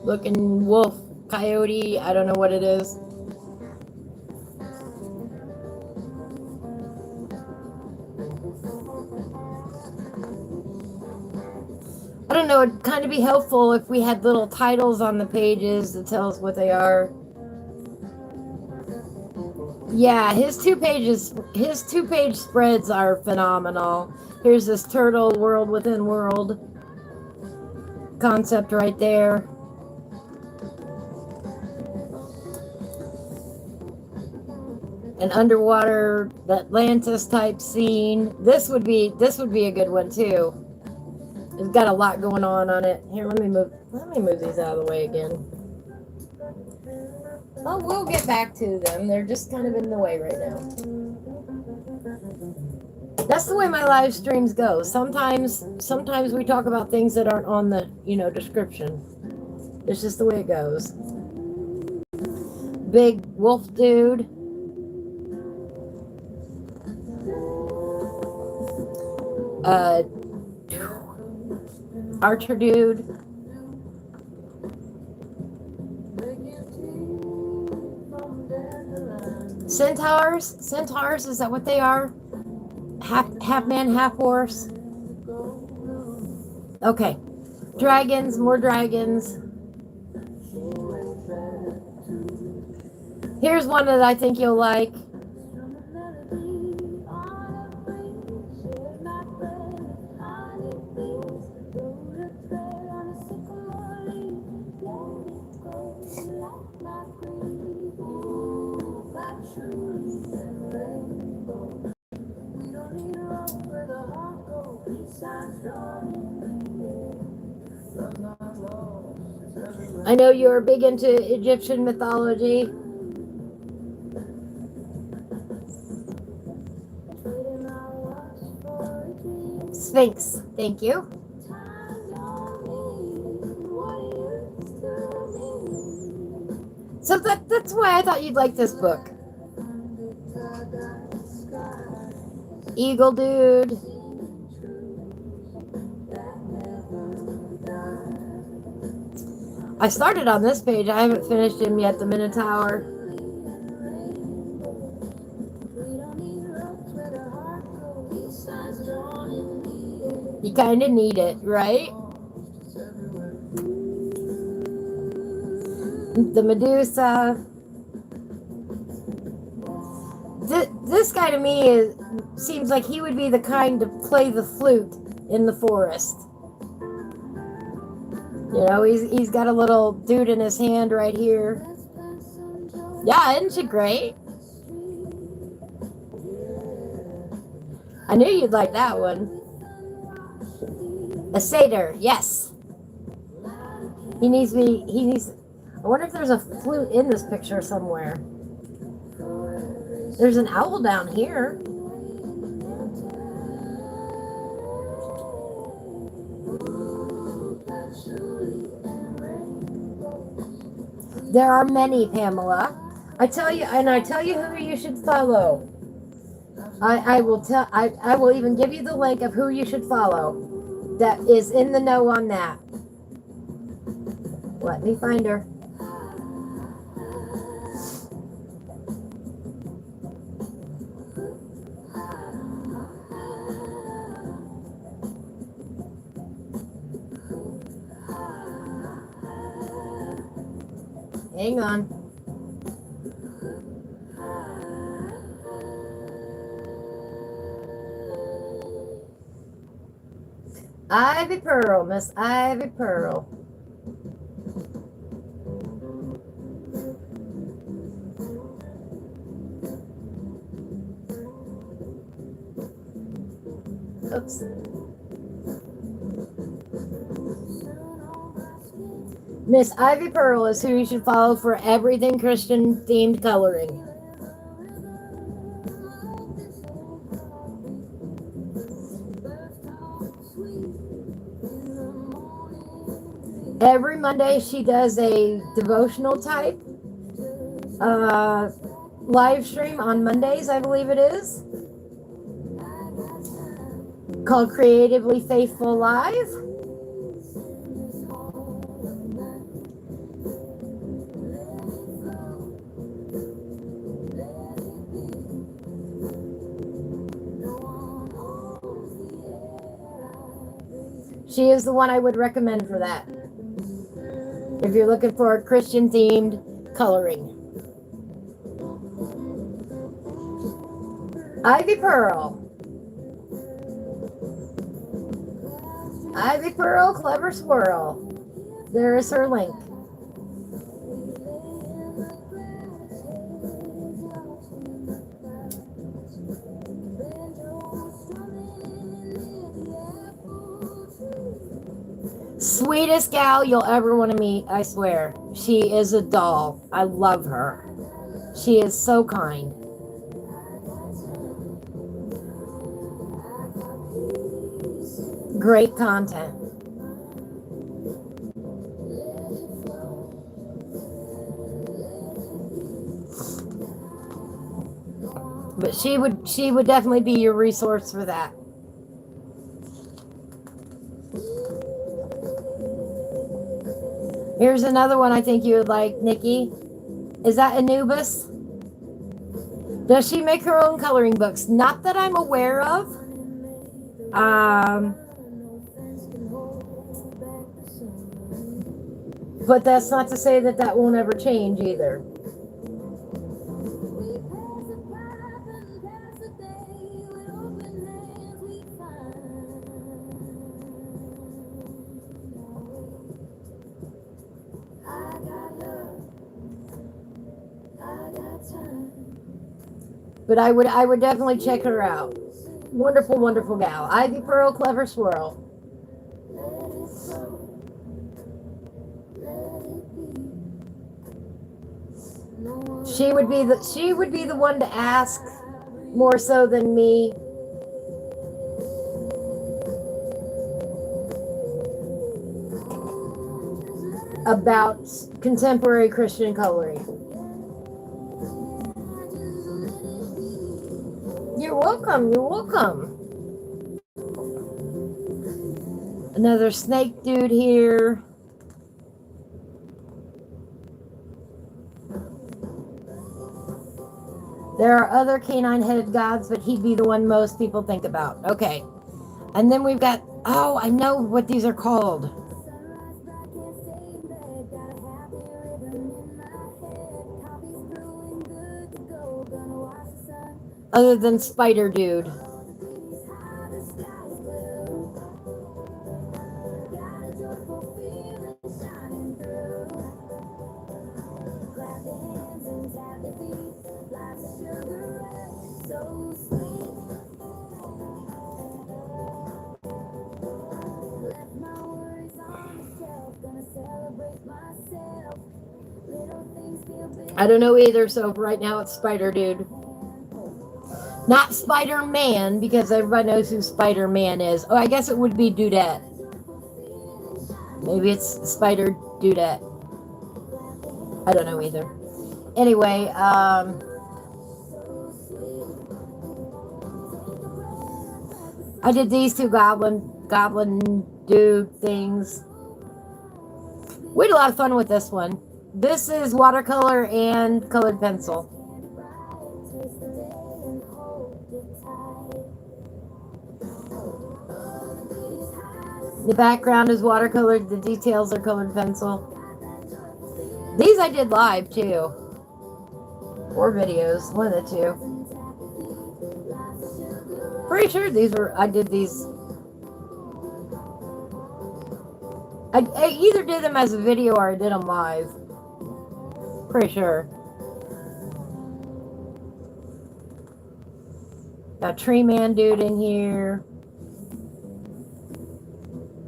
S1: looking wolf, coyote, I don't know what it is. I don't know, it'd kind of be helpful if we had little titles on the pages that tell us what they are. Yeah, his two-page spreads are phenomenal. Here's this turtle world within world concept right there. an underwater Atlantis type scene. This would be a good one too. It's got a lot going on it. Here, let me move these out of the way again. Oh, we'll get back to them. They're just kind of in the way right now. That's the way my live streams go. Sometimes we talk about things that aren't on the, description. It's just the way it goes. Big wolf dude. Archer dude. Centaurs, is that what they are? Half man, half horse. Okay. Dragons, more dragons. Here's one that I think you'll like. I know you're big into Egyptian mythology. Sphinx, thank you. So that's why I thought you'd like this book. Eagle dude. I started on this page. I haven't finished him yet, the Minotaur. You kind of need it, right? The Medusa. This guy to me seems like he would be the kind to play the flute in the forest. He's got a little dude in his hand right here. Yeah, isn't she great? I knew you'd like that one. A satyr, yes. I wonder if there's a flute in this picture somewhere. There's an owl down here. There are many, Pamela. I tell you who you should follow. I will even give you the link of who you should follow that is in the know on that. Let me find her. Hang on. Ivy Pearl, Miss Ivy Pearl. Oops. Miss Ivy Pearl is who you should follow for everything Christian themed coloring. Every Monday she does a devotional type live stream on Mondays, I believe it is, called Creatively Faithful Live. She is the one I would recommend for that. If you're looking for a Christian themed coloring. Ivy Pearl. Ivy Pearl, Clever Squirrel. There is her link. Sweetest gal you'll ever want to meet, I swear. She is a doll. I love her. She is so kind. Great content. But she would definitely be your resource for that. Here's another one I think you would like, Nikki. Is that Anubis? Does she make her own coloring books? Not that I'm aware of. But that's not to say that that won't ever change either. But I would definitely check her out. Wonderful, wonderful gal. Ivy Pearl, Clever Swirl. She would be the one to ask more so than me. About contemporary Christian coloring. You're welcome. You're welcome. Another snake dude here. There are other canine-headed gods, but he'd be the one most people think about. Okay. And then we've got, oh, I know what these are called. Other than Spider Dude. I don't know either, so right now it's Spider Dude. Not Spider-Man, because everybody knows who Spider-Man is. Oh, I guess it would be Dudette. Maybe it's Spider Dudette. I don't know either. Anyway, I did these two goblin dude things. We had a lot of fun with this one. This is watercolor and colored pencil. The background is watercolored, the details are colored pencil. These I did live too. Or videos, one of the two. Pretty sure I did these. I either did them as a video or I did them live. Pretty sure. Got Tree Man Dude in here.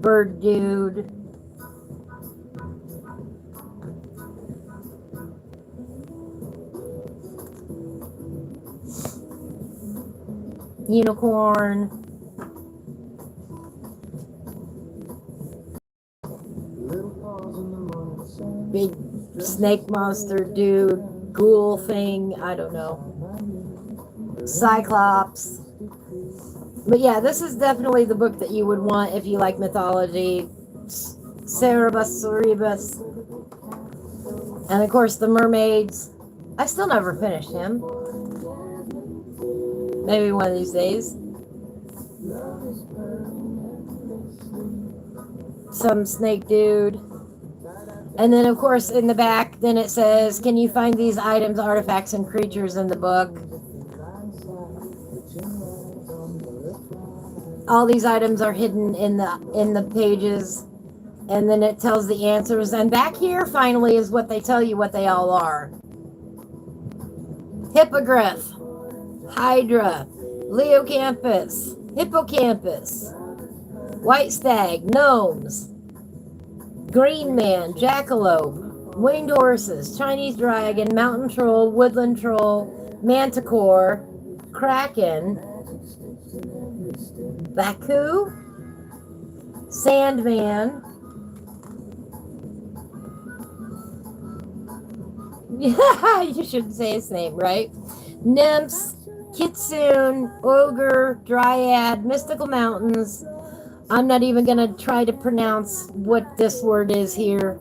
S1: Bird Dude. Unicorn. Big snake monster dude. Ghoul thing. I don't know. Cyclops. But yeah, this is definitely the book that you would want if you like mythology. Cerberus, Cerebus. And of course the mermaids. I still never finished him. Maybe one of these days. Some snake dude. And then of course in the back, then it says, can you find these items, artifacts, and creatures in the book? All these items are hidden in the pages, and then it tells the answers. And back here, finally, is what they tell you what they all are. Hippogriff, Hydra, Leocampus, Hippocampus, White Stag, Gnomes, green man, jackalope, winged horses, Chinese dragon, mountain troll, woodland troll, manticore, kraken, Baku, Sandman. Yeah, you shouldn't say his name, right? Nymphs, Kitsune, Ogre, Dryad, Mystical Mountains. I'm not even going to try to pronounce what this word is here.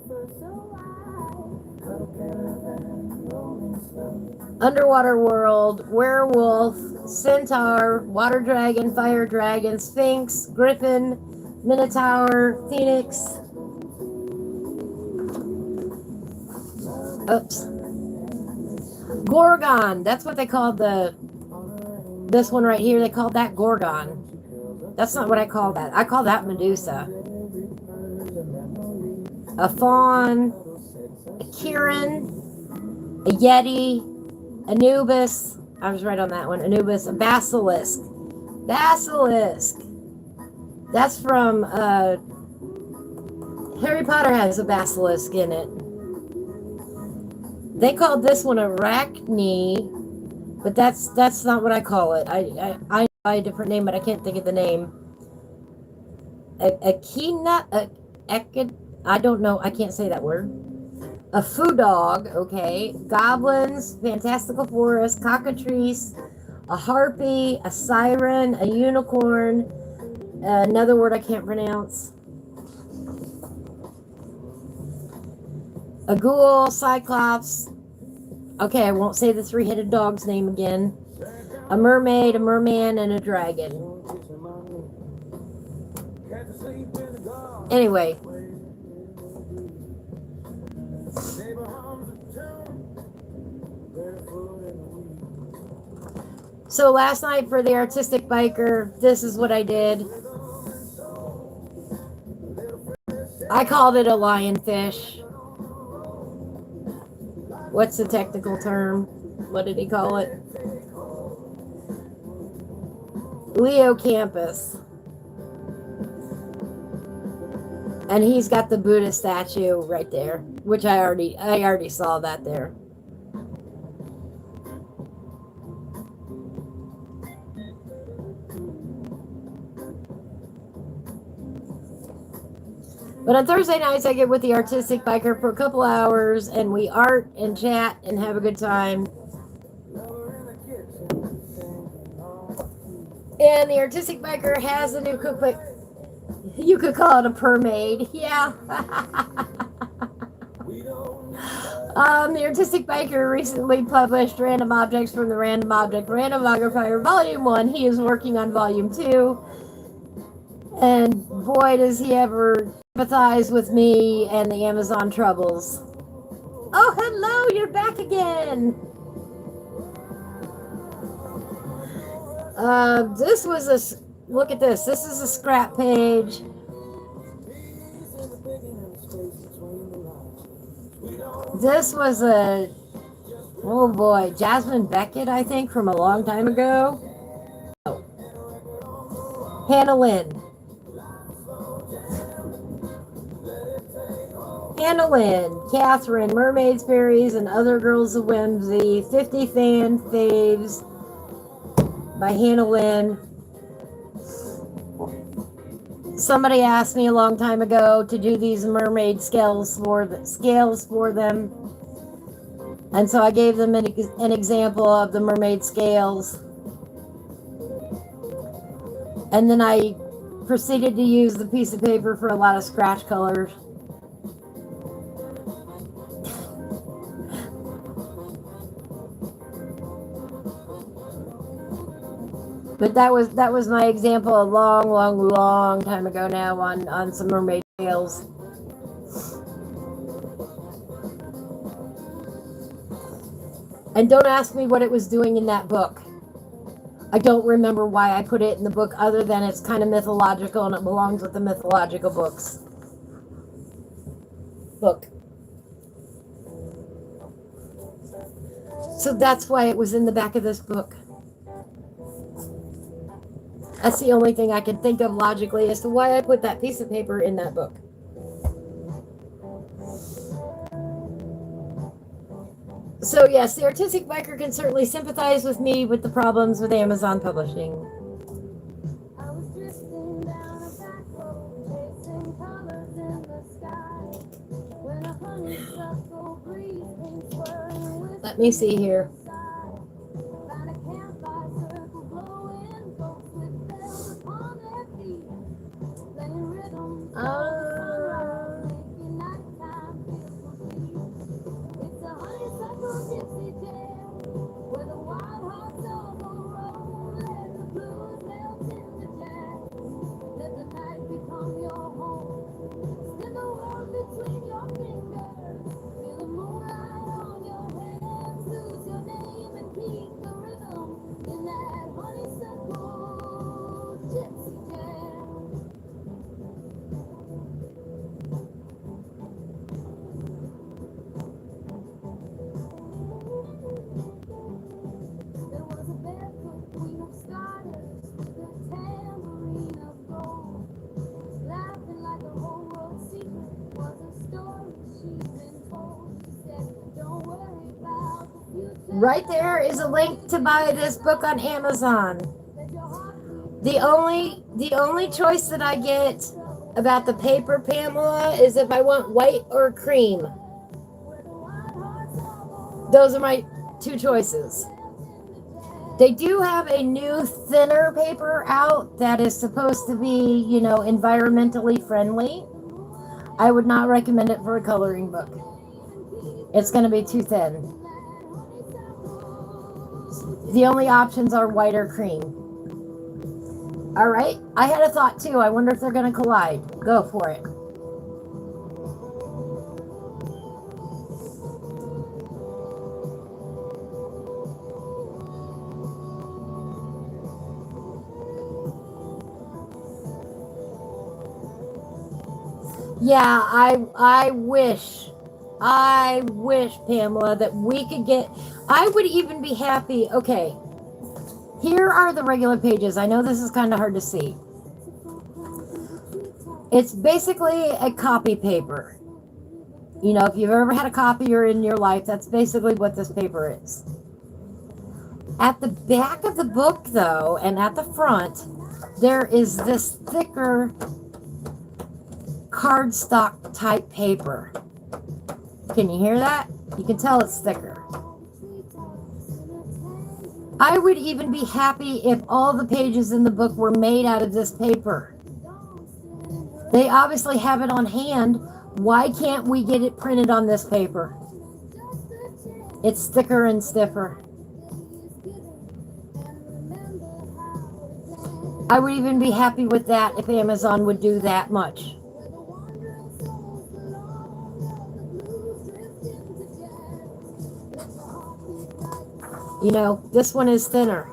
S1: Underwater World, Werewolf, Centaur, Water Dragon, Fire Dragon, Sphinx, Griffin, Minotaur, Phoenix. Oops. Gorgon. That's what they called this one right here. They called that Gorgon. That's not what I call that. I call that Medusa. A fawn, a Kirin, a Yeti, Anubis. I was right on that one. Anubis, a basilisk. Basilisk. That's from Harry Potter has a basilisk in it. They called this one Arachne, but that's not what I call it. I know a different name, but I can't think of the name. I don't know. I can't say that word. A foo dog, okay. Goblins, fantastical forest, cockatrice, a harpy, a siren, a unicorn, another word I can't pronounce. A ghoul, cyclops. Okay, I won't say the three-headed dog's name again. A mermaid, a merman, and a dragon. Anyway. So last night for the artistic biker, this is what I did. I called it a lionfish. What's the technical term? What did he call it? Leocampus. And he's got the Buddha statue right there, which I already saw that there. But on Thursday nights, I get with the artistic biker for a couple hours, and we art and chat and have a good time. And the artistic biker has a new cookbook. You could call it a permaid, yeah. The artistic biker recently published Random Objects from the Random Object Randomographer Volume 1. He is working on Volume 2. And boy, does he ever empathize with me and the Amazon troubles. Oh, hello, you're back again. This was a, look at this. This is a scrap page. This was a, oh boy, Jasmine Beckett, I think, from a long time ago. Oh. Hannah Lynn. Hannah Lynn, Catherine, Mermaids, Fairies, and Other Girls of Whimsy, 50 Fan Faves by Hannah Lynn. Somebody asked me a long time ago to do these mermaid scales for them. And so I gave them an example of the mermaid scales. And then I proceeded to use the piece of paper for a lot of scratch colors. But that was my example a long time ago now on some mermaid scales. And don't ask me what it was doing in that book. I don't remember why I put it in the book other than it's kind of mythological and it belongs with the mythological book. So that's why it was in the back of this book. That's the only thing I can think of logically as to why I put that piece of paper in that book. So yes, the artistic biker can certainly sympathize with me with the problems with Amazon publishing.
S2: I was drifting down a back road, chasing colors in the sky. When a honeysuckle breeze came swirling with
S1: Let me see here.
S2: found a campfire circle glowing, folks with bells upon their feet, playing rhythm, making nighttime feel complete. It's a honeysuckle gypsy jam, where the wild hearts all go roll. Let the blues melt into jazz, let the night become your home. Spin the world between your fingers, feel the moonlight on your hands, lose your name and keep the rhythm in that honeysuckle gypsy jam. There was a barefoot queen of stardust with a tambourine of gold, laughing like the whole world's secret was a story she'd been told. She said, don't worry about the future.
S1: Right there is a link to buy this book on Amazon.
S2: Let your heart beat.
S1: The only choice that I get about the paper, Pamela, is if I want white or cream.
S2: Where the wild hearts all go
S1: Those are my two choices. They do have a new thinner paper out that is supposed to be, you know, environmentally friendly. I would not recommend it for a coloring book. It's going to be too thin. The only options are white or cream. All right. I had a thought too. I wonder if they're going to collide. Go for it. Yeah, I wish, Pamela, that we could get, I would even be happy. Okay, here are the regular pages. I know this is kind of hard to see. It's basically a copy paper. You know, if you've ever had a copier in your life, that's basically what this paper is. At the back of the book, though, and at the front, there is this thicker cardstock type paper. Can you hear that? You can tell it's thicker. I would even be happy if all the pages in the book were made out of this paper. They obviously have it on hand. Why can't we get it printed on this paper? It's thicker and stiffer. I would even be happy with that if Amazon would do that much. You know, this one is thinner.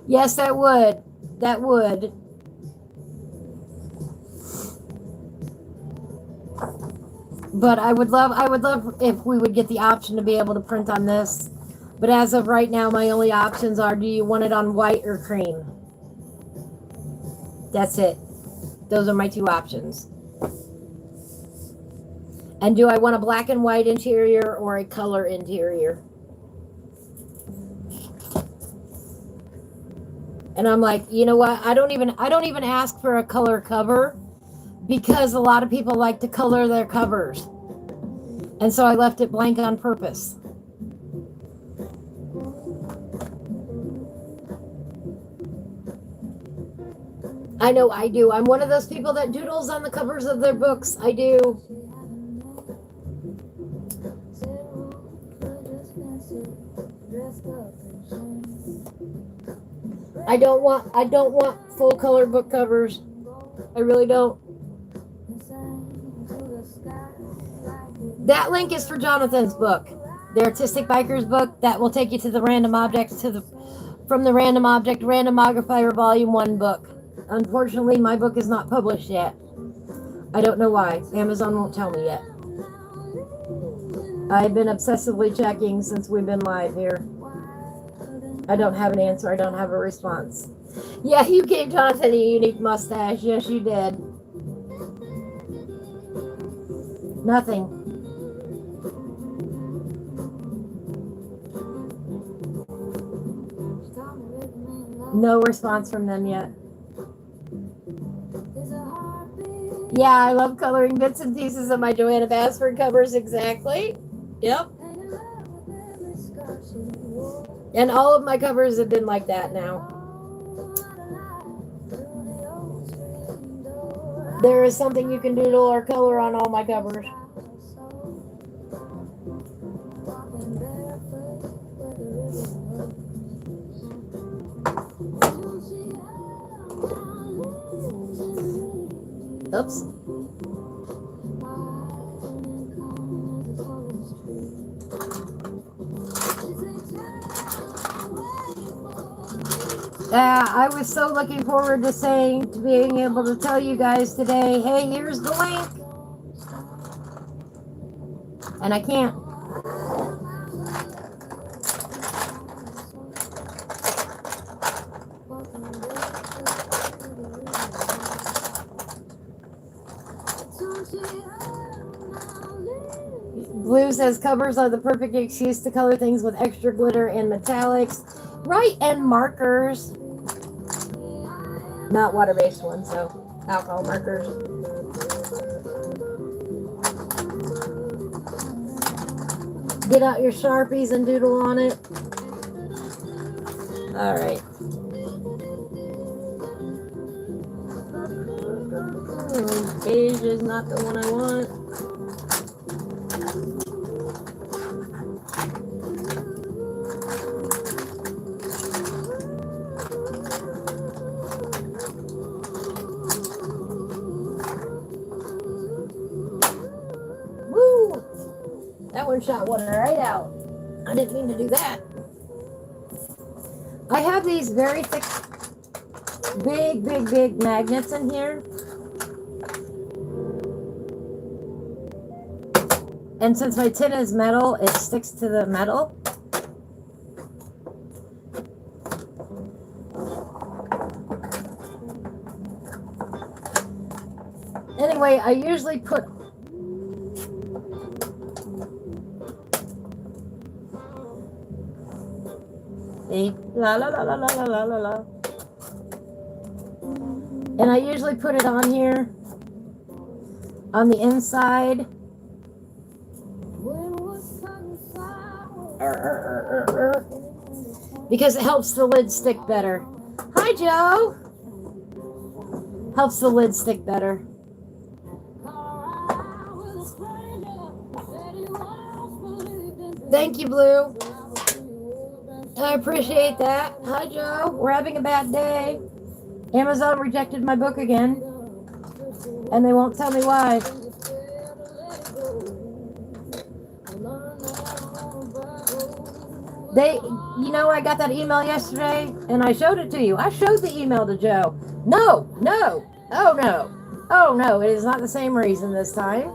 S1: Yes, that would. That would. But I would love if we would get the option to be able to print on this. But as of right now, my only options are, do you want it on white or cream? That's it. Those are my two options. And do I want a black and white interior or a color interior? And I'm like, you know what? I don't even ask for a color cover because a lot of people like to color their covers. And so I left it blank on purpose. I know I do. I'm one of those people that doodles on the covers of their books. I do. I don't want full color book covers. I really don't. That link is for Jonathan's book, the Artistic Biker's book. That will take you to the random objects from the Random Object Randomographer Volume 1 book. Unfortunately, my book is not published yet. I don't know why. Amazon won't tell me yet. I've been obsessively checking since we've been live here. I don't have an answer. I don't have a response. Yeah, you gave Jonathan a unique mustache. Yes, you did. Nothing. No response from them yet. Yeah, I love coloring bits and pieces of my Joanna Basford covers. Exactly. Yep. And all of my covers have been like that now. There is something you can doodle or color on all my covers. Oops. I was so looking forward to being able to tell you guys today, hey, here's the link. And I can't. Blue says covers are the perfect excuse to color things with extra glitter and metallics. Right, and markers. Not water-based ones, so alcohol markers. Get out your Sharpies and doodle on it. All right. Beige is not the one I want. Woo! That one shot one right out. I didn't mean to do that. I have these very thick, big magnets in here. And since my tin is metal, it sticks to the metal. Anyway, I usually put la la la la la la la la la. And I usually put it on here on the inside. Because it helps the lid stick better. Hi, Joe. Helps the lid stick better. Thank you, Blue. I appreciate that. Hi, Joe. We're having a bad day. Amazon rejected my book again. And they won't tell me why. I got that email yesterday and I showed it to you. I showed the email to Joe. No. Oh no, it is not the same reason this time.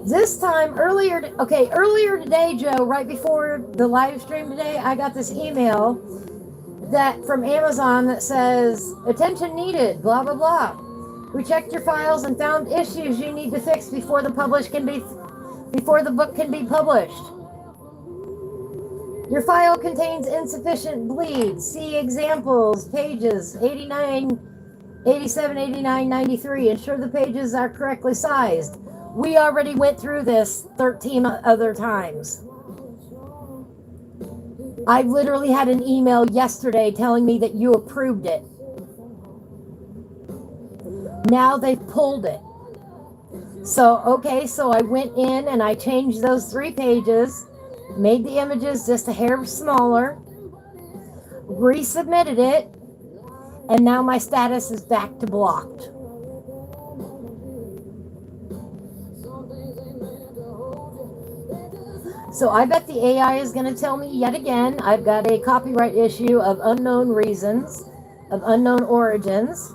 S1: This time, earlier today, Joe, right before the live stream today, I got this email from Amazon that says, attention needed, blah, blah, blah. We checked your files and found issues you need to fix before the book can be published. Your file contains insufficient bleed. See examples, pages 89, 87, 89, 93. Ensure the pages are correctly sized. We already went through this 13 other times. I literally had an email yesterday telling me that you approved it. Now they've pulled it. So I went in and I changed those 3 pages, made the images just a hair smaller, resubmitted it, and now my status is back to blocked. So I bet the AI is going to tell me yet again I've got a copyright issue of unknown reasons, of unknown origins,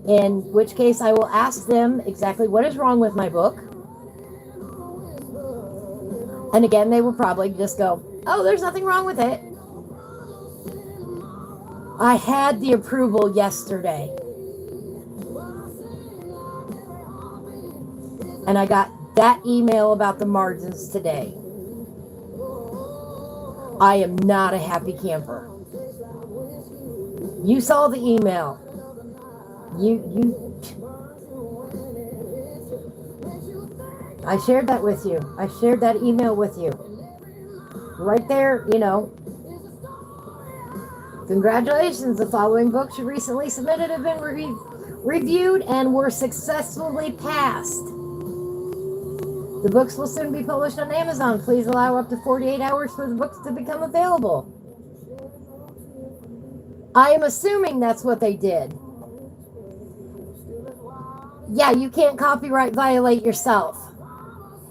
S1: in which case I will ask them exactly what is wrong with my book. And again, they will probably just go, oh, there's nothing wrong with it. I had the approval yesterday. And I got that email about the margins today. I am not a happy camper. You saw the email. I shared that with you. I shared that email with you. Right there, you know. Congratulations, the following books you recently submitted have been reviewed and were successfully passed. The books will soon be published on Amazon. Please allow up to 48 hours for the books to become available. I am assuming that's what they did. Yeah, you can't copyright violate yourself.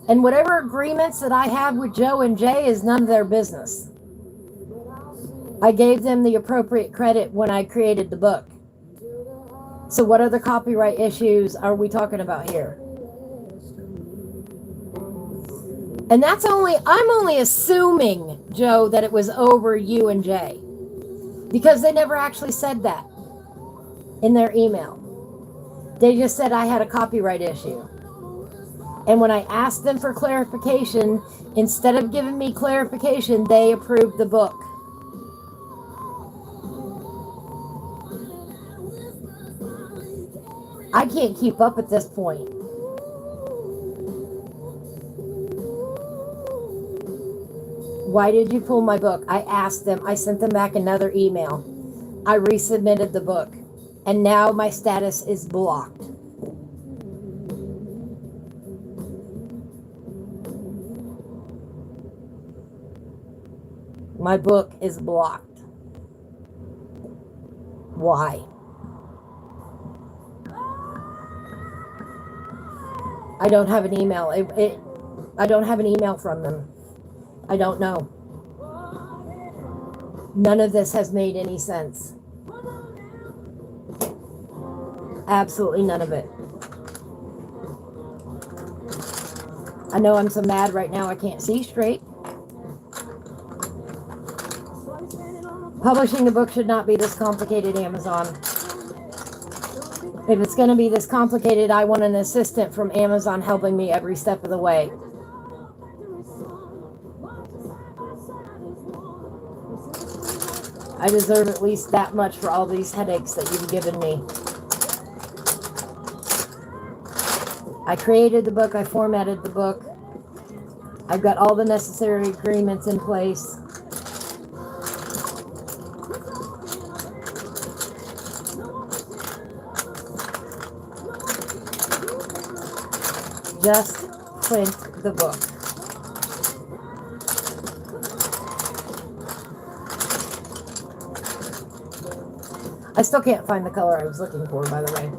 S1: And whatever agreements that I have with Joe and Jay is none of their business. I gave them the appropriate credit when I created the book. So what other copyright issues are we talking about here? And I'm only assuming, Joe, that it was over you and Jay. Because they never actually said that in their email. They just said I had a copyright issue. And when I asked them for clarification, instead of giving me clarification, they approved the book. I can't keep up at this point. Why did you pull my book? I asked them. I sent them back another email. I resubmitted the book. And now my status is blocked. My book is blocked. Why? I don't have an email. I don't have an email from them. I don't know. None of this has made any sense. Absolutely none of it. I know I'm so mad right now I can't see straight. Publishing a book should not be this complicated, Amazon. If it's going to be this complicated, I want an assistant from Amazon helping me every step of the way. I deserve at least that much for all these headaches that you've given me. I created the book. I formatted the book. I've got all the necessary agreements in place. Just print the book. I still can't find the color I was looking for, by the way.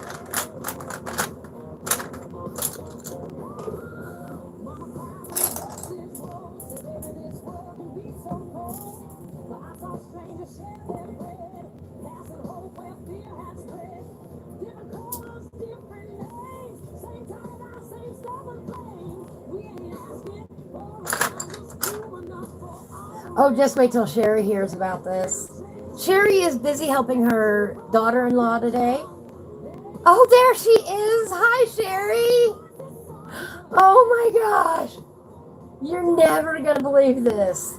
S1: Oh, just wait till Sherry hears about this. Sherry is busy helping her daughter-in-law today. Oh, there she is. Hi, Sherry. Oh my gosh. You're never going to believe this.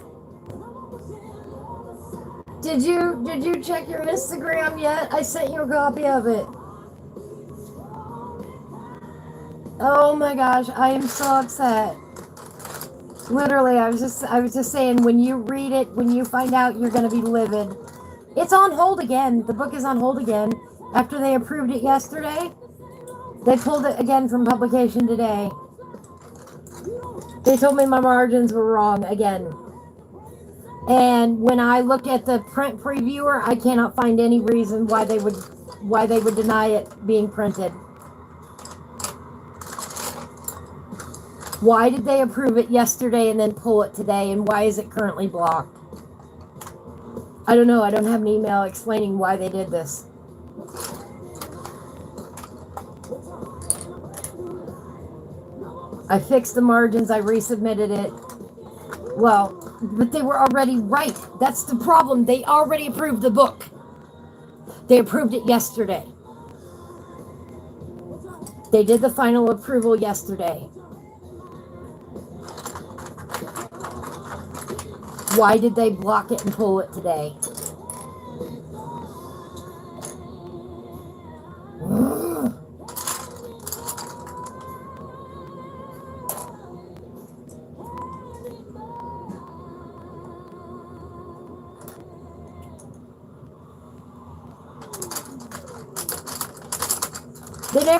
S1: Did you check your Instagram yet? I sent you a copy of it. Oh my gosh, I am so upset. Literally, I was just saying, when you read it, when you find out, you're going to be livid. It's on hold again. The book is on hold again. After they approved it yesterday, they pulled it again from publication today. They told me my margins were wrong again. And when I look at the print previewer, I cannot find any reason why they would deny it being printed. Why did they approve it yesterday and then pull it today? And why is it currently blocked? I don't know. I don't have an email explaining why they did this. I fixed the margins. I resubmitted it. Well, but they were already right. That's the problem. They already approved the book. They approved it yesterday. They did the final approval yesterday. Why did they block it and pull it today?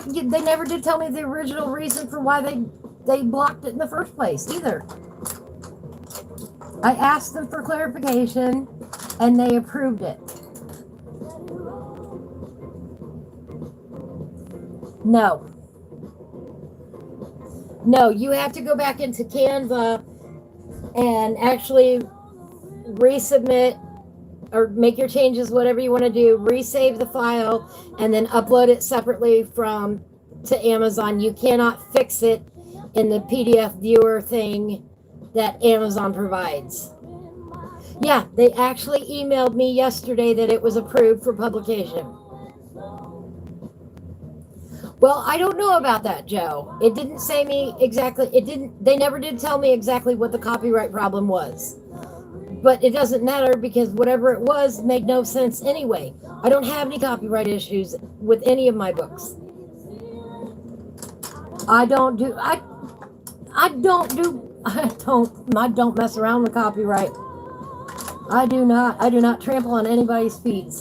S1: They never did tell me the original reason for why they blocked it in the first place either. I asked them for clarification and they approved it. No, you have to go back into Canva and actually resubmit or make your changes, whatever you want to do, resave the file, and then upload it separately to Amazon. You cannot fix it in the PDF viewer thing that Amazon provides. Yeah, they actually emailed me yesterday that it was approved for publication. Well, I don't know about that, Joe. It didn't say me exactly. They never did tell me exactly what the copyright problem was. But it doesn't matter because whatever it was made no sense anyway. I don't have any copyright issues with any of my books. I don't mess around with copyright. I do not trample on anybody's feet.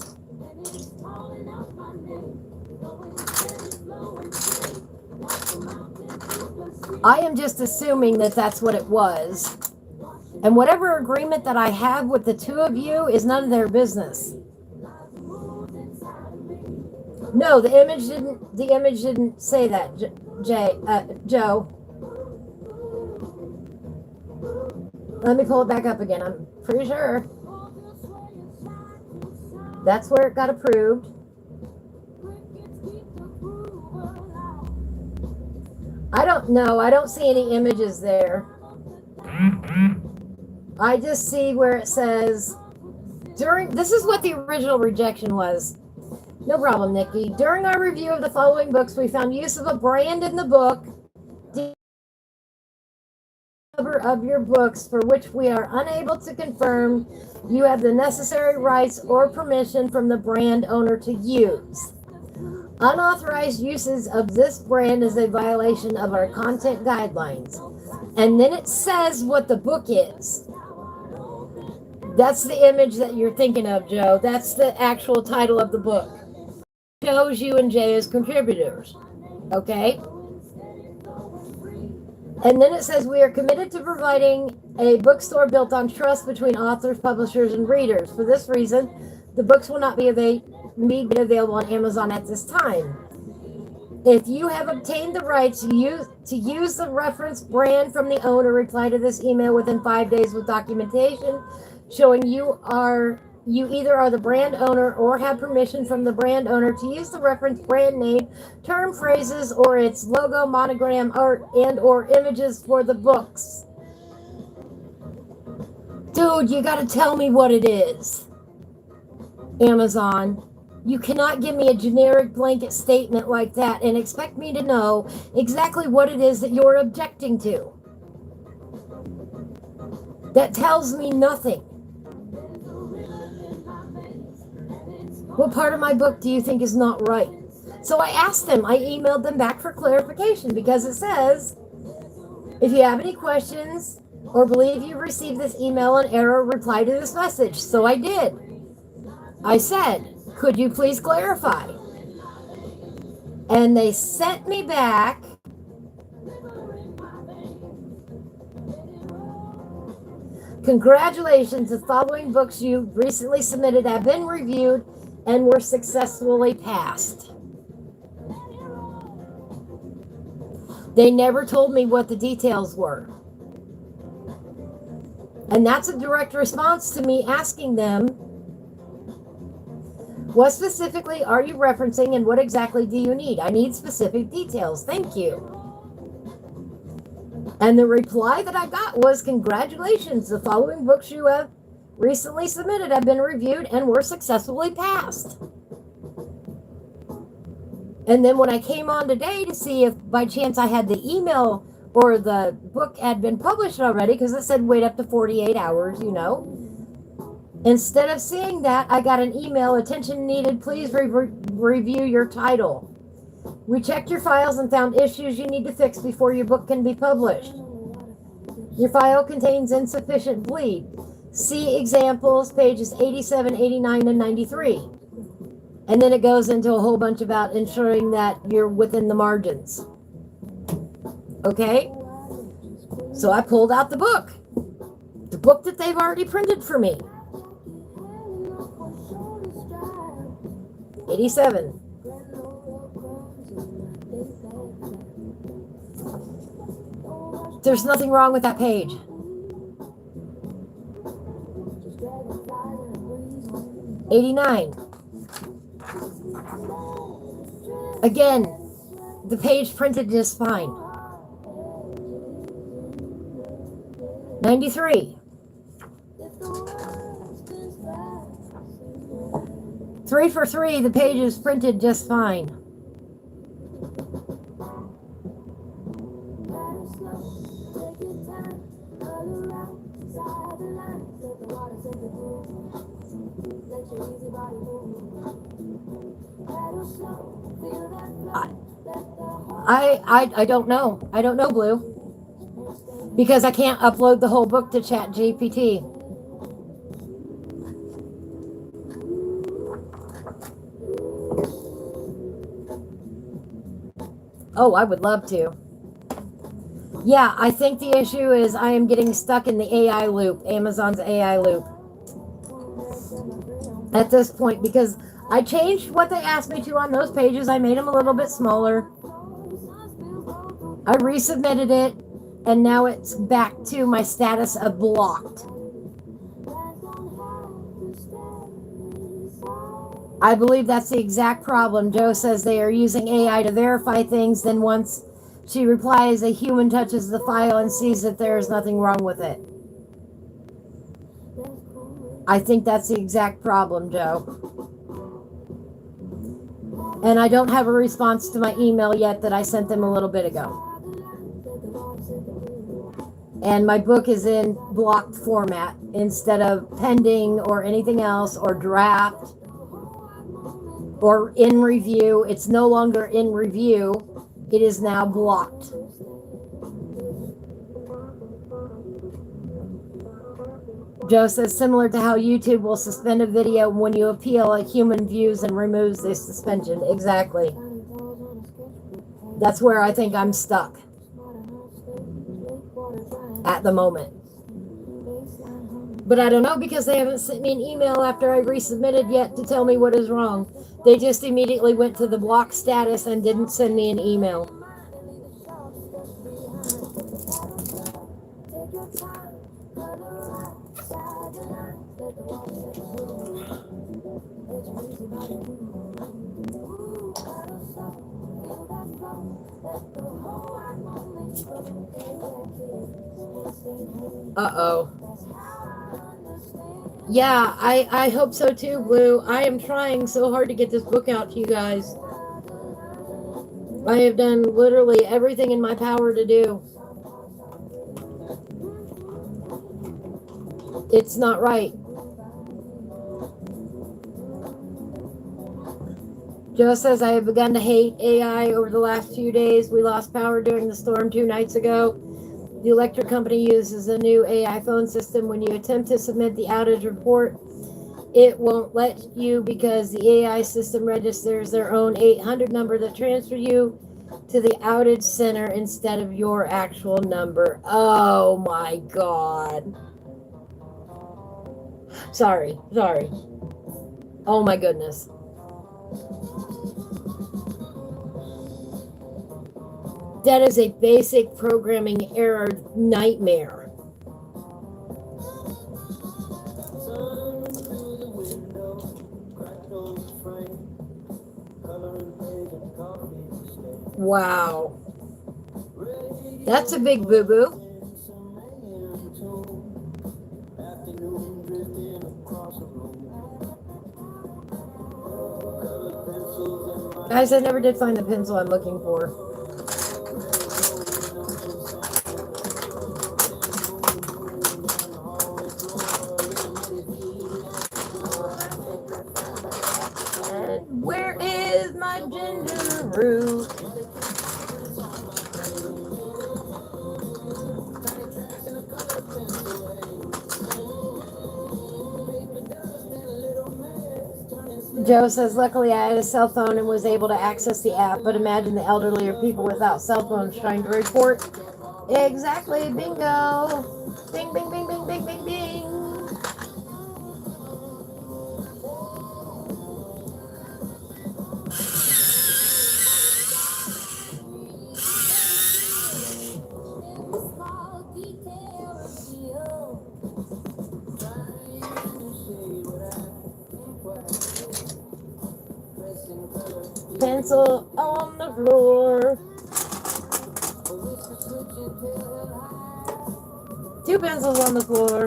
S1: I am just assuming that that's what it was. And whatever agreement that I have with the two of you is none of their business. No, the image didn't say that, Joe. Let me pull it back up again. I'm pretty sure that's where it got approved. I don't know. I don't see any images there. I just see where it says this is what the original rejection was. No problem, Nikki. During our review of the following books, we found use of a brand in the book, the cover of your books, for which we are unable to confirm you have the necessary rights or permission from the brand owner to use. Unauthorized uses of this brand is a violation of our content guidelines. And then it says what the book is. That's the image that you're thinking of, Joe. That's the actual title of the book. It shows you and Jay as contributors. Okay? And then it says we are committed to providing a bookstore built on trust between authors, publishers, and readers. For this reason, the books will not be available on Amazon at this time. If you have obtained the rights to use the reference brand from the owner, reply to this email within 5 days with documentation showing you either are the brand owner or have permission from the brand owner to use the reference brand name, term phrases, or its logo, monogram, art, and/or images for the books. Dude, you gotta tell me what it is. Amazon. You cannot give me a generic blanket statement like that and expect me to know exactly what it is that you're objecting to. That tells me nothing. What part of my book do you think is not right? So I asked them, I emailed them back for clarification because it says, if you have any questions or believe you received this email in error, reply to this message. So I did. I said, could you please clarify? And they sent me back congratulations, the following books you recently submitted have been reviewed and were successfully passed. They never told me what the details were. And that's a direct response to me asking them, what specifically are you referencing and what exactly do you need? I need specific details. Thank you. And the reply that I got was, congratulations, the following books you have recently submitted have been reviewed and were successfully passed. And then when I came on today to see if by chance I had the email or the book had been published already, because it said wait up to 48 hours, you know. Instead of seeing that, I got an email, attention needed, please review your title. We checked your files and found issues you need to fix before your book can be published. Your file contains insufficient bleed. See examples, pages 87, 89, and 93. And then it goes into a whole bunch about ensuring that you're within the margins. Okay? So I pulled out the book. The book that they've already printed for me. 87. There's nothing wrong with that page. '89. Again, the page printed just fine. 93. 3 for 3, the page is printed just fine. I don't know. I don't know, Blue. Because I can't upload the whole book to ChatGPT. Oh, I would love to. Yeah, I think the issue is I am getting stuck in the AI loop, Amazon's AI loop. At this point, because I changed what they asked me to on those pages. I made them a little bit smaller. I resubmitted it, and now it's back to my status of blocked. I believe that's the exact problem. Joe says they are using AI to verify things, then once she replies, a human touches the file and sees that there is nothing wrong with it. I think that's the exact problem, Joe. And I don't have a response to my email yet that I sent them a little bit ago. And my book is in blocked format instead of pending or anything else or draft or in review. It's no longer in review. It is now blocked. Joe says, similar to how YouTube will suspend a video when you appeal, a human views and removes the suspension. Exactly. That's where I think I'm stuck at the moment. But I don't know, because they haven't sent me an email after I resubmitted yet to tell me what is wrong. They just immediately went to the block status and didn't send me an email. Uh-oh. Yeah, I hope so too, Blue. I am trying so hard to get this book out to you guys. I have done literally everything in my power to do. It's not right. Joe says, I have begun to hate AI over the last few days. We lost power during the storm 2 nights ago. The electric company uses a new AI phone system. When you attempt to submit the outage report, it won't let you because the AI system registers their own 800 number that transfers you to the outage center instead of your actual number. Oh my God. Sorry. Oh my goodness. That is a basic programming error nightmare. Wow. That's a big boo-boo. Guys, I never did find the pencil I'm looking for. And where is my ginger root? Joe says, luckily I had a cell phone and was able to access the app, but imagine the elderly or people without cell phones trying to report. Exactly, bingo. Bing, bing, bing, bing, bing, bing, bing. Pencil on the floor. 2 pencils on the floor.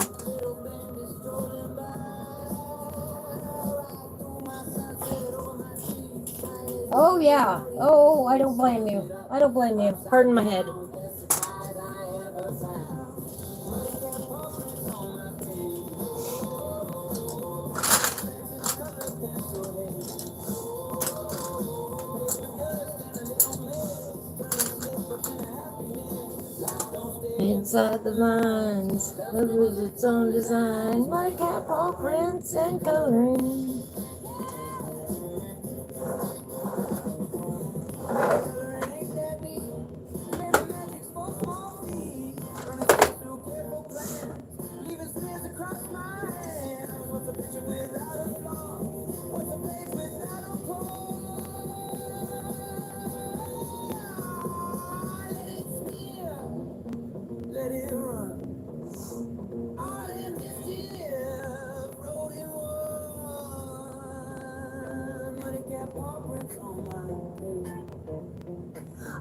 S1: Oh, yeah. Oh, I don't blame you. I don't blame you. Pardon my head. Inside the lines, with its own design, like apple prints and coloring.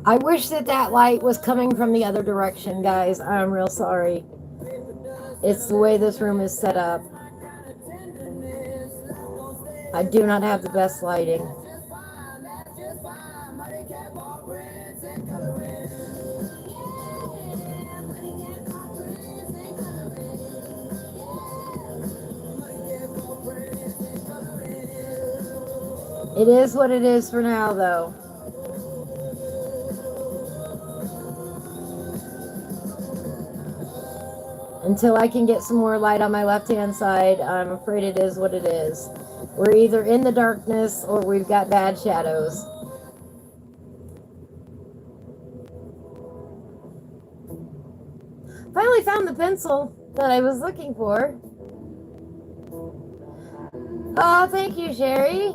S1: I wish that light was coming from the other direction, guys. I'm real sorry. It's the way this room is set up. I do not have the best lighting. It is what it is for now, though. Until I can get some more light on my left-hand side, I'm afraid it is what it is. We're either in the darkness or we've got bad shadows. Finally found the pencil that I was looking for. Oh, thank you, Sherry.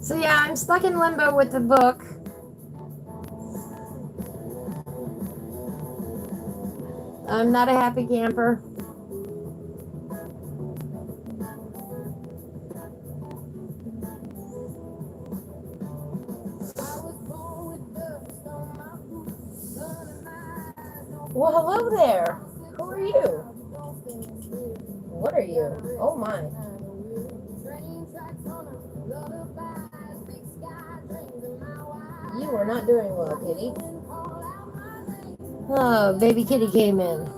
S1: So yeah, I'm stuck in limbo with the book. I'm not a happy camper. Well, hello there. Who are you? What are you? Oh my. You are not doing well, kitty. Oh, baby kitty came in.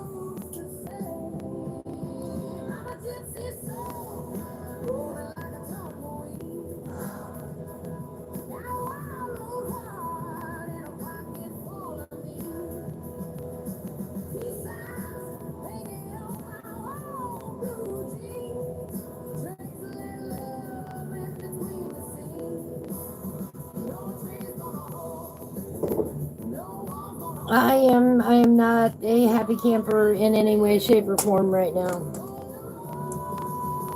S1: I am not a happy camper in any way, shape, or form right now.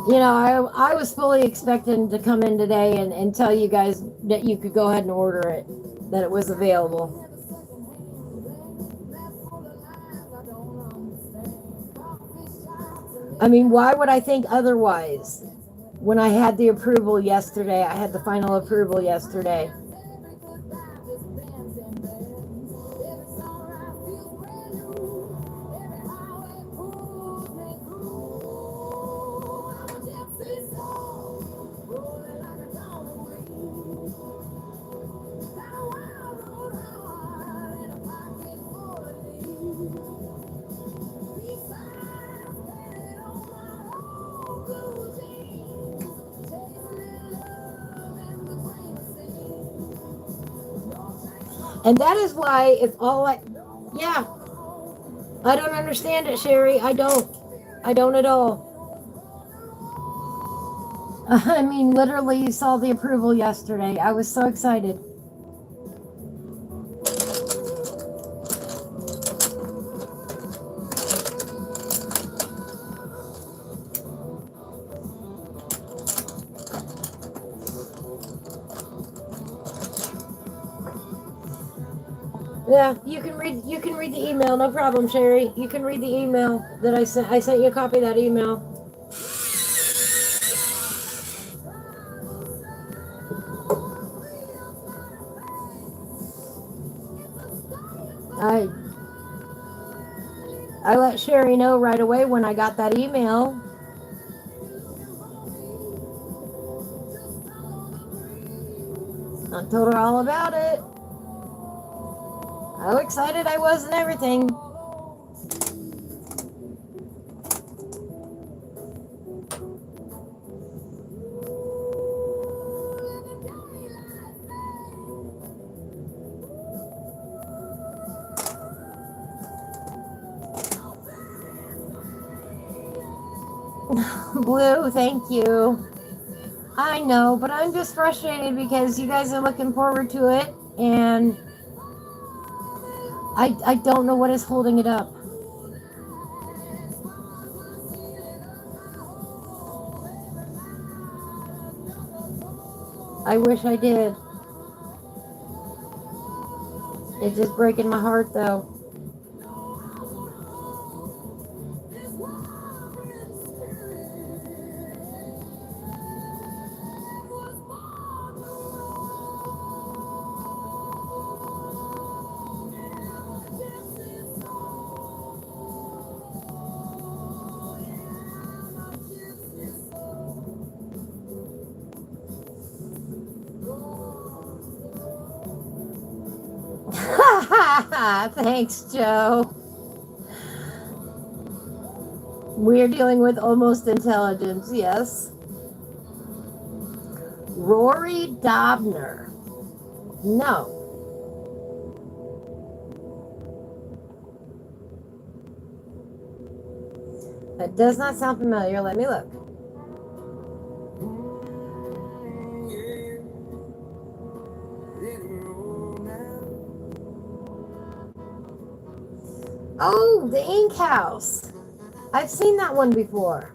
S1: You know, I was fully expecting to come in today and tell you guys that you could go ahead and order it, that it was available. I mean, why would I think otherwise? When I had the approval yesterday, I had the final approval yesterday. And that is why if all I, yeah, I don't understand it, Sherry. I don't. I don't at all. I mean, literally saw the approval yesterday. I was so excited. Yeah, you can read. You can read the email. No problem, Sherry. You can read the email that I sent. I sent you a copy of that email. I I let Sherry know right away when I got that email. I told her all about it. How excited I was and everything. Blue, thank you. I know, but I'm just frustrated because you guys are looking forward to it, and I don't know what is holding it up. I wish I did. It's just breaking my heart, though. Thanks, Joe. We're dealing with almost intelligence, yes. Rory Dobner. No. That does not sound familiar. Let me look. Oh, the Ink House. I've seen that one before.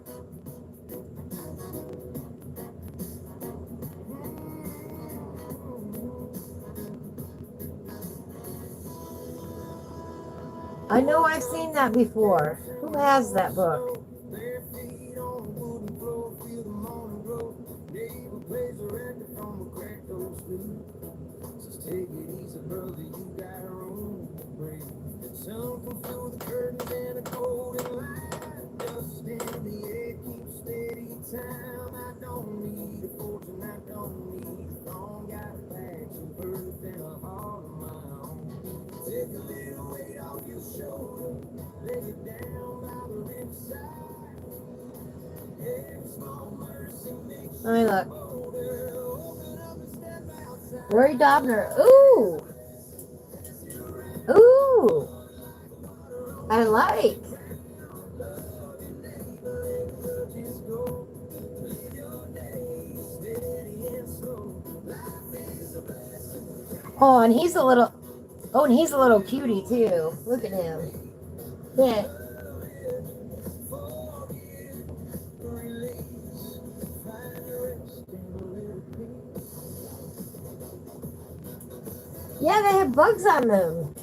S1: I know I've seen that before. Who has that book? Let me look. Rory Dobner. Ooh. Ooh. I like. Oh, and he's a little. Oh, and he's a little cutie too. Look at him. Yeah. Yeah, they have bugs on them.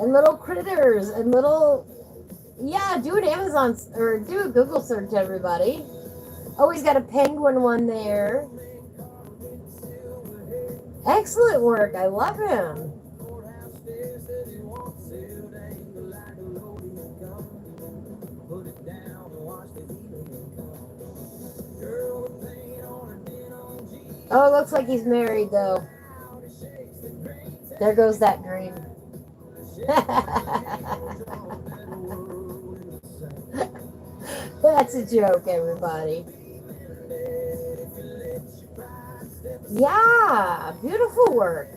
S1: And little critters and little. Yeah, do an Amazon or do a Google search, everybody. Oh, he's got a penguin one there. Excellent work. I love him. Oh, it looks like he's married, though. There goes that green. That's a joke, everybody. Yeah, beautiful work.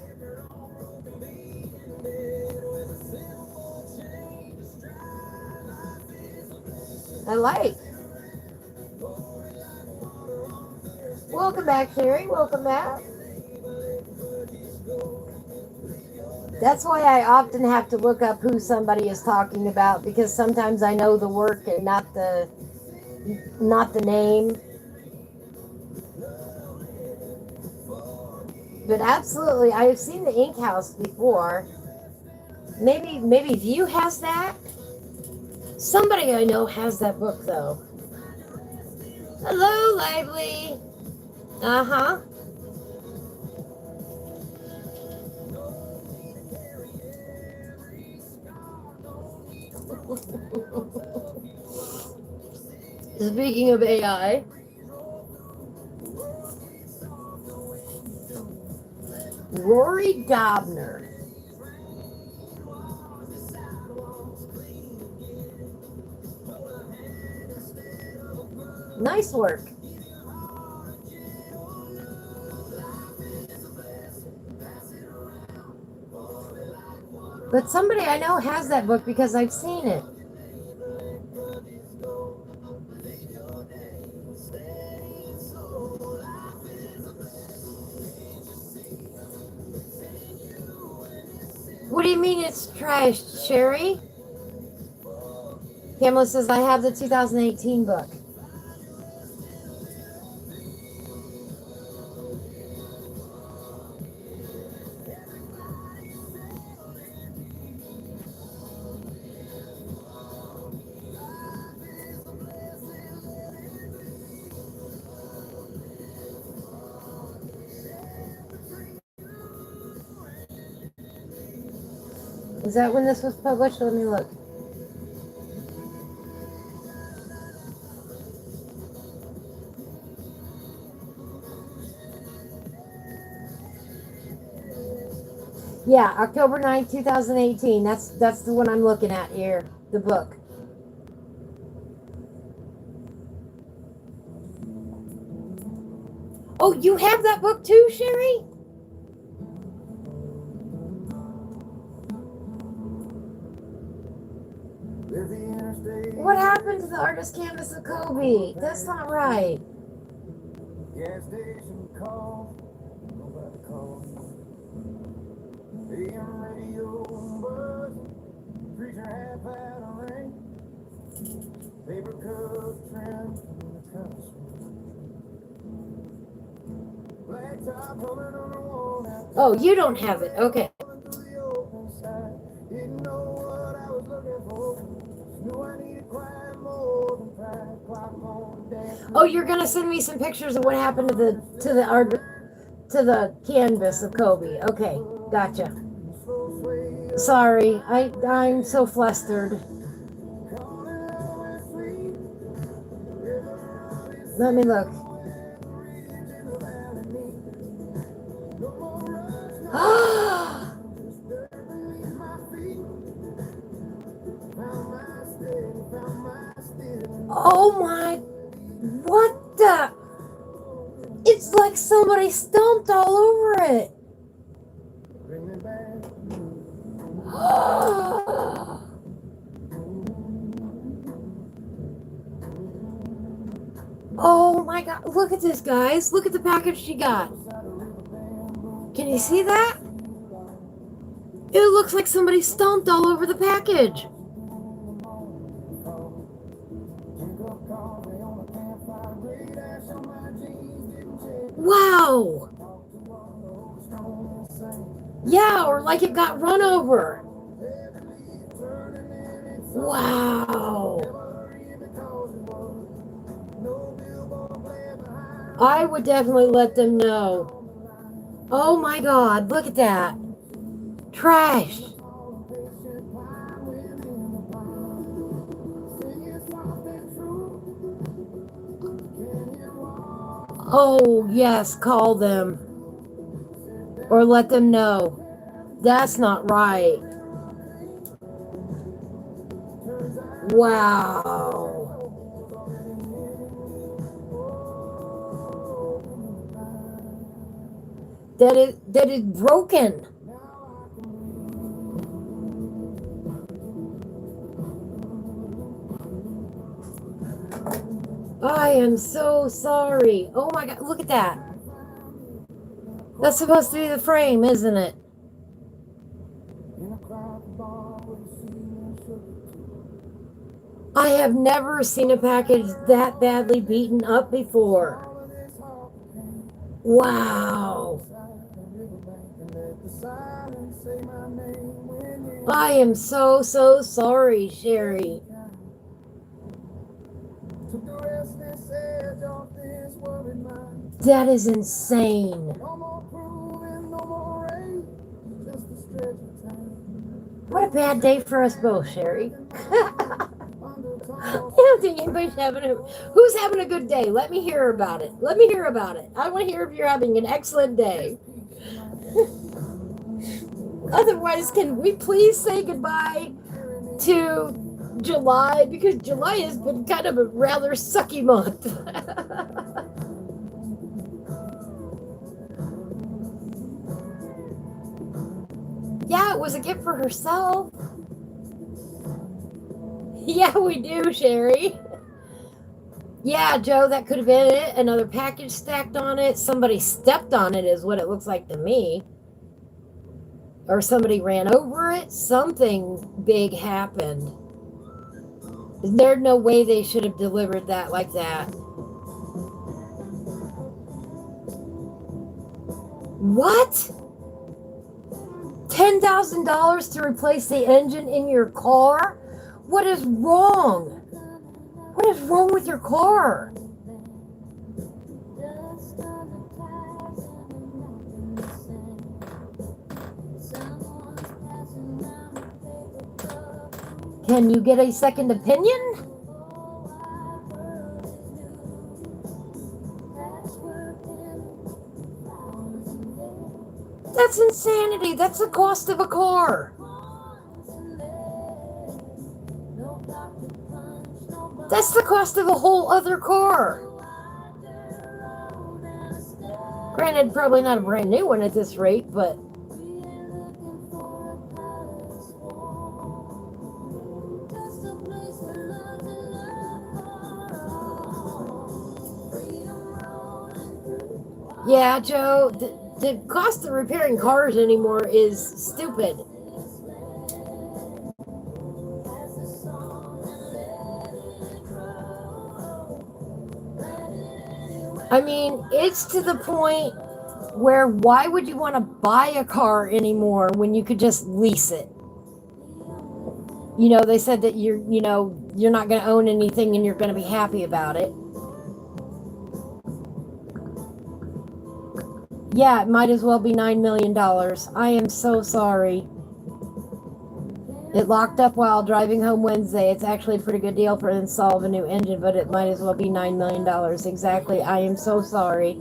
S1: I like. Welcome back, Sherry. Welcome back. That's why I often have to look up who somebody is talking about, because sometimes I know the work and not the name. But absolutely, I have seen the Ink House before. Maybe View has that. Somebody I know has that book though. Hello, Lively. Uh-huh. Speaking of AI, Rory Dobner. Nice work. But somebody I know has that book because I've seen it. What do you mean it's trash, Sherry? Pamela says, I have the 2018 book. Is that when this was published? Let me look. Yeah, October 9th, 2018. That's the one I'm looking at here, the book. Oh, you have that book too, Sherry? What happened to the artist canvas of Kobe? That's not right.
S2: Gas station call, nobody calls. AM radio buzz, preacher half out of rain. Paper cup trim from the cups. Black top coming on the wall.
S1: Oh, you don't have it. Okay.
S2: Through the open side, didn't know what I was looking for. Knew I needed quiet more than 5 o'clock on the dash.
S1: Oh, you're gonna send me some pictures of what happened to the art to the canvas of Kobe. Okay, gotcha. Sorry, I'm so flustered. Let me look. Oh my, what the? It's like somebody stomped all over it. Oh my God, look at this, guys. Look at the package she got. Can you see that? It looks like somebody stomped all over the package. Wow. Yeah, or like it got run over. Wow. I would definitely let them know. Oh my God, look at that. Trash. Oh, yes, call them. Or let them know. That's not right. Wow. That is broken. I am so sorry. Oh my God, look at that. That's supposed to be the frame, isn't it? I have never seen a package that badly beaten up before. Wow. I am so sorry, Sherry. That is insane. What a bad day for us both, Sherry. I don't think anybody's who's having a good day? Let me hear about it. Let me hear about it. I want to hear if you're having an excellent day. Otherwise, can we please say goodbye to July? Because July has been kind of a rather sucky month. Yeah, it was a gift for herself. Yeah, we do, Sherry. Yeah, Joe, that could have been it. Another package stacked on it. Somebody stepped on it is what it looks like to me. Or somebody ran over it. Something big happened. There's no way they should have delivered that like that. What? $10,000 to replace the engine in your car? What is wrong? What is wrong with your car? Can you get a second opinion? That's insanity. That's the cost of a car. That's the cost of a whole other car. Granted, probably not a brand new one at this rate, but yeah, Joe, the cost of repairing cars anymore is stupid. I mean, it's to the point where why would you want to buy a car anymore when you could just lease it? You know, they said that you're not going to own anything and you're going to be happy about it. Yeah, it might as well be $9 million. I am so sorry. It locked up while driving home Wednesday. It's actually a pretty good deal for the install of a new engine, but it might as well be $9 million. Exactly. I am so sorry.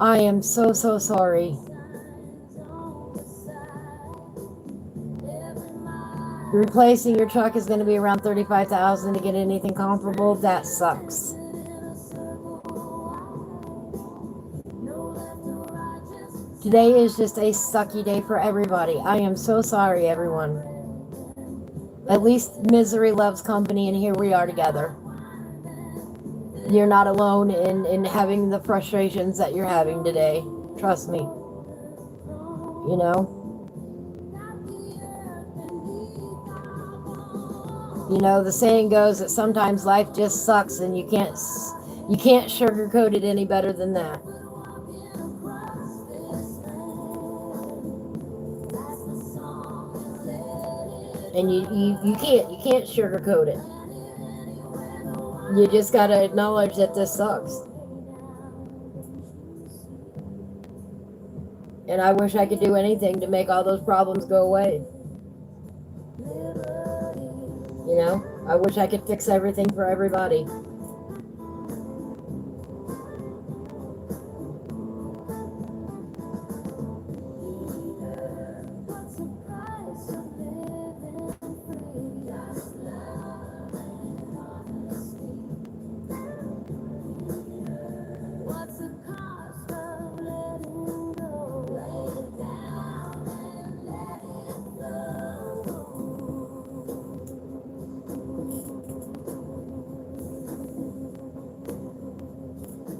S1: I am so sorry. Replacing your truck is going to be around $35,000 to get anything comparable. That sucks. Today is just a sucky day for everybody. I am so sorry, everyone. At least misery loves company, and here we are together. You're not alone in having the frustrations that you're having today. Trust me. You know? You know, the saying goes that sometimes life just sucks, and you can't sugarcoat it any better than that. And you can't sugarcoat it. You just gotta acknowledge that this sucks. And I wish I could do anything to make all those problems go away. You know, I wish I could fix everything for everybody.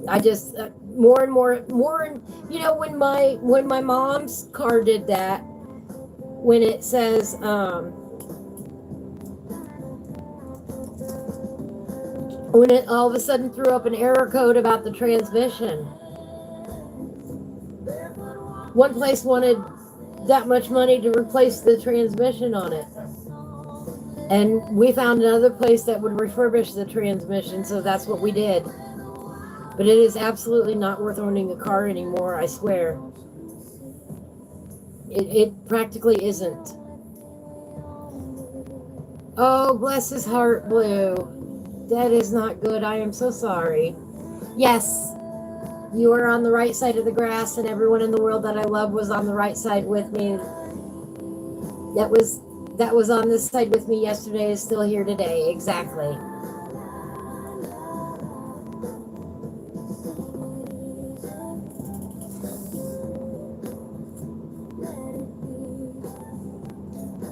S1: I just more and more, you know, when my mom's car did that, when it says when it all of a sudden threw up an error code about the transmission. One place wanted that much money to replace the transmission on it. And we found another place that would refurbish the transmission, so that's what we did. But it is absolutely not worth owning a car anymore, I swear. It practically isn't. Oh, bless his heart, Blue. That is not good. I am so sorry. Yes, you are on the right side of the grass, and everyone in the world that I love was on the right side with me. That was on this side with me yesterday is still here today. Exactly.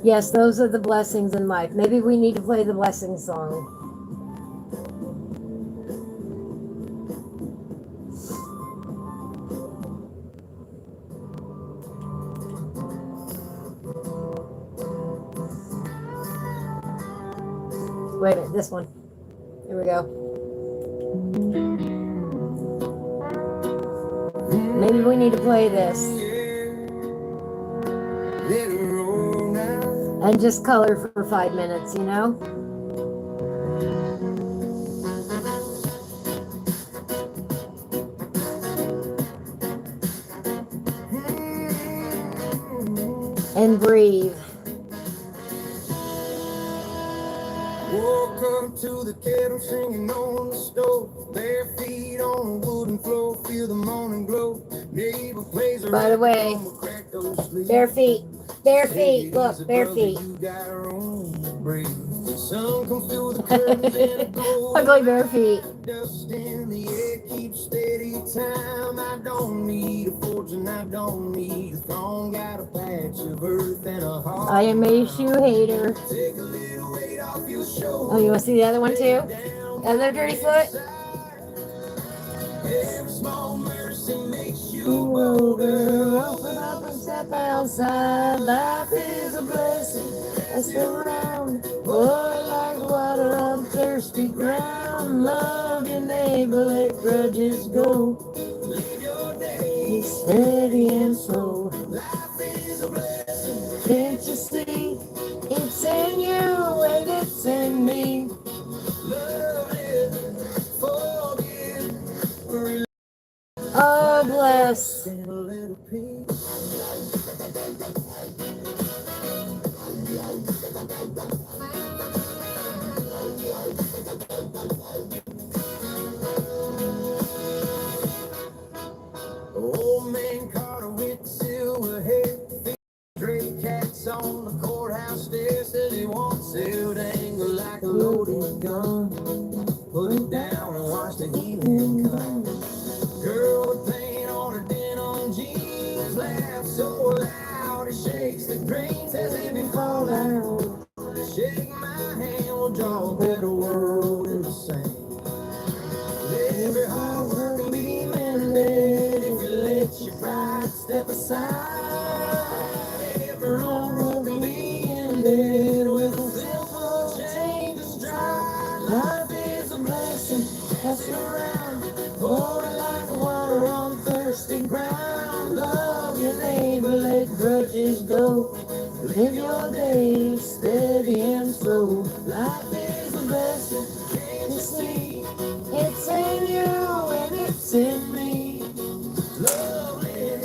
S1: Yes, those are the blessings in life. Maybe we need to play the blessing song. Wait a minute, this one. Here we go. Maybe we need to play this. And just color for 5 minutes, you know? And breathe.
S2: Woke up to the kettle singing on the stove, bare feet on the wooden floor, feel the morning glow. Neighbor plays a
S1: By the way, bare feet, look, bare feet.
S2: Sun comes through the curtains and it goes.
S1: Ugly bare feet.
S2: Dust in the air keeps steady time. I don't need a fortune, I don't need a throne. Got a patch of earth and a heart.
S1: I am a shoe hater.
S2: Take a little weight off your shoulder.
S1: Oh, you want to see the other one too? Other dirty foot?
S2: Every small mercy makes you
S1: bolder. Open up and step outside. Life is a blessing. Let's go around. Boy, like water on thirsty ground. Love your neighbor, let grudges go.
S2: live your day.
S1: Be steady and slow.
S2: Life is a blessing.
S1: Can't you see? It's in you and it's in me.
S2: Love it, forgive, release
S1: Oh, bless.
S2: a little peace. Old man Carter with the silver hair, stray cats on the courthouse stairs, says he wants it angle like a loaded gun. Put it down and watch the evening come. Girl with paint on her denim jeans, laughs so loud it shakes the green, says if you fall down, shake my hand, we'll draw a better world in the sand. Every hard work can be mended if you let your pride step aside. Every wrong road can be ended with a simple change of stride. Life is a blessing, pass it around, pour it like water on thirsty ground. Love your neighbor, let grudges go. Live your day steady and slow. Life is a blessing, can't you see? It's in you and it's in me. Love it,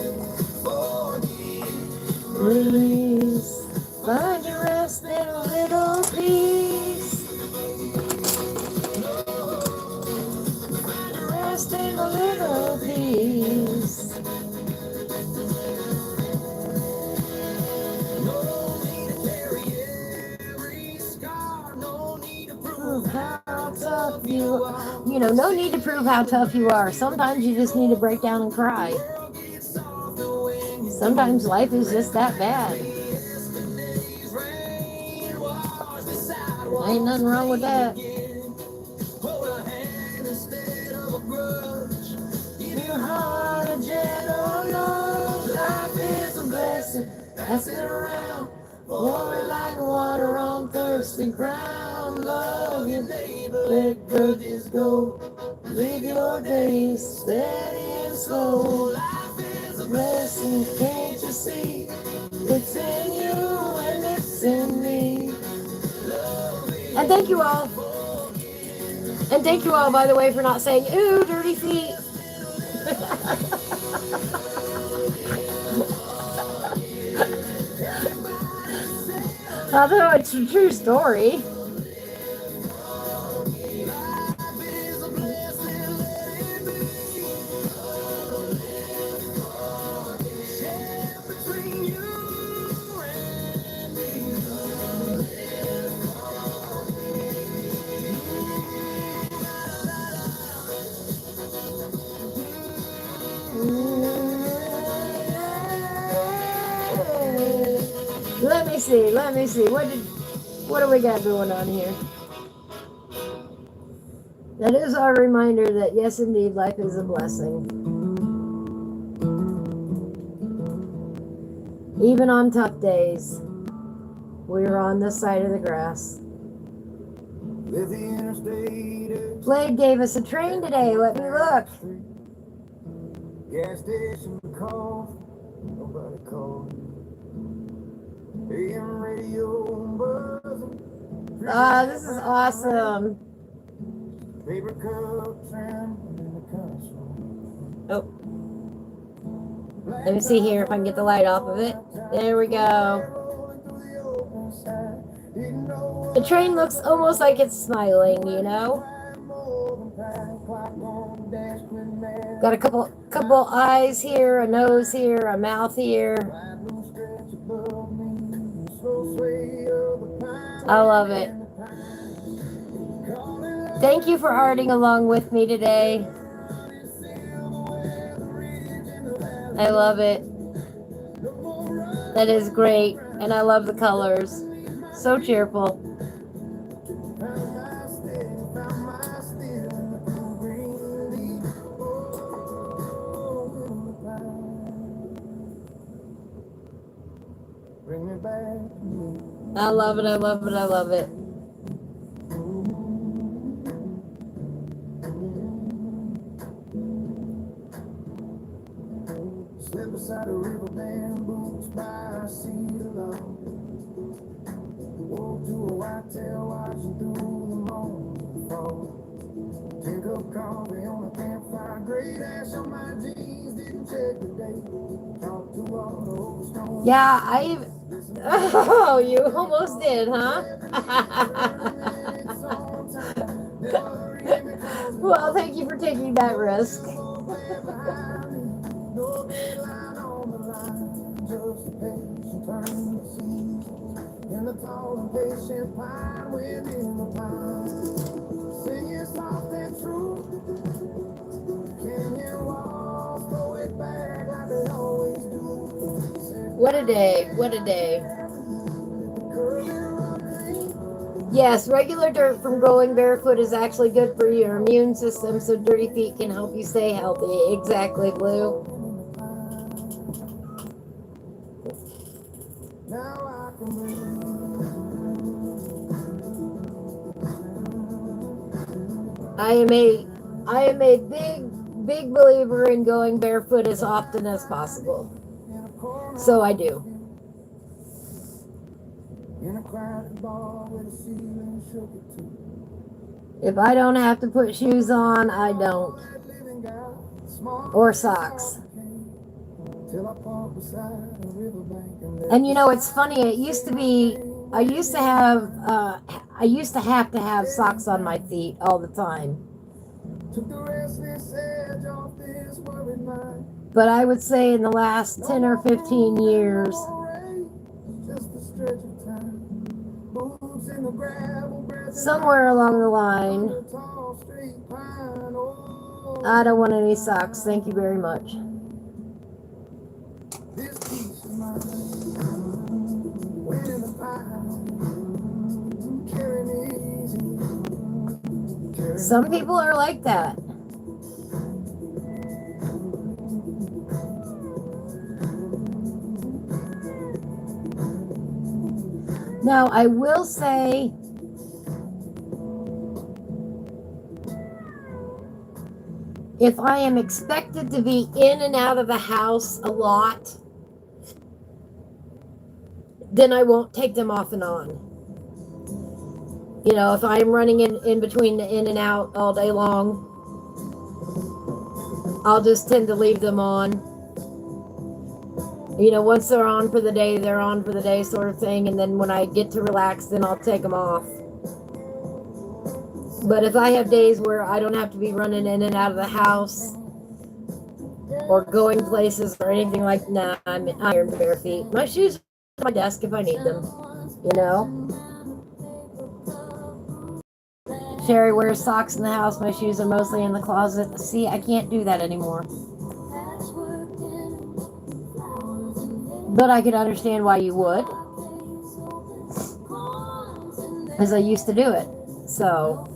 S2: forgive, release. Find your rest in a little peace. Find your rest in a little peace. No need to carry every scar. No need to prove how tough you are.
S1: You know, no need to prove how tough you are. Sometimes you just need to break down and cry.
S2: World gets softer when you
S1: Sometimes life is just that bad.
S2: yesterday's rain wash the sidewalk.
S1: Ain't nothing wrong with that.
S2: Hold a hand instead of a grudge.
S1: pass it around. Pour it like water on thirsty ground. Love your neighbor, let grudges go. Live your days steady and slow. Life is a blessing, can't you see? It's in you and it's in me. And thank you all. And thank you all, by the way, for not saying, ooh, dirty feet. Although it's a true story. Let me see. What do we got going on here? That is our reminder that yes, indeed, life is a blessing. Even on tough days, we're on this side of the grass. Blade gave us a train today. Let me look. Gas station call. Nobody called. AM radio buzzing. Ah, this is awesome. Paper cups and the oh. Let me see here if I can get the light off of it. There we go. The train looks almost like it's smiling, you know? Got a couple eyes here, a nose here, a mouth here. I love it. Thank you for arting along with me today. I love it. That is great. And I love the colors. So cheerful. I love it, I love it, I love it. Slip beside a river, bamboo by sea alone. Woke to a whitetail watching through the morning fog. Drink up coffee on a campfire, great ash on my jeans, didn't check the date. Talk to all the old stones. Yeah, oh, you almost did, huh? Well, thank you for taking that risk. In the tall and patient pine within the pine, singing soft and true. Can you all throw it back like they always do? What a day! What a day! Yes, regular dirt from going barefoot is actually good for your immune system, so dirty feet can help you stay healthy. Exactly, Blue. I am a big believer in going barefoot as often as possible. So I do. If I don't have to put shoes on, I don't. Or socks. And you know, it's funny, it used to be, I used to have to have socks on my feet all the time. But I would say in the last 10 or 15 years, somewhere along the line, I don't want any socks. Thank you very much. Some people are like that. Now, I will say, if I am expected to be in and out of the house a lot, then I won't take them off and on. You know, if I'm running in between the in and out all day long, I'll just tend to leave them on. You know, once they're on for the day, they're on for the day sort of thing. And then when I get to relax, then I'll take them off. But if I have days where I don't have to be running in and out of the house or going places or anything like that, I'm iron bare feet. My shoes are on my desk if I need them, you know. Sherry wears socks in the house. My shoes are mostly in the closet. See, I can't do that anymore. But I could understand why you would, because I used to do it. So,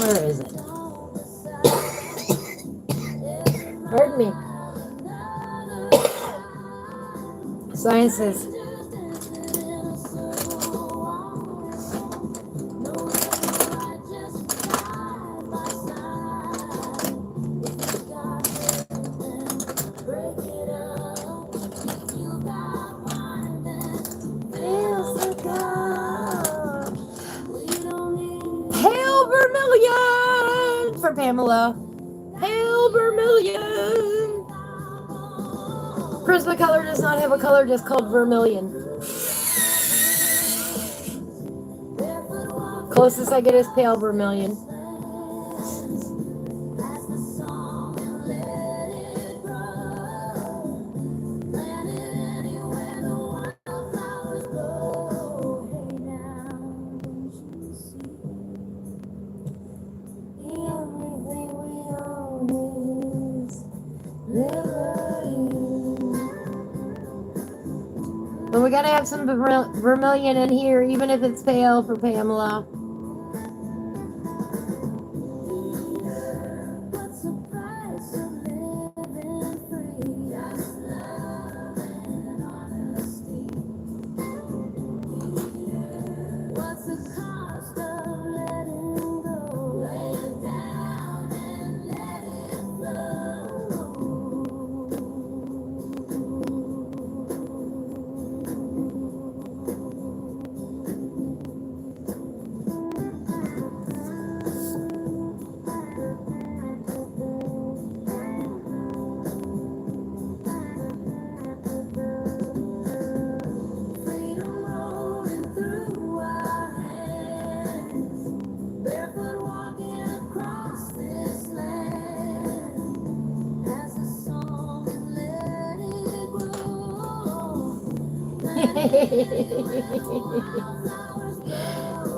S1: where is it? Pardon me. Science says, Hail Vermilion for Pamela. Hail Vermilion. Prismacolor does not have a color just called vermilion. Closest I get is pale vermilion. But we gotta have some vermilion in here, even if it's pale for Pamela.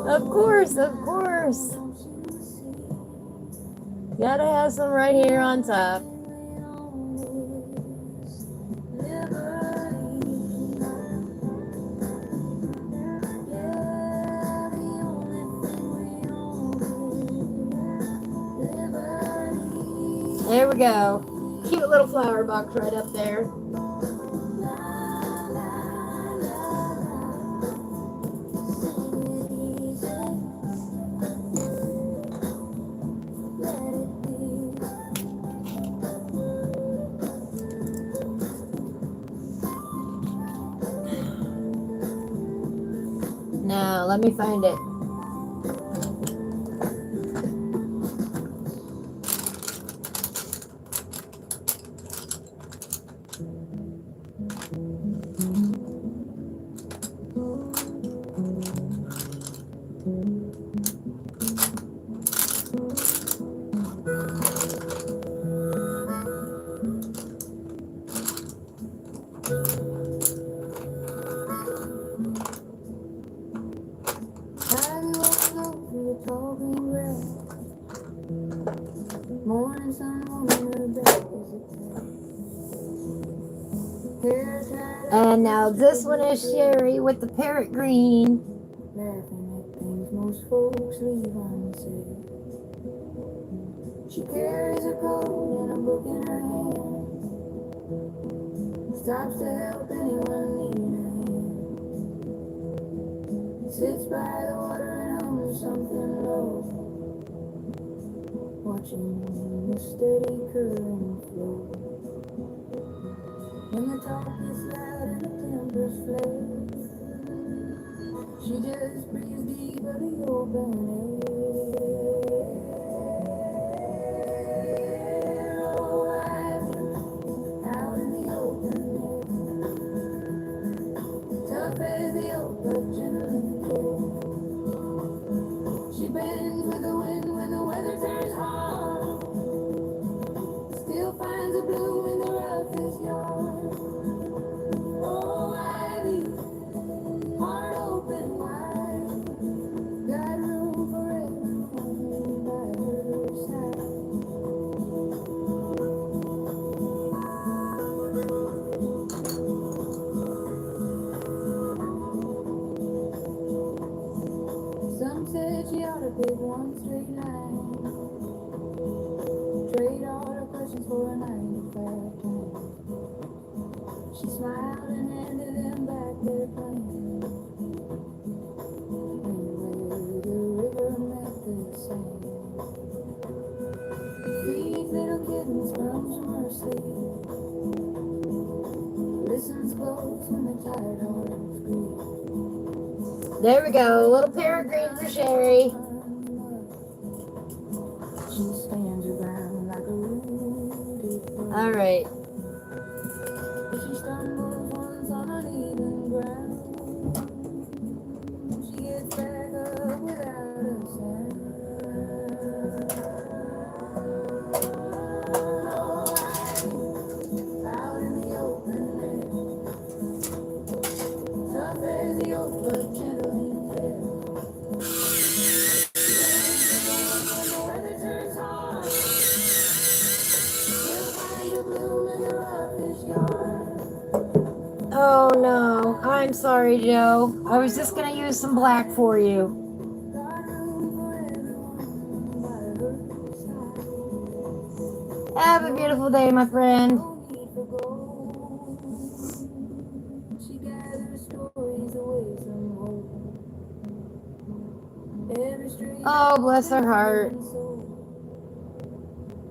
S1: Of course, of course. Gotta have some right here on top. There we go. Cute little flower box right up there. Let me find it. And now this one is Sherry with the parrot green.
S2: Laughing at things most folks leave unsaid. She carries a coat and a book in her hand. Stops to help anyone needing a hand. Sits by the water and hums something low, watching the steady current flow. When the talk is loud and the tempers flare, she just breathes deep of the open air. Oh, I've been out in the open air, tough as the oak, but gentle in the care. She bends with the wind when the weather turns hard, still finds a bloom in the roughest yard. Oh, Ivy, heart open wide, got room for everyone by her side. Some said she ought to pick one straight line, trade all her questions for a 9-to-5 plan. She smiled and handed them back their plan. And where the river met the sand, feeds little kittens crumbs from her sleeve, listens close when the tired hearts grieve.
S1: There we go. A little parrot green for Sherry.
S2: She stands around like a rooted bird.
S1: All right.
S2: She stumbles once on uneven ground. She gets back up without a sound. Out in the open air, tough as the oak, but gentle in care. When the weather turns hard, she'll find a bloom in the roughest yard.
S1: Oh no. I'm sorry, Joe. I was just going to use some black for you.
S2: Got room for everyone by her side.
S1: Have a beautiful day, my friend.
S2: No need for gold. She gathers stories away some hope. Every street
S1: Oh, bless her heart.
S2: and soul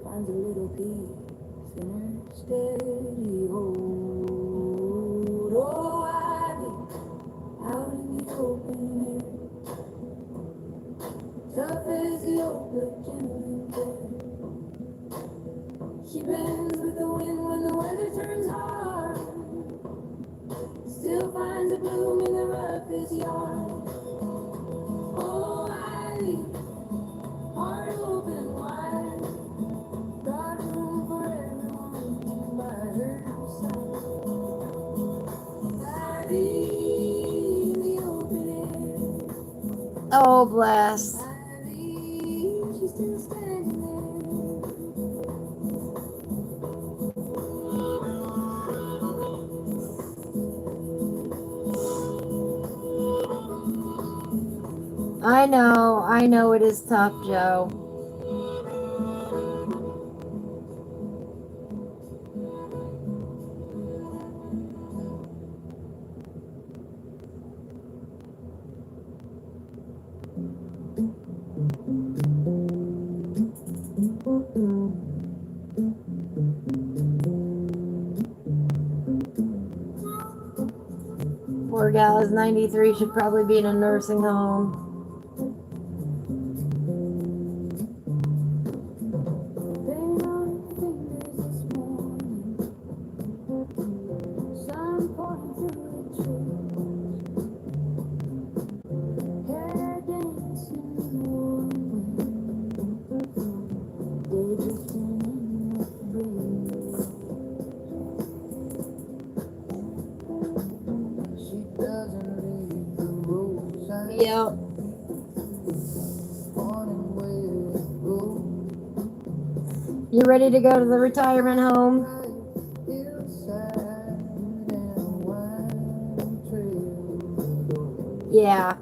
S2: finds a little peace in her steady hold. Oh, Ivy, out in the open air, tough as the oak, but gentle in care. She bends with the wind when the weather turns hard, still finds a bloom in the roughest yard. Oh, Ivy, heart open wide, got room for everyone by her side. Ivy in the open air,
S1: Oh, bless.
S2: Ivy, she's still standing there.
S1: I know it is tough, Joe. We're gal is 93, should probably be in a nursing home. Yep. You ready to go to the retirement home? Yeah.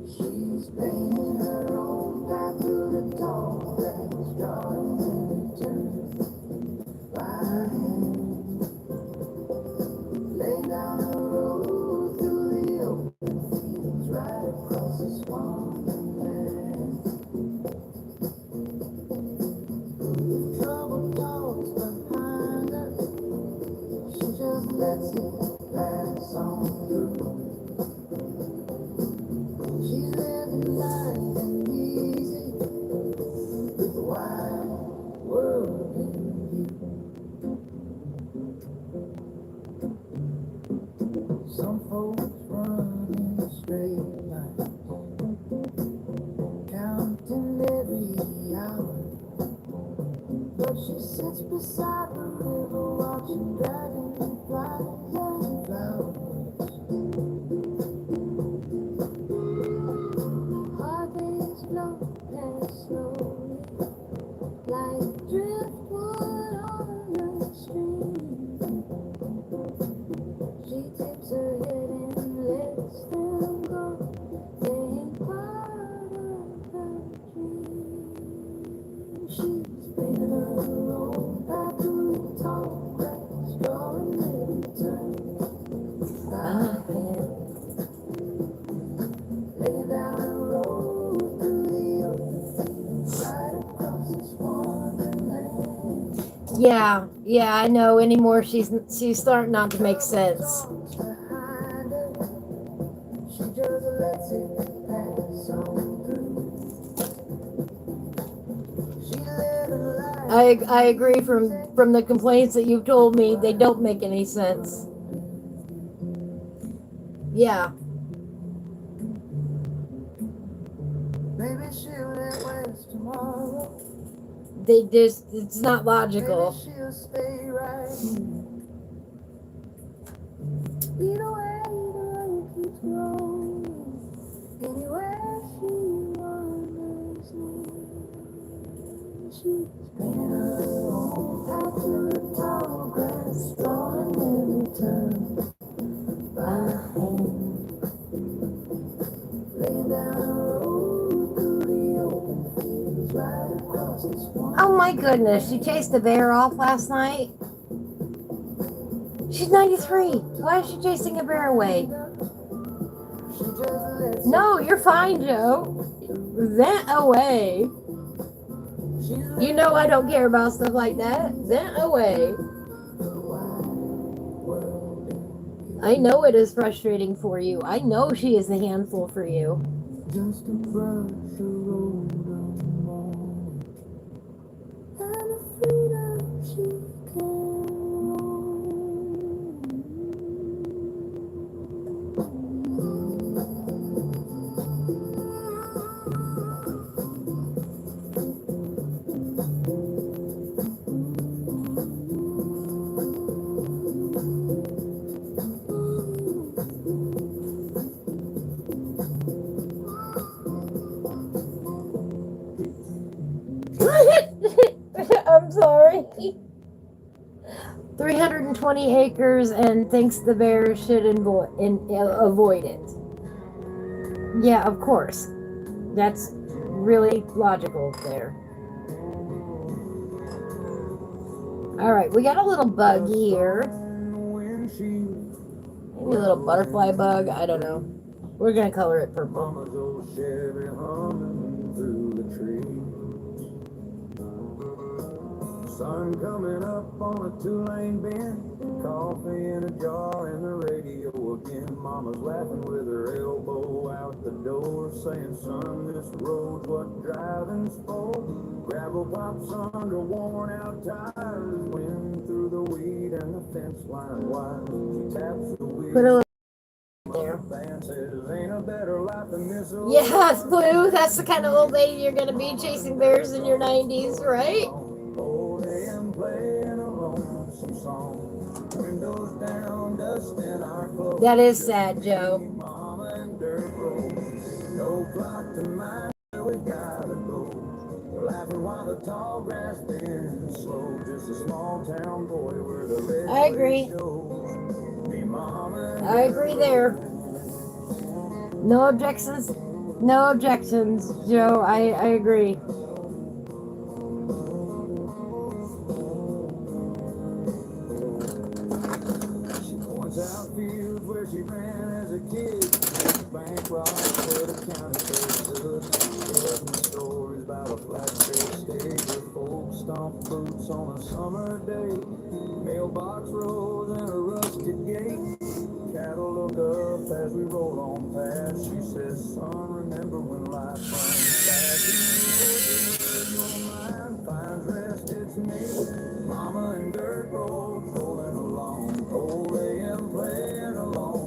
S2: She's painting her own path through the tall grass, drawing every turn by hand. Lay down the road through the open fields, right across the swampland. Trouble talks behind her, she just lets it pass on through. She's living life and easy, with the wide world in view. Some folks run in straight lines, counting every hour. But she sits beside the river, watching dragonflies and flowers. Heartbeats flow past slowly, like driftwood on a stream. She tips her head and lets them go. They ain't part of her dream. She's painted her own path through the tall grass, drawing every turn by hand. Lay down the road through the open fields, right across the swampland.
S1: Yeah, I know anymore. She's starting not to make sense.
S2: Behind her, she just lets it pass on through. She living life.
S1: I agree from the complaints that you've told me, they don't make any sense. Yeah.
S2: Maybe she'll head west tomorrow.
S1: It's not
S2: Maybe
S1: logical.
S2: she'll stay right here. Either way, the road keeps growing. Anywhere she wanders near, she's painted her own path through the tall grass, drawing every turn by hand. Laying down the road through the open fields, right across the swamp.
S1: Oh my goodness, she chased the bear off last night. She's 93. Why is she chasing a bear away?
S2: She just lets
S1: No, you're fine, Joe. Vent away. You know I don't care about stuff like that. Vent away. I know it is frustrating for you. I know she is a handful for you.
S2: just to brush the road along, and the freedom she can
S1: I'm sorry. 320 acres and thinks the bear should avoid it. Yeah, of course. That's really logical there. Alright, we got a little bug here. Maybe a little butterfly bug, I don't know. We're gonna color it purple.
S2: Mama's old Chevy humming through the tree. Sun coming up on a two-lane bend, coffee in a jar and the radio again. Mama's laughing with her elbow out the door, saying, son, this road's what driving's for. Gravel pops under worn-out tires, wind through the weed and the fence line wide. She taps the wheel.
S1: Put a little there.
S2: Band says, ain't a better life than this.
S1: Yes, Blue. That's the kind of old lady you're gonna be, chasing bears in your 90s, right? That is sad, Joe. I agree. I agree there. No objections. No objections, Joe. I agree.
S2: Out fields where she ran as a kid, bank robbed where the county stood. Telling me stories about a flat-bed stage where folks stomp boots on a summer day. Mailbox roads and a rusted gate. Cattle look up as we roll on past. She says, son, remember when life runs fast. Your mind finds rest, it's me, mama and dirt road rolling along. Old AM playing along.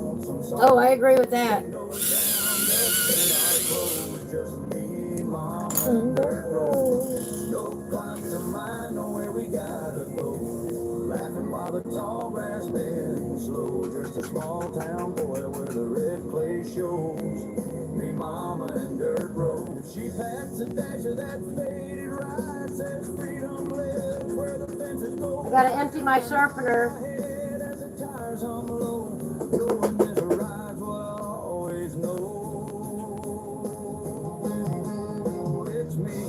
S1: Oh, I agree with that.
S2: Just me, mama and dirt road. No clock to mind, know where we gotta go. Laughing while the tall grass bends slow. Just a small town boy where the red clay shows. Me, mama and dirt road. She packs a dash of that faded ride. Says freedom lives where the fences go.
S1: I gotta empty my sharpener.
S2: As the tires hum low, knowing this ride's what I always know. It's me,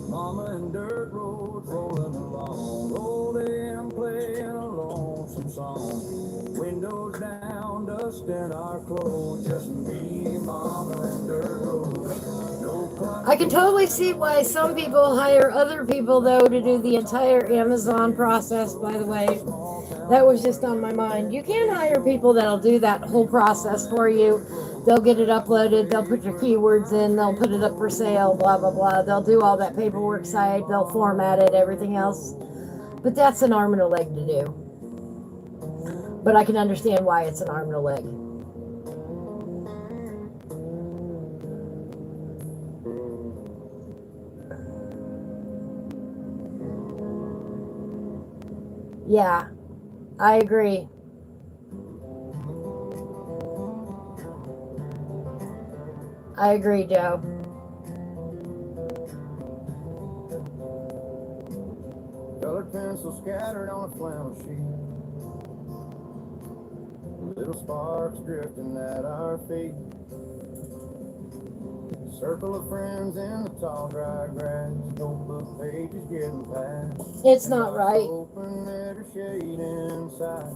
S2: mama and dirt roads rolling along. Old AM playing a lonesome song. Windows down, dust in our clothes. Just me, mama and dirt roads. No clock.
S1: I can totally see why some people hire other people, though, to do the entire Amazon process, by the way. That was just on my mind. You can hire people that'll do that whole process for you. They'll get it uploaded, they'll put your keywords in, they'll put it up for sale, blah, blah, blah. They'll do all that paperwork side, they'll format it, everything else. But that's an arm and a leg to do. But I can understand why it's an arm and a leg. Yeah, I agree. I agree, Joe.
S2: Colored pencil scattered on a flannel sheet. Little sparks drifting at our feet. Circle of friends in the tall dry grass. Notebook pages getting past.
S1: It's not right.
S2: Open letter shade inside.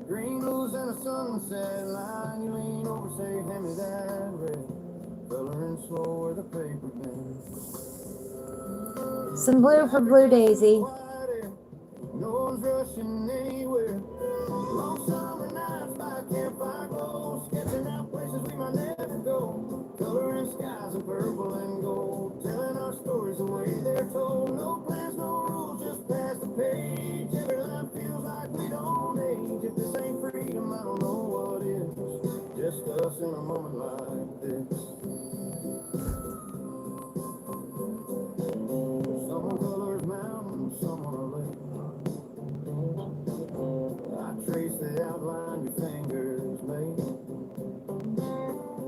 S2: Green blues and a sunset line. You lean over, say, hand me that red. Coloring slow where the paper bends.
S1: Some blue for Blue Daisy.
S2: No one's rushing anywhere. Long summer nights by campfire glow. Sketching out places we might never go. Coloring skies of purple and gold. Telling our stories the way they're told. No plans, no rules, just pass the page. Every line feels like we don't age. If this ain't freedom, I don't know what is. Just us in a moment like this. Someone colors mountains, someone a lake. I trace the outline your fingers make.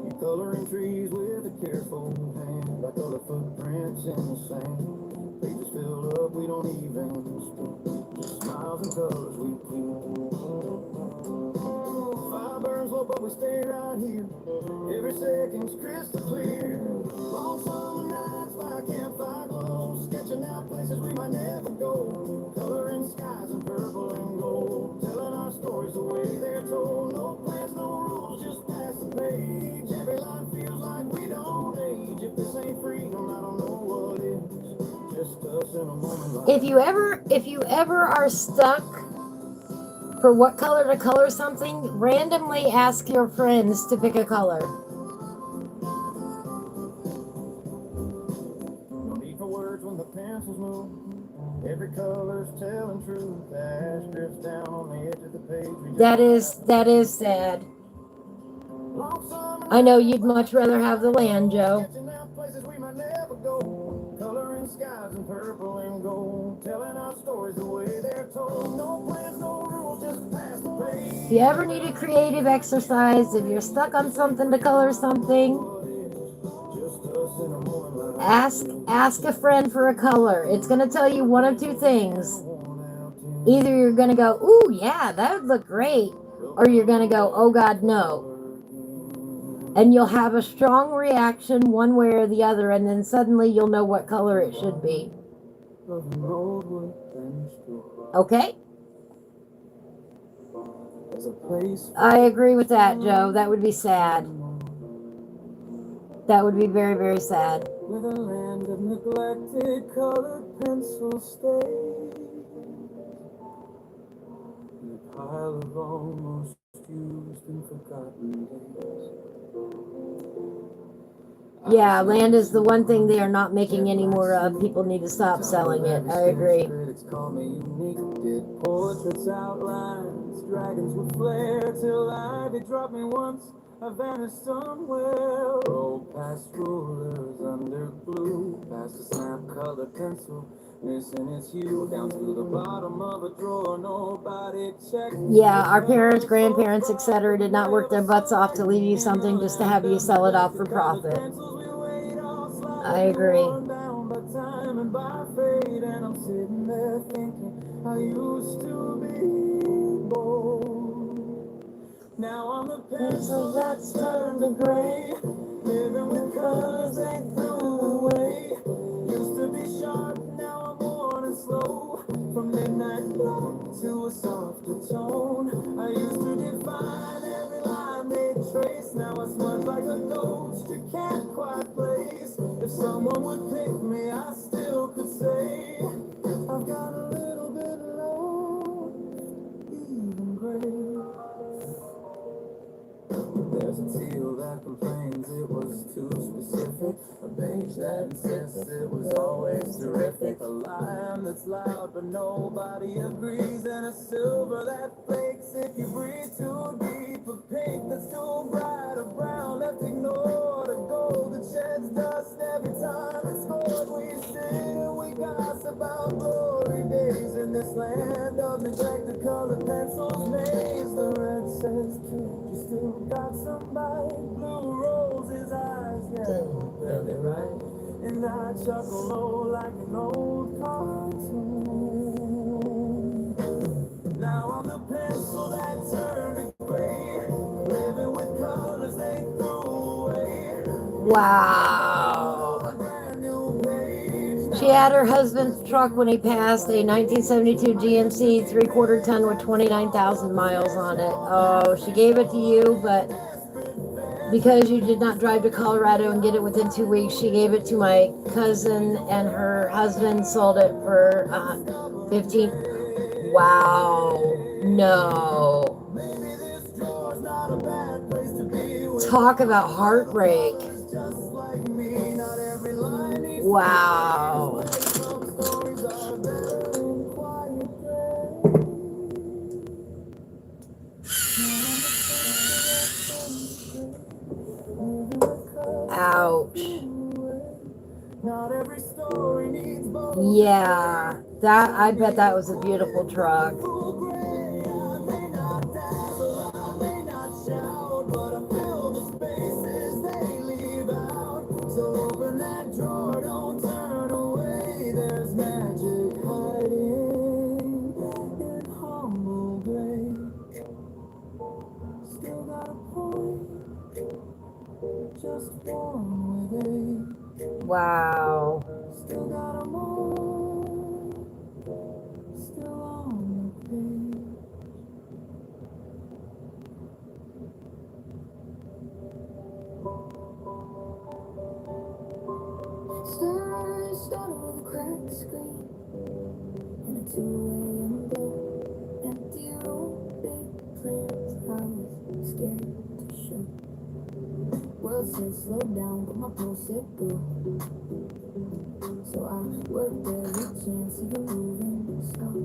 S2: You coloring trees with a careful hand. I color footprints in the sand. Pages filled up, we don't even speak. Just smiles and colors we keep. Fire burns low, but we stay right here. Every second's crystal clear. Long summer nights by campfire glow. Sketching Sketching out places we might never go, coloring skies in purple and gold, telling our stories the way they're told. No plans, no rules, just pass the page. Every line feels like we don't age. If this ain't freedom, I don't know what is. Just us in a moment like
S1: If you ever are stuck for what color to color something, randomly ask your friends to pick a color.
S2: no need for words when the pencils move. Every color's telling truth. Ash drifts down on the edge of the page.
S1: That is sad. I know you'd much rather have the land, Joe.
S2: Sketching out places we might never go, coloring skies in purple and gold, telling our stories the way they're told. No plans, no rules, just pass the page.
S1: If you ever need a creative exercise, if you're stuck on something to color something,
S2: Just us in a moment like
S1: ask a friend for a color. It's going to tell you one of two things. Either you're going to go, ooh, yeah, that would look great. Or you're going to go, oh, God, no. And you'll have a strong reaction one way or the other, and then suddenly you'll know what color it should be. Okay? I agree with that, Joe. That would be sad. That would be very, very sad.
S2: With a land of neglected colored pencil stains, and a pile of almost used and forgotten days.
S1: Yeah, land is the one thing they are not making any more of. People need to stop selling it. I agree.
S2: Critics call me unique. Did portraits, outlines, dragons with flair till ivy dropped me once. I vanished somewhere. Rolled past rulers under glue, past a snap colored pencil, missing its hue down to the bottom of a drawer. Nobody checked.
S1: Yeah, our parents, grandparents, etc. did not work their butts off to leave you something just to have you sell it off for profit. I agree.
S2: Time and by fate, and I'm sitting there thinking I used to be bold. Now I'm a pencil that's turned to gray, living with colors they threw away. Used to be sharp, now I'm worn and slow, from midnight black to a softer tone. I used to define every line they trace, now I smudge like a ghost you can't quite place. If someone would pick me, I still could say I've got a little bit low, even gray. There's a teal that complains it was too specific, a beige that insists it was always terrific, a lion that's loud but nobody agrees, and a silver that flakes if you breathe too deep, a pink that's too bright, a brown left ignored, a gold that sheds dust every time it's scored. We sit and we gossip about glory days in this land of neglected colored pencils maze. The red says you still got somebody, blue rolls his eyes, yeah, very right. And I chuckle low like an old cartoon. Now I'm the pencil that turned to gray, living with colors they threw away.
S1: Wow.
S2: A brand new page.
S1: She had her husband's truck when he passed, a 1972 GMC 3/4 ton with 29,000 miles on it. Oh, she gave it to you, but because you did not drive to Colorado and get it within 2 weeks, she gave it to my cousin, and her husband sold it for 15. Wow. No.
S2: Maybe this drawer's not a bad place to be with.
S1: Talk about heartbreak.
S2: Just like me, not every line needs
S1: Wow.
S2: some stories are better in quiet place.
S1: Ouch.
S2: Not every story needs both.
S1: Yeah. That, I bet that was a beautiful truck.
S2: Full gray, I may not dazzle, I may not shout, but I fill the spaces they leave out. So open that drawer, don't turn away. There's magic hiding in humble gray. Still got a point, just one with age.
S1: Wow.
S2: Still got a moment. 2 a.m. bed, empty room, big plans. I was scared to show. World said slow down, but my pulse said go. So I worked every chance, even moving slow.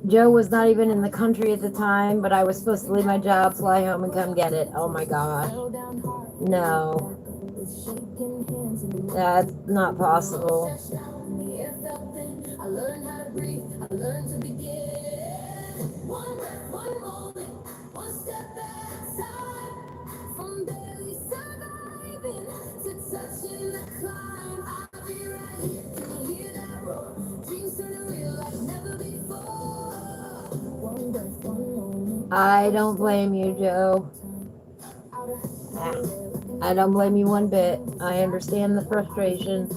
S1: Joe was not even in the country at the time, but I was supposed to leave my job, fly home, and come get it. Oh my God. No. That's not possible.
S2: I learned how to breathe, I learned to begin. One breath, one moment, one step at a time. From barely surviving to touching the climb. I'll be right here. Can you hear that roar? Dreams turn real like never before. One breath, one moment.
S1: I don't blame you, Joe. I don't blame you one bit. I understand the frustration.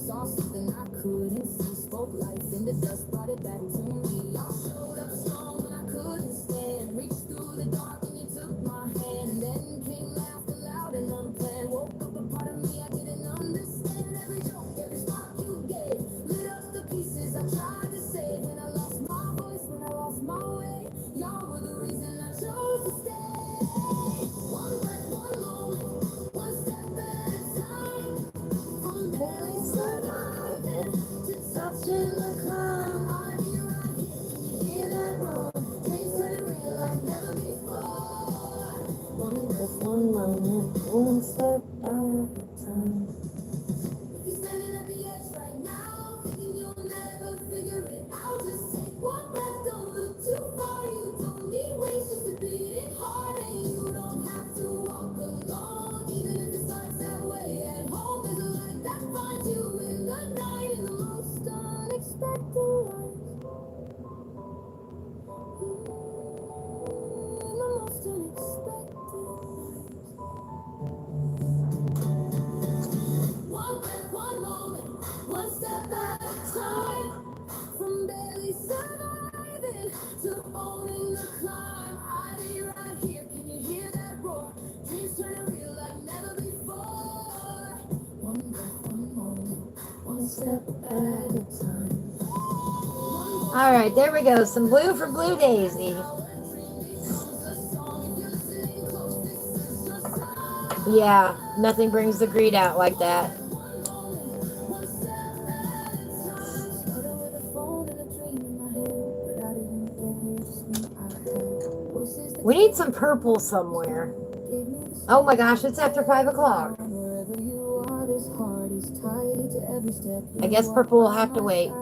S2: Saw something I couldn't see. Spoke life in the dust, brought it back to me. Y'all showed up strong when I couldn't stand. Reached through the dark and you took my hand. And then came laughter loud and unplanned. Woke up a part of me I didn't understand. Every joke, every spark you gave lit up the pieces I tried to save. When I lost my voice, when I lost my way, y'all were the reason I chose to stay. One breath, one moment, one step at a time. From barely surviving to touching the climb. I'll be right here. Can you hear that roar? Dreams turn real like never before. One breath, one moment, one step at a time. If you're standing at the edge right now, thinking you'll never figure it out, just take one breath. Don't look too far. You don't need wings just to beat it hard, and you don't have to walk alone, even if it starts that way. At home is a light that finds you in the night, in the most unexpected light. In the most unexpected light. One breath, one moment, one step at a time. From barely surviving to owning the climb. I'll be right here. Can you hear that roar? Dreams turn real like never before. One breath, one moment, one step at a time.
S1: All right, there we go. Some blue for Blue Daisy. Yeah, nothing brings the greed out like that. We need some purple somewhere. Oh my gosh, it's after 5 o'clock. I guess purple will have to wait.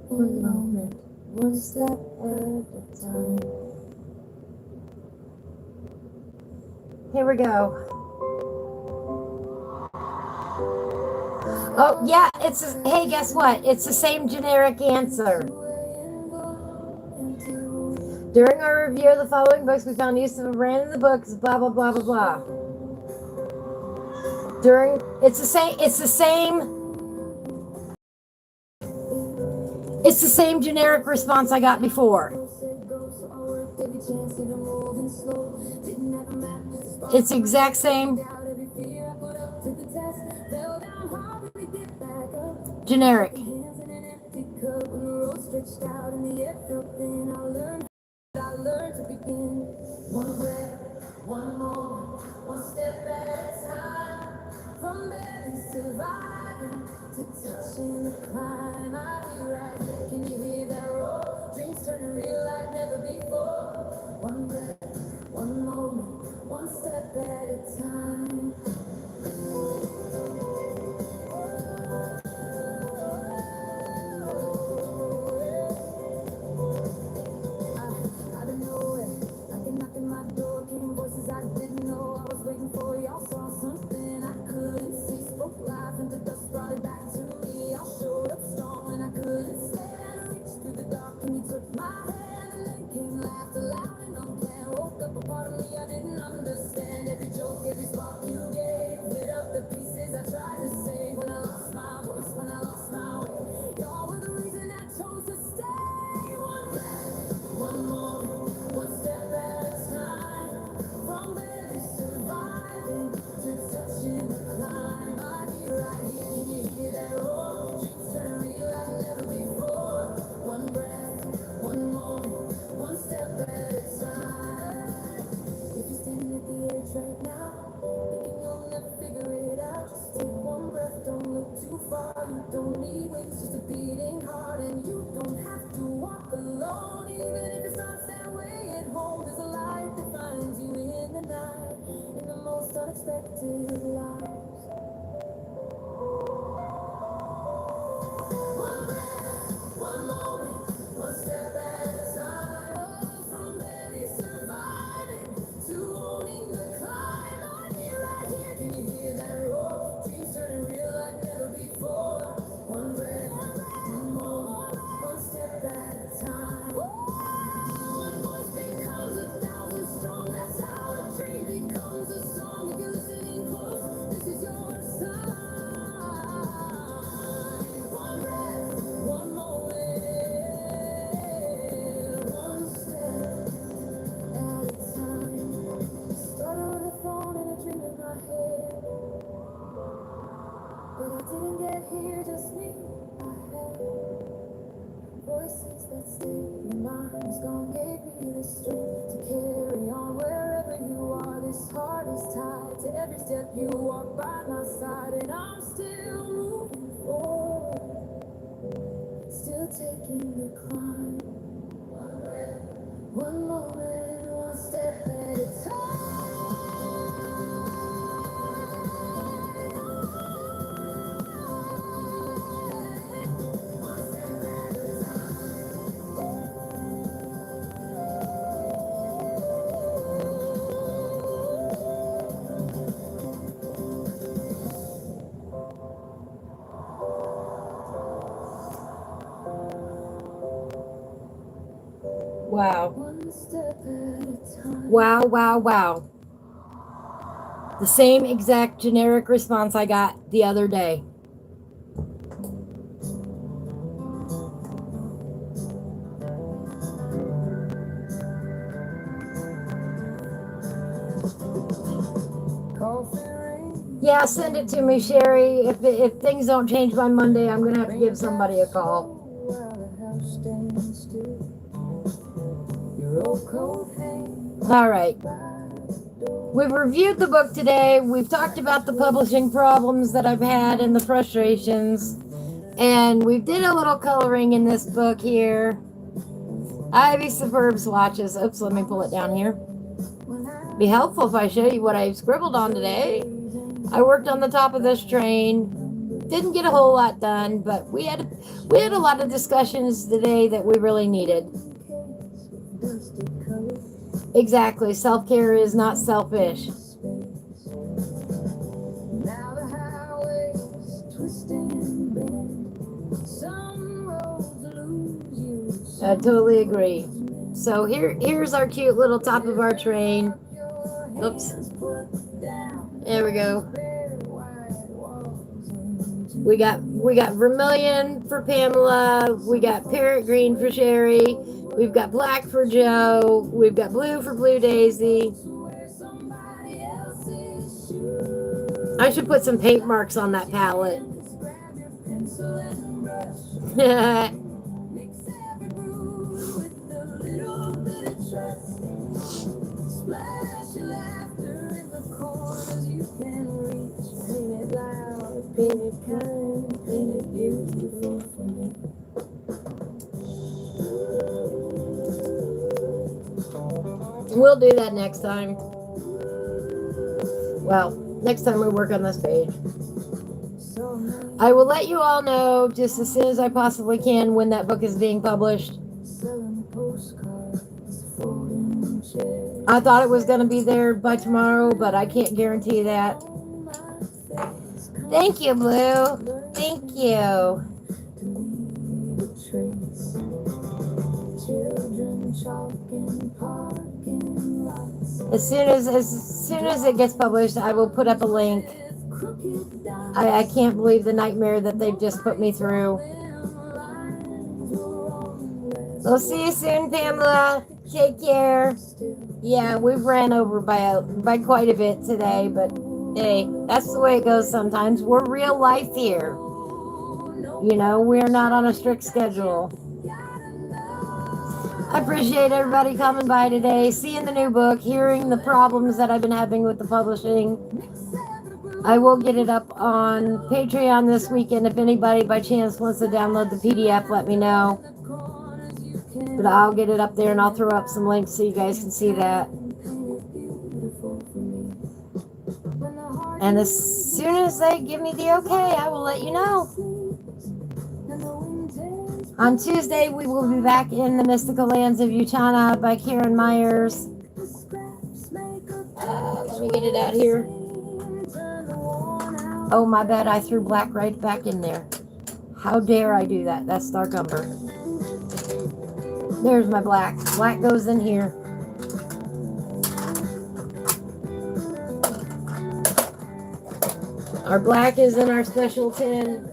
S1: One moment, one step at a time. Here we go. Oh, yeah, hey, guess what? It's the same generic answer. During our review of the following books, we found use of a brand in the books, blah, blah, blah, blah, blah. It's the same generic response I got before. It's the exact same generic.
S2: I learned to begin. One breath, one moment, one step at a time. From barely surviving to touching the climb. I'll be right there. Can you hear that roar? Dreams turn real like never before. One breath, one moment, one step at a time. Out of nowhere, knocking my door, came voices I didn't know. I was waiting for y'all, saw something I couldn't see. Spoke life into dust, brought it back to me. Y'all showed up strong when I couldn't stand. Reached through the dark and you took my hand, and then came laughter loud and unplanned. Woke up a part of me I didn't understand. Every joke, every spark you'll never figure it out. Just take one breath, don't look too far. You don't need wings, just a beating heart. And you don't have to walk alone, even if it starts that way at home. There's a light that finds you in the night, in the most unexpected of lives. One breath, one moment, one step at a time. From barely surviving to owning the climb. On me right here, can you hear that roar? Dreams turning real like never before. One breath, one moment, one step at a time. One voice becomes 1,000 strong. That's how a dream becomes a song. If you're listening close, this is your sign. One breath, one moment, one step at a time. Started with a phone and a dream in my head, but I didn't get here just me. I had voices that stayed. Your mind's gone, gave me the strength to carry on wherever you are. This heart is tied to every step you walk by my side, and I'm still moving forward, still taking the climb. One moment, one step at a time.
S1: Wow.
S2: One step at a time.
S1: Wow, wow, wow. The same exact generic response I got the other day.
S2: Coffee rain.
S1: Yeah, send it to me, Sherry. If things don't change by Monday, I'm going to have to give somebody a call.
S2: While the house stands still. Your old coat hangs
S1: All right.
S2: by the door.
S1: We've reviewed the book today. We've talked about the publishing problems that I've had and the frustrations. And we did a little coloring in this book here. Ivy Superb Swatches. Oops, let me pull it down here. Be helpful if I show you what I scribbled on today. I worked on the top of this train. Didn't get a whole lot done, but we had a lot of discussions today that we really needed. Exactly. Self-care is not selfish.
S2: Now the highways twist and bend. Some roads lose you.
S1: I totally agree. So here's our cute little top of our train. Oops. There we go. We got vermilion for Pamela. We got parrot green for Sherry. We've got black for Joe. We've got blue for Blue Daisy. I should put some paint marks on that palette.
S2: Splash your laughter in the corners you can reach. Paint it loud, paint it kind, paint it beautiful for me.
S1: We'll do that next time. Well, next time we work on this page.
S2: So many
S1: I will let you all know just as soon as I possibly can when that book is being published.
S2: selling postcards, folding chairs.
S1: I thought it was going to be there by tomorrow, but I can't guarantee that.
S2: On my face,
S1: Thank you, Blue. Thank you.
S2: to leave a trace. Children chalking parking lots.
S1: As soon as it gets published, I will put up a link.
S2: With crooked dots.
S1: I can't believe the nightmare that they've just put me through. We'll see you soon, Pamela. Take care. Yeah, we've ran over by quite a bit today, but hey, that's the way it goes sometimes. We're real life here. You know, we're not on a strict schedule. I appreciate everybody coming by today, seeing the new book, hearing the problems that I've been having with the publishing. I will get it up on Patreon this weekend. If anybody by chance wants to download the PDF, let me know. But I'll get it up there and I'll throw up some links so you guys can see that. And as soon as they give me the okay, I will let you know. On Tuesday, we will be back in the mystical lands of Utana by Karen Myers. Let me get it out here. Oh, my bad. I threw black right back in there. How dare I do that? That's dark umber. There's my black. Black goes in here. Our black is in our special tin.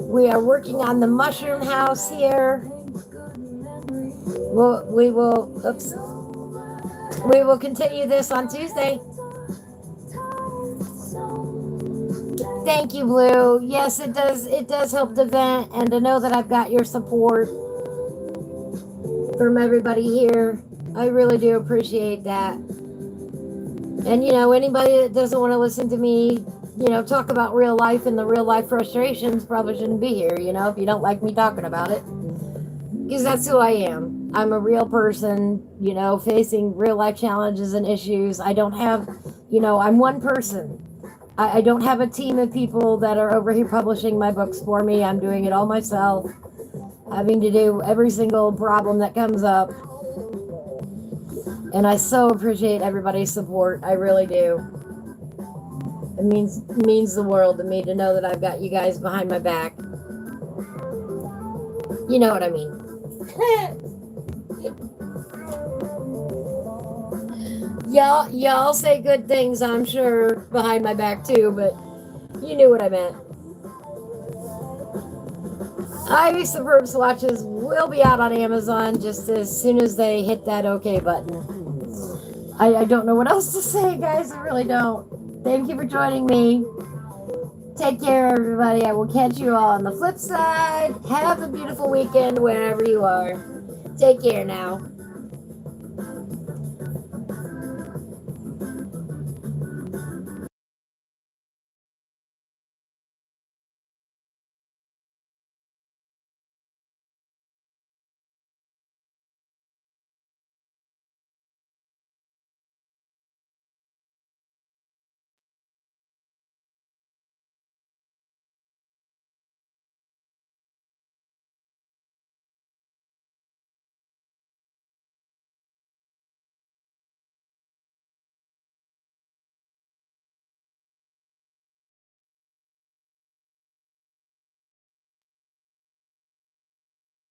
S1: We are working on the mushroom house here. We will continue this on Tuesday. Thank you, Blue. Yes, it does help to vent and to know that I've got your support from everybody here. I really do appreciate that. And anybody that doesn't want to listen to me, talk about real life and the real life frustrations probably shouldn't be here, if you don't like me talking about it. Because that's who I am. I'm a real person, facing real life challenges and issues. I don't have, I'm one person. I don't have a team of people that are over here publishing my books for me. I'm doing it all myself. Having to do every single problem that comes up. And I so appreciate everybody's support. I really do. It means the world to me to know that I've got you guys behind my back. You know what I mean. Y'all say good things, I'm sure, behind my back too, but you knew what I meant. Ivy Superb Swatches will be out on Amazon just as soon as they hit that OK button. I don't know what else to say, guys. I really don't. Thank you for joining me. Take care, everybody. I will catch you all on the flip side. Have a beautiful weekend wherever you are. Take care now.